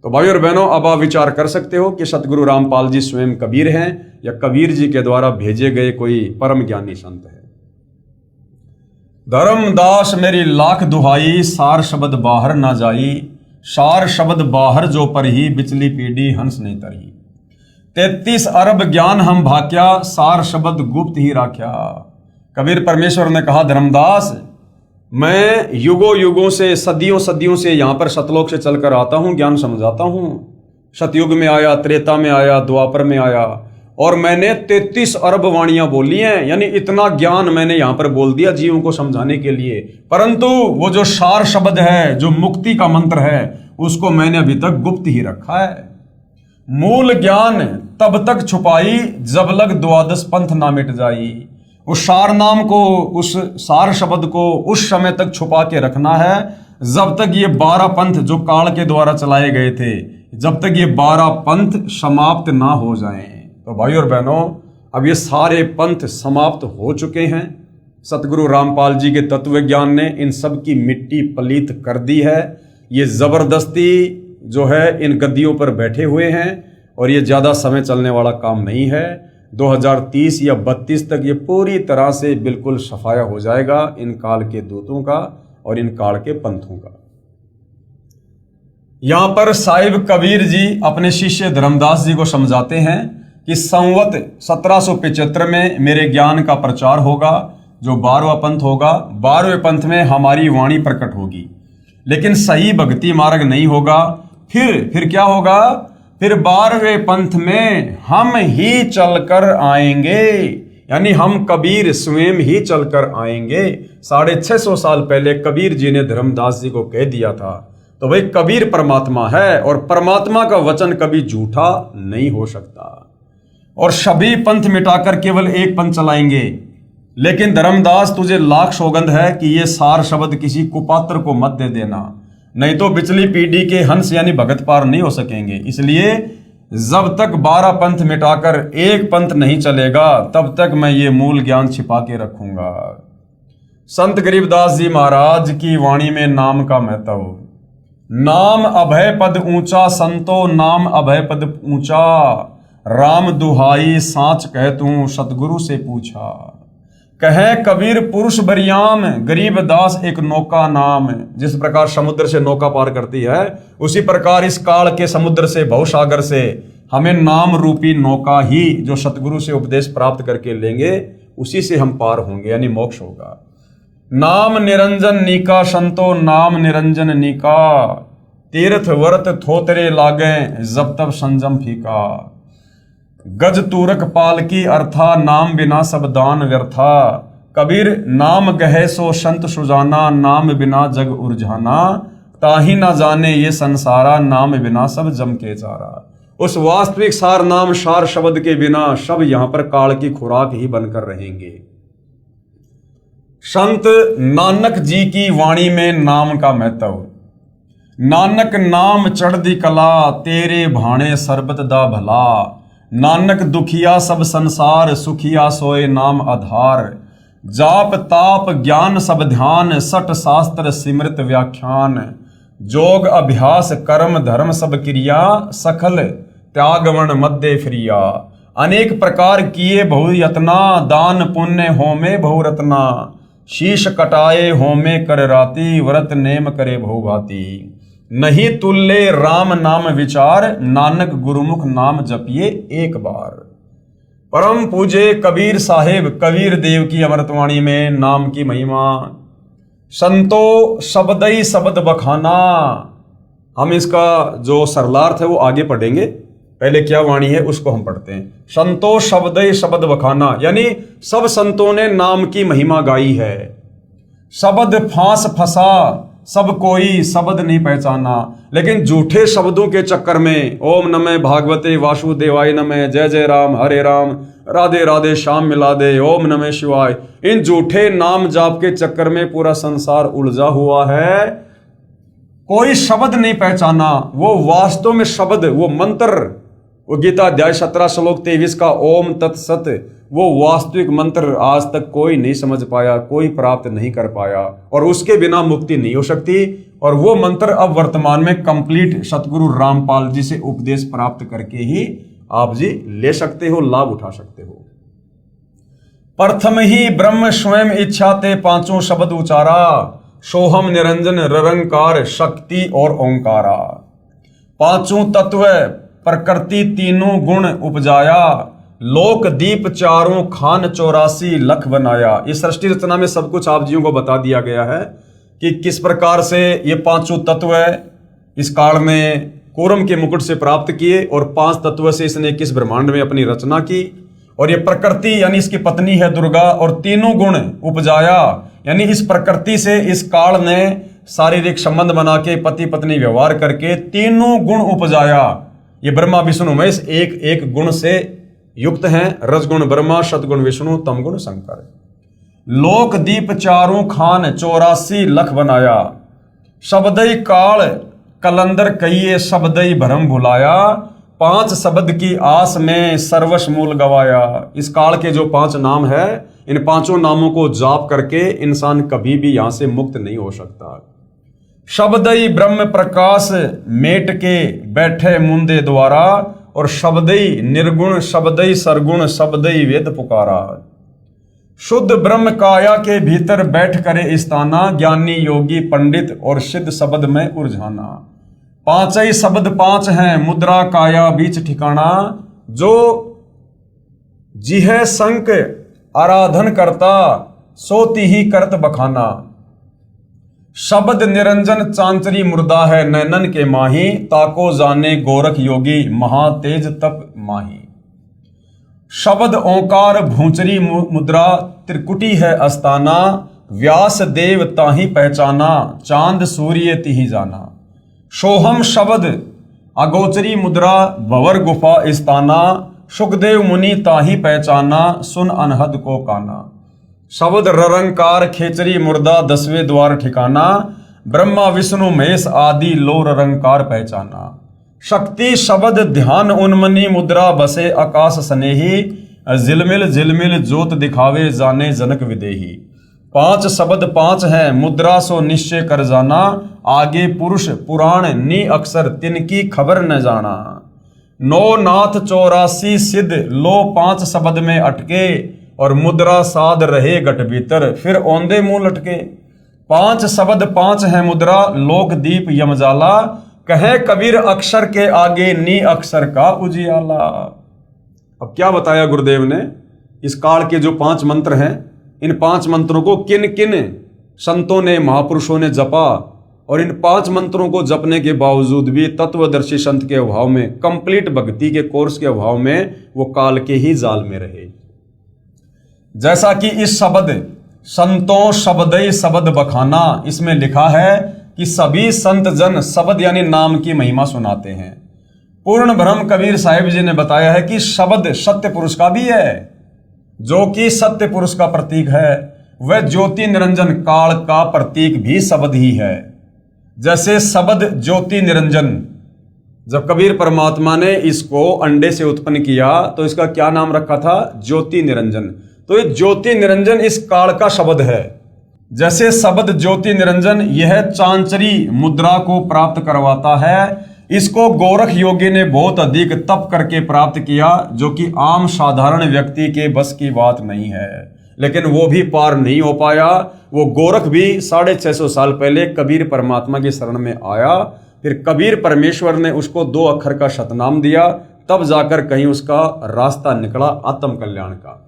तो भाई और बहनों, अब आप विचार कर सकते हो कि सतगुरु रामपाल जी स्वयं कबीर हैं या कबीर जी के द्वारा भेजे गए कोई परम ज्ञानी संत है। धर्मदास मेरी लाख दुहाई, सार शब्द बाहर ना जाई, सार शब्द बाहर जो पर ही, बिचली पीढ़ी हंस नहीं तरी। 33 अरब ज्ञान हम भाक्या, सार शब्द गुप्त ही राख्या। कबीर परमेश्वर ने कहा, धर्मदास मैं युगों युगों से, सदियों सदियों से यहाँ पर सतलोक से चलकर आता हूँ, ज्ञान समझाता हूँ। सतयुग में आया, त्रेता में आया, द्वापर में आया, और मैंने 33 अरब वाणियां बोली हैं, यानी इतना ज्ञान मैंने यहाँ पर बोल दिया जीवों को समझाने के लिए। परंतु वो जो सार शब्द है, जो मुक्ति का मंत्र है, उसको मैंने अभी तक गुप्त ही रखा है। मूल ज्ञान तब तक छुपाई, जब लग द्वादश पंथ ना मिट जाई। उस सार नाम को, उस सार शब्द को उस समय तक छुपा के रखना है जब तक ये 12 पंथ जो काल के द्वारा चलाए गए थे, जब तक ये 12 पंथ समाप्त ना हो जाएं। तो भाई और बहनों, अब ये सारे पंथ समाप्त हो चुके हैं। सतगुरु रामपाल जी के तत्व ज्ञान ने इन सब की मिट्टी पलीत कर दी है। ये जबरदस्ती जो है इन गद्दियों पर बैठे हुए हैं और ये ज़्यादा समय चलने वाला काम नहीं है। 2030 या 32 तक ये पूरी तरह से बिल्कुल सफाया हो जाएगा इन काल के दूतों का और इन काल के पंथों का। यहां पर साहिब कबीर जी अपने शिष्य धर्मदास जी को समझाते हैं कि संवत 1775 में मेरे ज्ञान का प्रचार होगा, जो 12वां पंथ होगा। 12वें पंथ में हमारी वाणी प्रकट होगी, लेकिन सही भक्ति मार्ग नहीं होगा। फिर क्या होगा? फिर 12वें पंथ में हम ही चलकर आएंगे, यानी हम कबीर स्वयं ही चलकर आएंगे। 650 साल पहले कबीर जी ने धर्मदास जी को कह दिया था। तो भाई कबीर परमात्मा है और परमात्मा का वचन कभी झूठा नहीं हो सकता। और सभी पंथ मिटाकर केवल एक पंथ चलाएंगे। लेकिन धर्मदास, तुझे लाख सौगंध है कि ये सार शब्द किसी कुपात्र को मत दे देना, नहीं तो पिछली पीढ़ी के हंस यानी भगत पार नहीं हो सकेंगे। इसलिए जब तक 12 पंथ मिटाकर एक पंथ नहीं चलेगा, तब तक मैं ये मूल ज्ञान छिपा के रखूंगा। संत गरीबदास जी महाराज की वाणी में नाम का महत्व। नाम अभय पद ऊंचा, संतो नाम अभय पद ऊंचा, राम दुहाई साच कह तू सतगुरु से पूछा। कहे कबीर पुरुष बरियाम, गरीबदास एक नौका नाम। जिस प्रकार समुद्र से नौका पार करती है, उसी प्रकार इस काल के समुद्र से, भवसागर से हमें नाम रूपी नौका ही, जो सतगुरु से उपदेश प्राप्त करके लेंगे, उसी से हम पार होंगे, यानी मोक्ष होगा। नाम निरंजन नीका, संतो नाम निरंजन नीका, तीर्थ व्रत थोतरे लागे, जब तब संजम फीका। गज तूरक पाल की अर्था, नाम बिना सब दान व्यर्था। कबीर नाम गहे सो संत सुजाना, नाम बिना जग उर्जाना। ताही ना जाने ये संसारा, नाम बिना सब जम के चारा। उस वास्तविक सार नाम सार शब्द के बिना सब यहां पर काल की खुराक ही बनकर रहेंगे। संत नानक जी की वाणी में नाम का महत्व। नानक नाम चढ़दी कला, तेरे भाणे सरबत दा भला। नानक दुखिया सब संसार, सुखिया सोए नाम आधार। जाप ताप ज्ञान सब ध्यान, सठ शास्त्र सिमृत व्याख्यान। जोग अभ्यास कर्म धर्म सब क्रिया, सकल त्यागवन मध्य फ्रिया। अनेक प्रकार किए बहु यतना, दान पुण्य होमे बहु रत्ना। शीश कटाए होमे कर राती, व्रत नेम करे बहु भांति। नहीं तुल्य राम नाम विचार, नानक गुरुमुख नाम जपिए एक बार। परम पूज्य कबीर साहेब कबीर देव की अमृतवाणी में नाम की महिमा। संतो शब्दई शब्द बखाना। हम इसका जो सरलार्थ है वो आगे पढ़ेंगे, पहले क्या वाणी है उसको हम पढ़ते हैं। संतो शब्दई शब्द बखाना, यानी सब संतों ने नाम की महिमा गाई है। शब्द फांस फंसा, सब कोई शब्द नहीं पहचाना। लेकिन झूठे शब्दों के चक्कर में ओम नमः भागवते वासुदेवाय नमः, जय जय राम हरे राम, राधे राधे श्याम मिला दे, ओम नमः शिवाय, इन झूठे नाम जाप के चक्कर में पूरा संसार उलझा हुआ है। कोई शब्द नहीं पहचाना। वो वास्तव में शब्द, वो मंत्र, वो गीता अध्याय 17 श्लोक 23 का ओम तत्सत, वो वास्तविक मंत्र आज तक कोई नहीं समझ पाया, कोई प्राप्त नहीं कर पाया, और उसके बिना मुक्ति नहीं हो सकती। और वो मंत्र अब वर्तमान में कंप्लीट सतगुरु रामपाल जी से उपदेश प्राप्त करके ही आप जी ले सकते हो, लाभ उठा सकते हो। प्रथम ही ब्रह्म स्वयं इच्छा ते पांचों शब्द उचारा, सोहम निरंजन निरंकार शक्ति और ओंकारा। पांचों तत्व प्रकृति तीनों गुण उपजाया, लोक दीप चारों खान 84 लख बनाया। इस सृष्टि रचना में सब कुछ आप जियों को बता दिया गया है कि किस प्रकार से ये पांचों तत्व इस काल में कूर्म के मुकुट से प्राप्त किए, और 5 तत्व से इसने किस ब्रह्मांड में अपनी रचना की। और ये प्रकृति यानी इसकी पत्नी है दुर्गा, और तीनों गुण उपजाया, यानी इस प्रकृति से इस काल ने शारीरिक संबंध बना के पति पत्नी व्यवहार करके तीनों गुण उपजाया। ये ब्रह्मा विष्णु महेश एक एक गुण से युक्त हैं। रजगुण ब्रह्मा, सतगुण विष्णु, तमगुण शंकर। लोक दीप चारों खान 84 लख बनाया, शब्दई काल कलंदर कहिए शब्दई भरम भुलाया। 5 शब्द की आस में सर्वस्व मूल गवाया। इस काल के जो 5 नाम है, इन 5 नामों को जाप करके इंसान कभी भी यहां से मुक्त नहीं हो सकता। शब्दई ब्रह्म प्रकाश मेट के बैठे मुंदे द्वारा, और शब्दई निर्गुण शब्दई सरगुण शब्दई वेद पुकारा। शुद्ध ब्रह्म काया के भीतर बैठ करे स्थाना, ज्ञानी योगी पंडित और सिद्ध शब्द में उलझाना। 5 ही शब्द 5 हैं, मुद्रा काया बीच ठिकाना। जो जिह संक आराधन करता, सोती ही करत बखाना। शब्द निरंजन चांचरी मुर्दा है, नैनन के माही। ताको जाने गोरख योगी, महातेज तप माही। शब्द ओंकार भूचरी मुद्रा, त्रिकुटी है अस्ताना। व्यास देव ताही पहचाना, चांद सूर्य तिही जाना। सोहम शब्द अगोचरी मुद्रा, भवर गुफा स्थाना। सुखदेव मुनि ताही पहचाना, सुन अनहद को काना। शब्द ररंकार खेचरी मुर्दा, 10वें द्वार ठिकाना। ब्रह्मा विष्णु महेश आदि लो ररंकार पहचाना। शक्ति शब्द ध्यान उन्मनी मुद्रा, बसे आकाश स्नेही। झिलमिल झिलमिल जोत दिखावे, जाने जनक विदेही। 5 शब्द 5 हैं, मुद्रा सो निश्चय कर जाना। आगे पुरुष पुराण नी अक्षर, तिनकी खबर न जाना। 9 नाथ 84 सिद्ध, लो 5 शब्द में अटके। और मुद्रा साध रहे गट भीतर, फिर औंधे मुंह लटके। 5 शब्द 5 हैं मुद्रा, लोक दीप यमजाला। कहे कबीर अक्षर के आगे नी अक्षर का उजियाला। अब क्या बताया गुरुदेव ने, इस काल के जो 5 मंत्र हैं, इन 5 मंत्रों को किन किन संतों ने महापुरुषों ने जपा, और इन 5 मंत्रों को जपने के बावजूद भी तत्वदर्शी संत के अभाव में, कंप्लीट भक्ति के कोर्स के अभाव में वो काल के ही जाल में रहे। जैसा कि इस शब्द संतों शब्दई शब्द बखाना, इसमें लिखा है कि सभी संत जन शब्द यानी नाम की महिमा सुनाते हैं। पूर्ण ब्रह्म कबीर साहिब जी ने बताया है कि शब्द सत्य पुरुष का भी है, जो कि सत्य पुरुष का प्रतीक है। वह ज्योति निरंजन काल का प्रतीक भी शब्द ही है। जैसे शब्द ज्योति निरंजन, जब कबीर परमात्मा ने इसको अंडे से उत्पन्न किया तो इसका क्या नाम रखा था? ज्योति निरंजन। तो ये ज्योति निरंजन इस काल का शब्द है। जैसे शब्द ज्योति निरंजन यह चांचरी मुद्रा को प्राप्त करवाता है। इसको गोरख योगी ने बहुत अधिक तप करके प्राप्त किया, जो कि आम साधारण व्यक्ति के बस की बात नहीं है, लेकिन वो भी पार नहीं हो पाया। वो गोरख भी 650 साल पहले कबीर परमात्मा की शरण में आया, फिर कबीर परमेश्वर ने उसको 2 अक्षर का सतनाम दिया, तब जाकर कहीं उसका रास्ता निकला आत्म कल्याण का।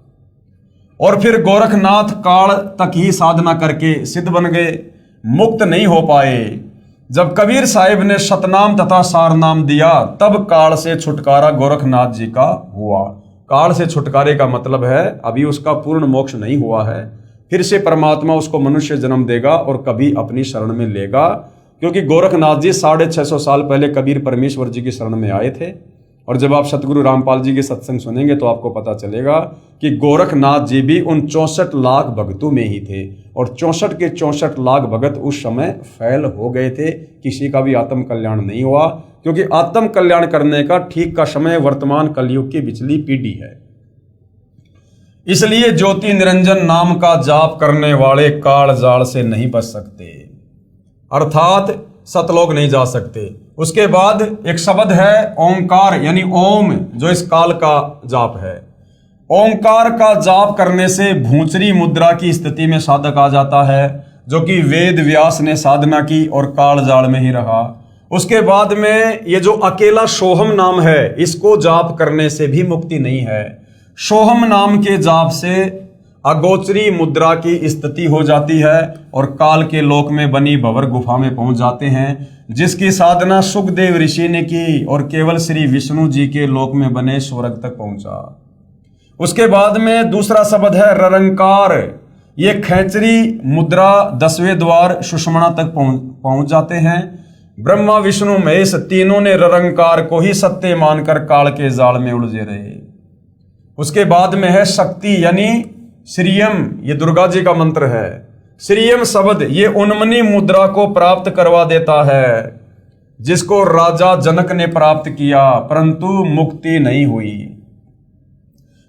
और फिर गोरखनाथ काल तक ही साधना करके सिद्ध बन गए, मुक्त नहीं हो पाए। जब कबीर साहिब ने सतनाम तथा सारनाम दिया, तब काल से छुटकारा गोरखनाथ जी का हुआ। काल से छुटकारे का मतलब है अभी उसका पूर्ण मोक्ष नहीं हुआ है, फिर से परमात्मा उसको मनुष्य जन्म देगा और कभी अपनी शरण में लेगा। क्योंकि गोरखनाथ जी 650 साल पहले कबीर परमेश्वर जी की शरण में आए थे। और जब आप सतगुरु रामपाल जी के सत्संग सुनेंगे तो आपको पता चलेगा कि गोरखनाथ जी भी उन 64 लाख भक्तों में ही थे, और 64 के 64 लाख भगत उस समय फैल हो गए थे। किसी का भी आत्म कल्याण नहीं हुआ, क्योंकि आत्म कल्याण करने का ठीक का समय वर्तमान कलयुग की बिचली पीढ़ी है। इसलिए ज्योति निरंजन नाम का जाप करने वाले काल जाल से नहीं बच सकते, अर्थात सतलोक नहीं जा सकते। उसके बाद एक शब्द है ओंकार, यानी ओम, जो इस काल का जाप है। ओंकार का जाप करने से भूंचरी मुद्रा की स्थिति में साधक आ जाता है, जो कि वेद व्यास ने साधना की और काल जाल में ही रहा। उसके बाद में ये जो अकेला सोहम नाम है, इसको जाप करने से भी मुक्ति नहीं है। सोहम नाम के जाप से अगोचरी मुद्रा की स्थिति हो जाती है और काल के लोक में बनी भंवर गुफा में पहुंच जाते हैं, जिसकी साधना सुखदेव ऋषि ने की और केवल श्री विष्णु जी के लोक में बने स्वर्ग तक पहुंचा। उसके बाद में दूसरा शब्द है ररंकार। ये खैचरी मुद्रा 10वें द्वार सुषमणा तक पहुंच जाते हैं। ब्रह्मा विष्णु महेश तीनों ने ररंकार को ही सत्य मानकर काल के जाल में उलझे रहे। उसके बाद में है शक्ति, यानी श्रीयम, ये दुर्गा जी का मंत्र है। श्रीयम शब्द ये उन्मनी मुद्रा को प्राप्त करवा देता है, जिसको राजा जनक ने प्राप्त किया, परंतु मुक्ति नहीं हुई।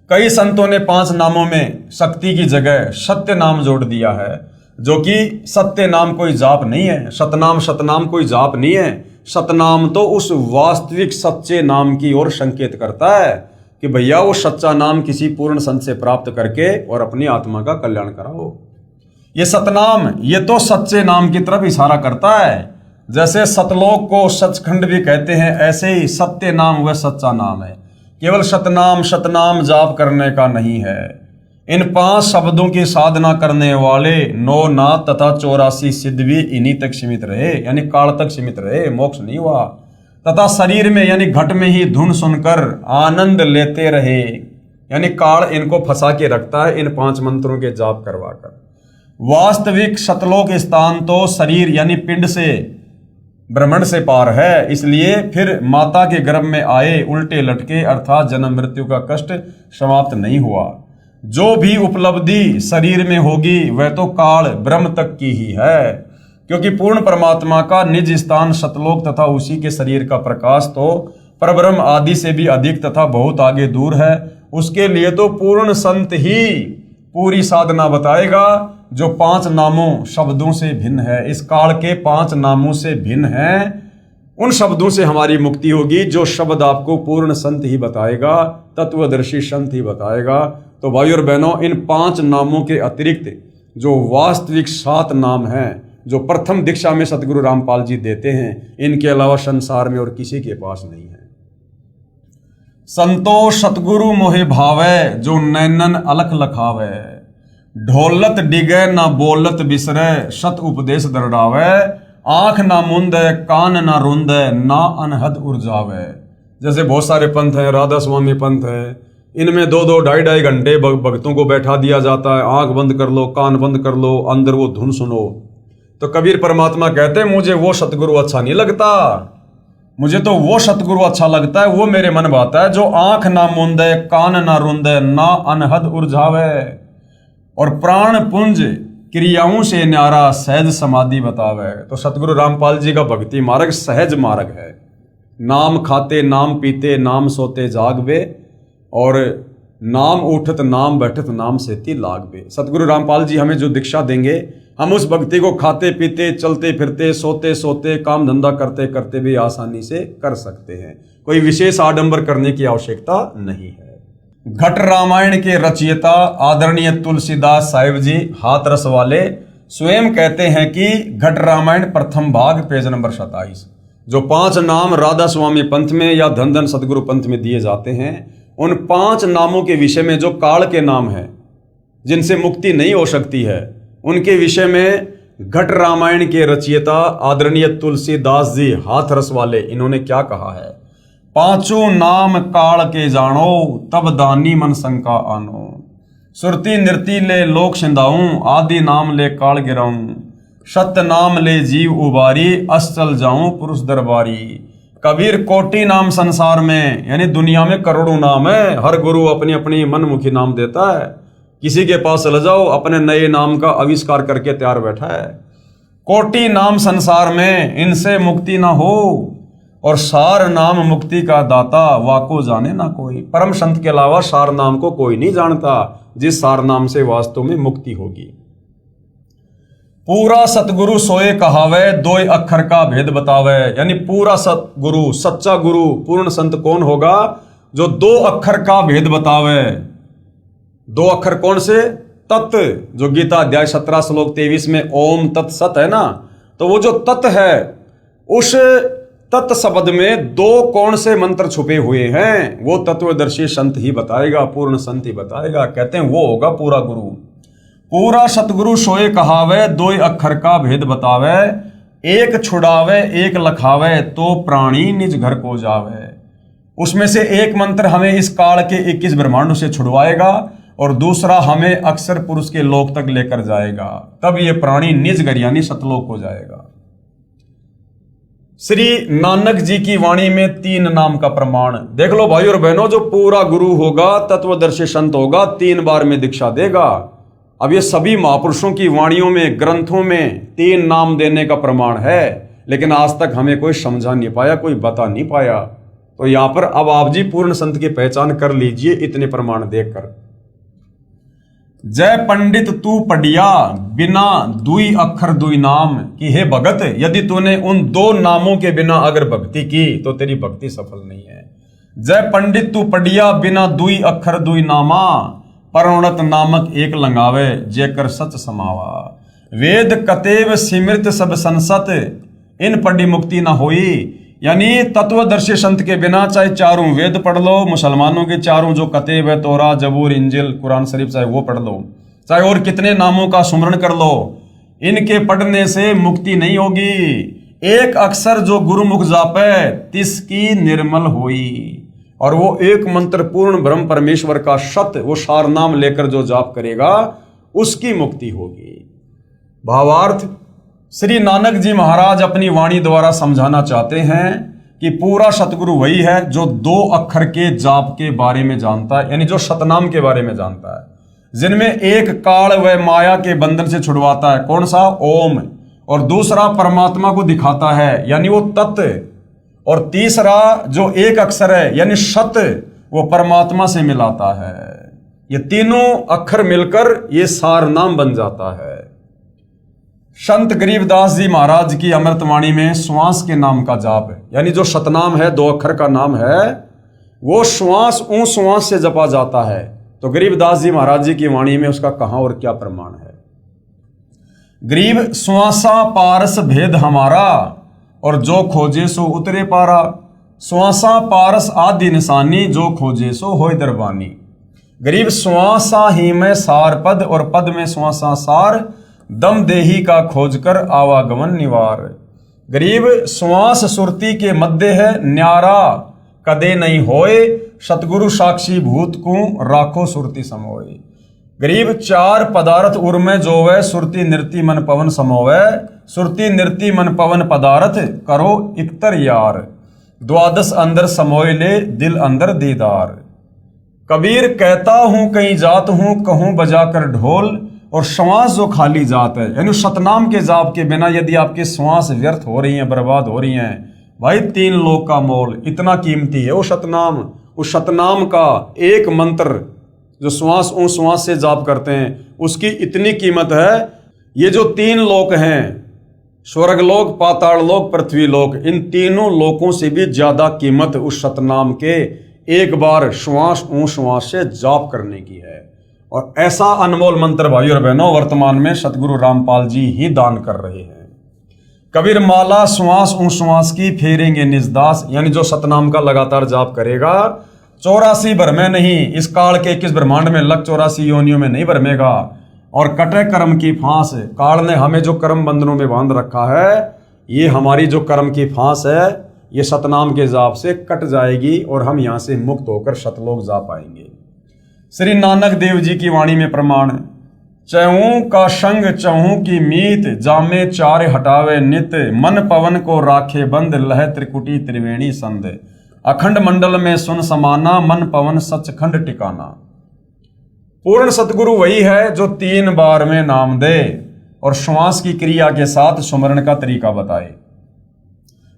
कई संतों ने 5 नामों में शक्ति की जगह सत्य नाम जोड़ दिया है, जो कि सत्य नाम कोई जाप नहीं है। सतनाम कोई जाप नहीं है। सतनाम तो उस वास्तविक सच्चे नाम की ओर संकेत करता है कि भैया वो सच्चा नाम किसी पूर्ण संत से प्राप्त करके और अपनी आत्मा का कल्याण कराओ। ये सतनाम ये तो सच्चे नाम की तरफ इशारा करता है। जैसे सतलोक को सचखंड भी कहते हैं, ऐसे ही सत्य नाम वह सच्चा नाम है। केवल सतनाम जाप करने का नहीं है। इन 5 शब्दों की साधना करने वाले 9 नाथ तथा 84 सिद्ध भी इन्हीं तक सीमित रहे, यानी काल तक सीमित रहे, मोक्ष नहीं हुआ। तथा शरीर में यानी घट में ही धुन सुनकर आनंद लेते रहे, यानी काल इनको फंसा के रखता है इन 5 मंत्रों के जाप करवाकर। वास्तविक सतलोक स्थान तो शरीर यानी पिंड से, ब्रह्मांड से पार है। इसलिए फिर माता के गर्भ में आए उल्टे लटके, अर्थात जन्म मृत्यु का कष्ट समाप्त नहीं हुआ। जो भी उपलब्धि शरीर में होगी वह तो काल ब्रह्म तक की ही है, क्योंकि पूर्ण परमात्मा का निज स्थान सतलोक तथा उसी के शरीर का प्रकाश तो परब्रह्म आदि से भी अधिक तथा बहुत आगे दूर है। उसके लिए तो पूर्ण संत ही पूरी साधना बताएगा, जो 5 नामों शब्दों से भिन्न है। इस काल के 5 नामों से भिन्न है, उन शब्दों से हमारी मुक्ति होगी, जो शब्द आपको पूर्ण संत ही बताएगा, तत्वदर्शी संत ही बताएगा। तो भाई और बहनों, इन 5 नामों के अतिरिक्त जो वास्तविक 7 नाम हैं, जो प्रथम दीक्षा में सतगुरु रामपाल जी देते हैं, इनके अलावा संसार में और किसी के पास नहीं है। संतो सतगुरु मोहे भावे, जो नैनन अलख लखावे, ढोलत डिगे ना बोलत बिसरे, सत उपदेश दरड़ावे, आंख ना मुंदे कान ना रुंदे, ना अनहद उर्जावे। जैसे बहुत सारे पंथ हैं, राधा स्वामी पंथ है, इनमें 2-2, 2.5 घंटे भक्तों को बैठा दिया जाता है। आंख बंद कर लो, कान बंद कर लो, अंदर वो धुन सुनो। तो कबीर परमात्मा कहते हैं मुझे वो सतगुरु अच्छा नहीं लगता, मुझे तो वो सतगुरु अच्छा लगता है, वो मेरे मन भाता है, जो आंख ना मूंदे, कान ना रुंदे, ना अनहद उर्झावे, और प्राण पुंज क्रियाओं से न्यारा सहज समाधि बतावे। तो सतगुरु रामपाल जी का भक्ति मार्ग सहज मार्ग है। नाम खाते नाम पीते नाम सोते जागवे, और नाम उठत नाम बैठत नाम सेती लागवे। सतगुरु रामपाल जी हमें जो दीक्षा देंगे, हम उस भक्ति को खाते पीते चलते फिरते सोते सोते काम धंधा करते करते भी आसानी से कर सकते हैं। कोई विशेष आडंबर करने की आवश्यकता नहीं है। घट रामायण के रचयिता आदरणीय तुलसीदास साहिब जी हाथ रस वाले स्वयं कहते हैं कि घट रामायण प्रथम भाग पेज नंबर 27, जो 5 नाम राधा स्वामी पंथ में या धन धन सतगुरु पंथ में दिए जाते हैं, उन 5 नामों के विषय में जो काल के नाम हैं जिनसे मुक्ति नहीं हो सकती है, उनके विषय में घट रामायण के रचयिता आदरणीय तुलसीदास जी हाथ रस वाले इन्होंने क्या कहा है। 5 नाम काल के जानो, तब दानी मन शंका आनो, सुरती नृति ले लोक सिंधाऊं, आदि नाम ले काल गिराऊं, सत्य नाम ले जीव उबारी, अस्थल जाऊं पुरुष दरबारी। कबीर कोटि नाम संसार में, यानी दुनिया में करोड़ों नाम है, हर गुरु अपनी अपनी मनमुखी नाम देता है। किसी के पास चले जाओ, अपने नए नाम का आविष्कार करके तैयार बैठा है। कोटि नाम संसार में, इनसे मुक्ति ना हो, और सार नाम मुक्ति का दाता, वाको जाने ना कोई। परम संत के अलावा सार नाम को कोई नहीं जानता, जिस सार नाम से वास्तव में मुक्ति होगी। पूरा सतगुरु सोए कहावे, 2 अक्षर का भेद बतावे। यानी पूरा सतगुरु, सच्चा गुरु, पूर्ण संत कौन होगा? जो 2 अक्षर का भेद बतावे। 2 अक्षर कौन से? तत्, जो गीता अध्याय 17 श्लोक 23 में ओम तत् सत है ना, तो वो जो तत् है, उस तत् शब्द में 2 कौन से मंत्र छुपे हुए हैं, वो तत्वदर्शी संत ही बताएगा, पूर्ण संत ही बताएगा। कहते हैं वो होगा पूरा गुरु। पूरा सतगुरु सोए कहावे, 2 अक्षर का भेद बतावे, एक छुड़ावे एक लखावे, तो प्राणी निज घर को जावे। उसमें से एक मंत्र हमें इस काल के 21 ब्रह्मांडों से छुड़वाएगा, और दूसरा हमें अक्षर पुरुष के लोक तक लेकर जाएगा, तब ये प्राणी निज घर यानी सतलोक हो जाएगा। श्री नानक जी की वाणी में 3 नाम का प्रमाण देख लो भाई और बहनों। जो पूरा गुरु होगा, तत्वदर्शी संत होगा, 3 बार में दीक्षा देगा। अब ये सभी महापुरुषों की वाणियों में, ग्रंथों में 3 नाम देने का प्रमाण है, लेकिन आज तक हमें कोई समझा नहीं पाया, कोई बता नहीं पाया। तो यहां पर अब आप जी पूर्ण संत की पहचान कर लीजिए इतने प्रमाण देखकर। जय पंडित तू पढ़िया, बिना 2 अक्षर 2 नाम की, हे भगत यदि तूने उन 2 नामों के बिना अगर भक्ति की तो तेरी भक्ति सफल नहीं है। जय पंडित तू पढ़िया, बिना 2 अक्षर 2 नामा, परौणत नामक एक लंगावे, जेकर सच समावा। वेद कतेव सिमृत सब संसत, इन पढ़ी मुक्ति ना होई। यानी तत्वदर्शी संत के बिना चाहे 4 वेद पढ़ लो, मुसलमानों के 4 जो कतेब है, तोरा जबूर इंजिल कुरान शरीफ, चाहे वो पढ़ लो, चाहे और कितने नामों का सुमरण कर लो, इनके पढ़ने से मुक्ति नहीं होगी। एक अक्षर जो गुरुमुख जापे, तिसकी निर्मल होई। और वो एक मंत्र पूर्ण ब्रह्म परमेश्वर का सत्य, वो सार नाम लेकर जो जाप करेगा, उसकी मुक्ति होगी। भावार्थ, श्री नानक जी महाराज अपनी वाणी द्वारा समझाना चाहते हैं कि पूरा सतगुरु वही है जो 2 अक्षर के जाप के बारे में जानता है, यानी जो सतनाम के बारे में जानता है, जिनमें एक काल व माया के बंधन से छुड़वाता है, कौन सा? ओम। और दूसरा परमात्मा को दिखाता है, यानी वो तत्व। और तीसरा जो एक अक्षर है यानी सत्य, वो परमात्मा से मिलाता है। ये तीनों अक्षर मिलकर ये सार नाम बन जाता है। संत गरीबदास जी महाराज की अमृतवाणी में श्वास के नाम का जाप है, यानी जो सतनाम है, 2 अक्षर का नाम है, वो श्वास श्वास से जपा जाता है। तो गरीबदास जी महाराज जी की वाणी में उसका कहां और क्या प्रमाण है? गरीब श्वासा पारस भेद हमारा, और जो खोजे सो उतरे पारा। श्वासा पारस आदि निशानी, जो खोजे सो होय दरबानी। गरीब श्वासा ही में सार पद, और पद में श्वासा सार, दम देही का खोज कर आवागमन निवार। गरीब श्वास सुरती के मध्य है, न्यारा कदे नहीं होए, सतगुरु साक्षी भूत को राखो सुरती समोए। गरीब चार पदार्थ उर्मे जोवे, सुरती नृति मन पवन समोवे, सुरती नृति मन पवन पदार्थ करो इकतर यार, द्वादश अंदर समोय ले दिल अंदर दीदार। कबीर कहता हूं कहीं जात हूं, कहूं बजा कर ढोल, और श्वास जो खाली जात है, यानी सतनाम के जाप के बिना यदि आपकी श्वास व्यर्थ हो रही हैं, बर्बाद हो रही हैं, भाई 3 लोक का मोल इतना कीमती है वो सतनाम। उस सतनाम का एक मंत्र जो श्वास श्वास से जाप करते हैं उसकी इतनी कीमत है। ये जो 3 लोक हैं, स्वर्गलोक, पाताल लोक, पृथ्वी लोक, इन तीनों लोकों से भी ज्यादा कीमत उस सतनाम के एक बार श्वास श्वास से जाप करने की है। और ऐसा अनमोल मंत्र भाई और बहनों वर्तमान में सतगुरु रामपाल जी ही दान कर रहे हैं। कबीर माला श्वास श्वास की फेरेंगे निजदास, यानी जो सतनाम का लगातार जाप करेगा 84 भर में नहीं, इस काल के 21 ब्रह्मांड में लग 84 योनियों में नहीं भरमेगा। और कटे कर्म की फांस, काल ने हमें जो कर्म बंधनों में बांध रखा है, ये हमारी जो कर्म की फांस है ये सतनाम के जाप से कट जाएगी और हम यहाँ से मुक्त होकर सतलोक जा पाएंगे। श्री नानक देव जी की वाणी में प्रमाण, चहूं का संग चहूं की मीत, जामे चार हटावे नित, मन पवन को राखे बंद, लह त्रिकुटी त्रिवेणी संध, अखंड मंडल में सुन समाना, मन पवन सचखंड टिकाना। पूर्ण सतगुरु वही है जो 3 बार में नाम दे और श्वास की क्रिया के साथ सुमरण का तरीका बताए,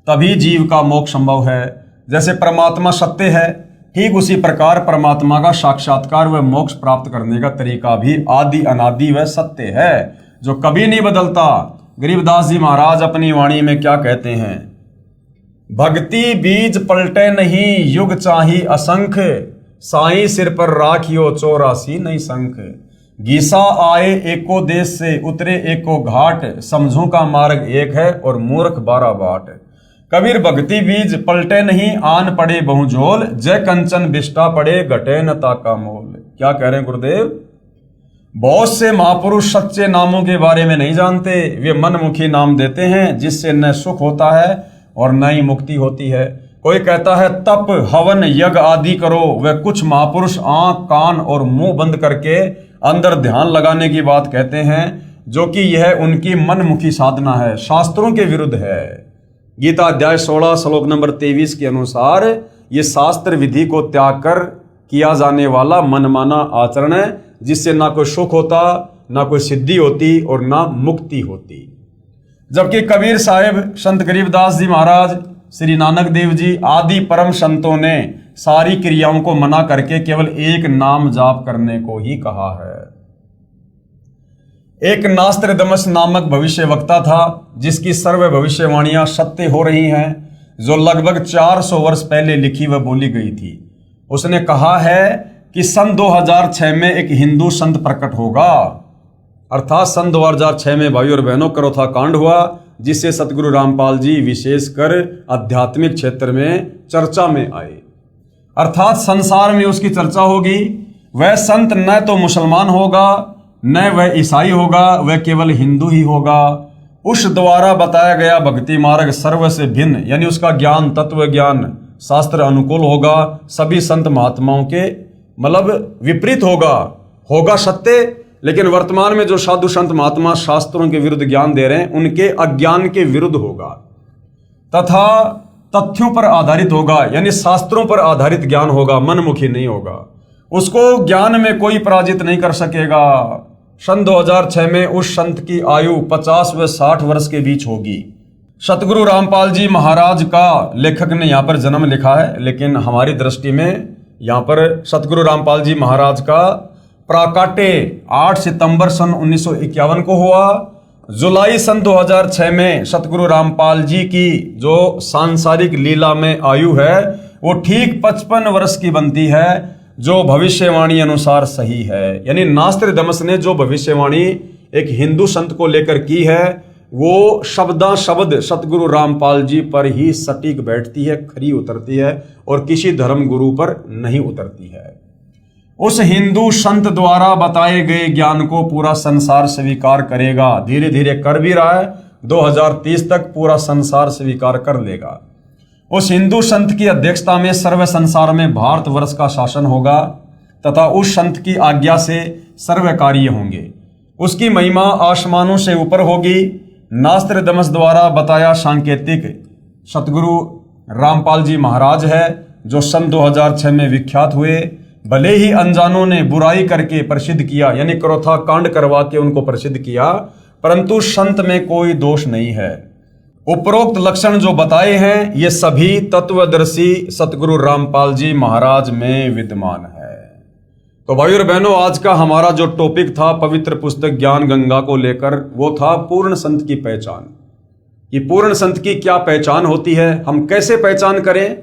तभी जीव का मोक्ष संभव है। जैसे परमात्मा सत्य है, ठीक उसी प्रकार परमात्मा का साक्षात्कार व मोक्ष प्राप्त करने का तरीका भी आदि अनादि व सत्य है, जो कभी नहीं बदलता। गरीबदास जी महाराज अपनी वाणी में क्या कहते हैं, भक्ति बीज पलटे नहीं, युग चाही असंख्य, साईं सिर पर राखियो 84 नहीं संख, गीसा आए एको देश से, उतरे एको घाट, समझों का मार्ग एक है और मूर्ख 12 बाट। कबीर भक्ति बीज पलटे नहीं, आन पड़े बहुझोल, जय कंचन बिष्टा पड़े, घटे न ताका मोल। क्या कह रहे हैं गुरुदेव, बहुत से महापुरुष सच्चे नामों के बारे में नहीं जानते, वे मनमुखी नाम देते हैं जिससे न सुख होता है और न ही मुक्ति होती है। कोई कहता है तप हवन यज्ञ आदि करो, वे कुछ महापुरुष आंख कान और मुंह बंद करके अंदर ध्यान लगाने की बात कहते हैं, जो कि यह उनकी मनमुखी साधना है, शास्त्रों के विरुद्ध है। गीता अध्याय 16 श्लोक नंबर 23 के अनुसार ये शास्त्र विधि को त्याग कर किया जाने वाला मनमाना आचरण है, जिससे ना कोई सुख होता, ना कोई सिद्धि होती और ना मुक्ति होती। जबकि कबीर साहिब, संत गरीबदास जी महाराज, श्री नानक देव जी आदि परम संतों ने सारी क्रियाओं को मना करके केवल एक नाम जाप करने को ही कहा है। एक नास्त्रदमस नामक भविष्य वक्ता था, जिसकी सर्व भविष्यवाणियां सत्य हो रही हैं, जो लगभग 400 वर्ष पहले लिखी व बोली गई थी। उसने कहा है कि सन 2006 में एक हिंदू संत प्रकट होगा, अर्थात सन 2006 में भाई और बहनों करोथा कांड हुआ, जिससे सतगुरु रामपाल जी विशेषकर आध्यात्मिक क्षेत्र में चर्चा में आए, अर्थात संसार में उसकी चर्चा होगी। वह संत न तो मुसलमान होगा, न वह ईसाई होगा, वह केवल हिंदू ही होगा। उस द्वारा बताया गया भक्ति मार्ग सर्व से भिन्न, यानी उसका ज्ञान तत्व ज्ञान शास्त्र अनुकूल होगा, सभी संत महात्माओं के मतलब विपरीत होगा सत्य। लेकिन वर्तमान में जो साधु संत महात्मा शास्त्रों के विरुद्ध ज्ञान दे रहे हैं, उनके अज्ञान के विरुद्ध होगा, तथा तथ्यों पर आधारित होगा, यानी शास्त्रों पर आधारित ज्ञान होगा, मनमुखी नहीं होगा। उसको ज्ञान में कोई पराजित नहीं कर सकेगा। सन 2006 में उस संत की आयु 50 व 60 वर्ष के बीच होगी। सतगुरु रामपाल जी महाराज का लेखक ने यहाँ पर जन्म लिखा है, लेकिन हमारी दृष्टि में यहाँ पर सतगुरु रामपाल जी महाराज का प्राकाट्य 8 सितंबर सन 1951 को हुआ। जुलाई सन 2006 में सतगुरु रामपाल जी की जो सांसारिक लीला में आयु है वो ठीक 55 वर्ष की बनती है, जो भविष्यवाणी अनुसार सही है। यानी नास्त्रदमस ने जो भविष्यवाणी एक हिंदू संत को लेकर की है, वो शब्दा शब्द सतगुरु रामपाल जी पर ही सटीक बैठती है, खरी उतरती है और किसी धर्म गुरु पर नहीं उतरती है। उस हिंदू संत द्वारा बताए गए ज्ञान को पूरा संसार स्वीकार करेगा, धीरे धीरे कर भी रहा है, 2030 तक पूरा संसार स्वीकार कर लेगा। उस हिंदू संत की अध्यक्षता में सर्व संसार में भारतवर्ष का शासन होगा, तथा उस संत की आज्ञा से सर्वकार्य होंगे। उसकी महिमा आसमानों से ऊपर होगी। नास्त्रदमस द्वारा बताया सांकेतिक सतगुरु रामपाल जी महाराज है, जो सन 2006 में विख्यात हुए। भले ही अनजानों ने बुराई करके प्रसिद्ध किया, यानी क्रोथा कांड करवा के उनको प्रसिद्ध किया, परंतु संत में कोई दोष नहीं है। उपरोक्त लक्षण जो बताए हैं ये सभी तत्वदर्शी सतगुरु रामपाल जी महाराज में विद्यमान है। तो भाई और बहनों, आज का हमारा जो टॉपिक था पवित्र पुस्तक ज्ञान गंगा को लेकर, वो था पूर्ण संत की पहचान। कि पूर्ण संत की क्या पहचान होती है, हम कैसे पहचान करें।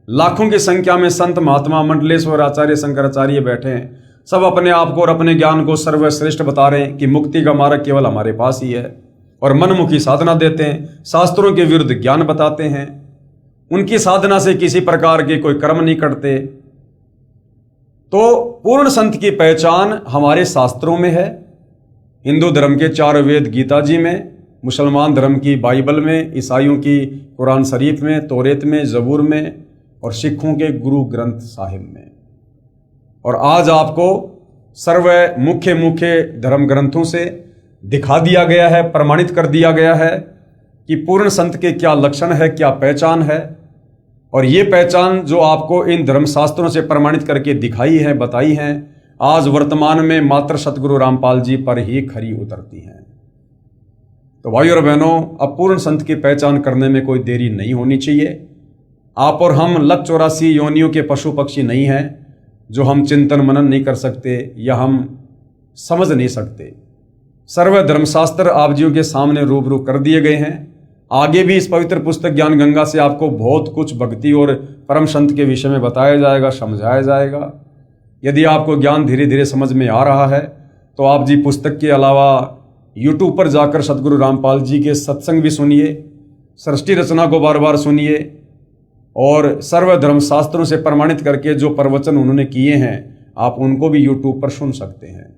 लाखों की संख्या में संत महात्मा मंडलेश्वर आचार्य शंकराचार्य बैठे हैं, सब अपने आप को और अपने ज्ञान को सर्वश्रेष्ठ बता रहे हैं कि मुक्ति का मार्ग केवल हमारे पास ही है, और मनमुखी साधना देते हैं, शास्त्रों के विरुद्ध ज्ञान बताते हैं, उनकी साधना से किसी प्रकार के कोई कर्म नहीं करते। तो पूर्ण संत की पहचान हमारे शास्त्रों में है। हिंदू धर्म के 4 वेद गीता जी में, मुसलमान धर्म की बाइबल में, ईसाइयों की कुरान शरीफ में, तौरेत में, जबूर में, और सिखों के गुरु ग्रंथ साहिब में। और आज आपको सर्व मुख्य धर्म ग्रंथों से दिखा दिया गया है, प्रमाणित कर दिया गया है कि पूर्ण संत के क्या लक्षण है, क्या पहचान है। और ये पहचान जो आपको इन धर्मशास्त्रों से प्रमाणित करके दिखाई है, बताई है, आज वर्तमान में मात्र सतगुरु रामपाल जी पर ही खरी उतरती हैं। तो भाई और बहनों, अब पूर्ण संत की पहचान करने में कोई देरी नहीं होनी चाहिए। आप और हम 184 योनियों के पशु पक्षी नहीं हैं जो हम चिंतन मनन नहीं कर सकते या हम समझ नहीं सकते। सर्व धर्मशास्त्र आप जियों के सामने रूबरू कर दिए गए हैं। आगे भी इस पवित्र पुस्तक ज्ञान गंगा से आपको बहुत कुछ भक्ति और परम संत के विषय में बताया जाएगा, समझाया जाएगा। यदि आपको ज्ञान धीरे धीरे समझ में आ रहा है तो आप जी पुस्तक के अलावा यूट्यूब पर जाकर सतगुरु रामपाल जी के सत्संग भी सुनिए, सृष्टि रचना को बार बार सुनिए, और सर्व धर्मशास्त्रों से प्रमाणित करके जो प्रवचन उन्होंने किए हैं आप उनको भी यूट्यूब पर सुन सकते हैं।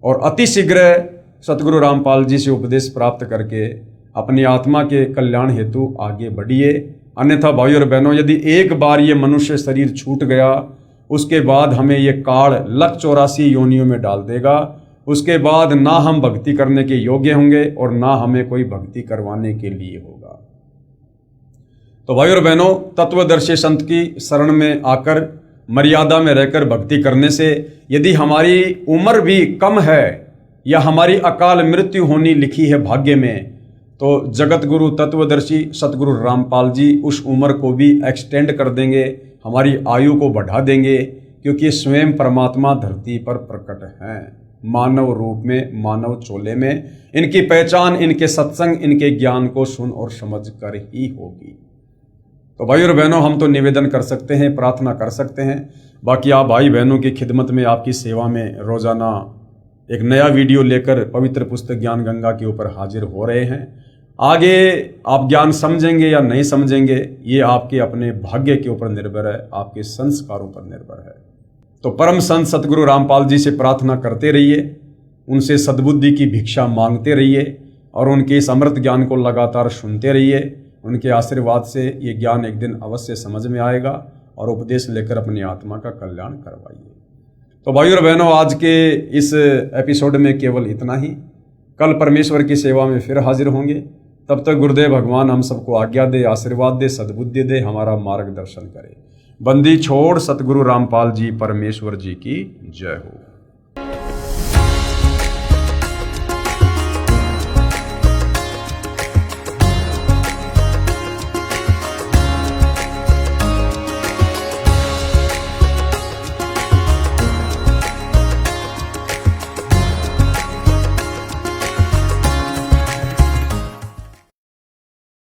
और अति शीघ्र सतगुरु रामपाल जी से उपदेश प्राप्त करके अपनी आत्मा के कल्याण हेतु आगे बढ़िए। अन्यथा भाई और बहनों, यदि एक बार ये मनुष्य शरीर छूट गया, उसके बाद हमें ये काल 184 योनियों में डाल देगा। उसके बाद ना हम भक्ति करने के योग्य होंगे और ना हमें कोई भक्ति करवाने के लिए होगा। तो भाई और बहनों, तत्वदर्शी संत की शरण में आकर मर्यादा में रहकर भक्ति करने से यदि हमारी उम्र भी कम है या हमारी अकाल मृत्यु होनी लिखी है भाग्य में, तो जगत गुरु तत्वदर्शी सतगुरु रामपाल जी उस उम्र को भी एक्सटेंड कर देंगे, हमारी आयु को बढ़ा देंगे, क्योंकि स्वयं परमात्मा धरती पर प्रकट हैं, मानव रूप में, मानव चोले में। इनकी पहचान इनके सत्संग, इनके ज्ञान को सुन और समझ कर ही होगी। तो भाई और बहनों, हम तो निवेदन कर सकते हैं, प्रार्थना कर सकते हैं। बाकी आप भाई बहनों की खिदमत में, आपकी सेवा में रोजाना एक नया वीडियो लेकर पवित्र पुस्तक ज्ञान गंगा के ऊपर हाजिर हो रहे हैं। आगे आप ज्ञान समझेंगे या नहीं समझेंगे, ये आपके अपने भाग्य के ऊपर निर्भर है, आपके संस्कारों पर निर्भर है। तो परम संत सतगुरु रामपाल जी से प्रार्थना करते रहिए, उनसे सद्बुद्धि की भिक्षा मांगते रहिए और उनके इस अमृत ज्ञान को लगातार सुनते रहिए। उनके आशीर्वाद से ये ज्ञान एक दिन अवश्य समझ में आएगा और उपदेश लेकर अपनी आत्मा का कल्याण करवाइए। तो भाई और बहनों, आज के इस एपिसोड में केवल इतना ही। कल परमेश्वर की सेवा में फिर हाजिर होंगे। तब तक गुरुदेव भगवान हम सबको आज्ञा दे, आशीर्वाद दे, सद्बुद्धि दे, हमारा मार्गदर्शन करे। बंदी छोड़ सतगुरु रामपाल जी परमेश्वर जी की जय हो।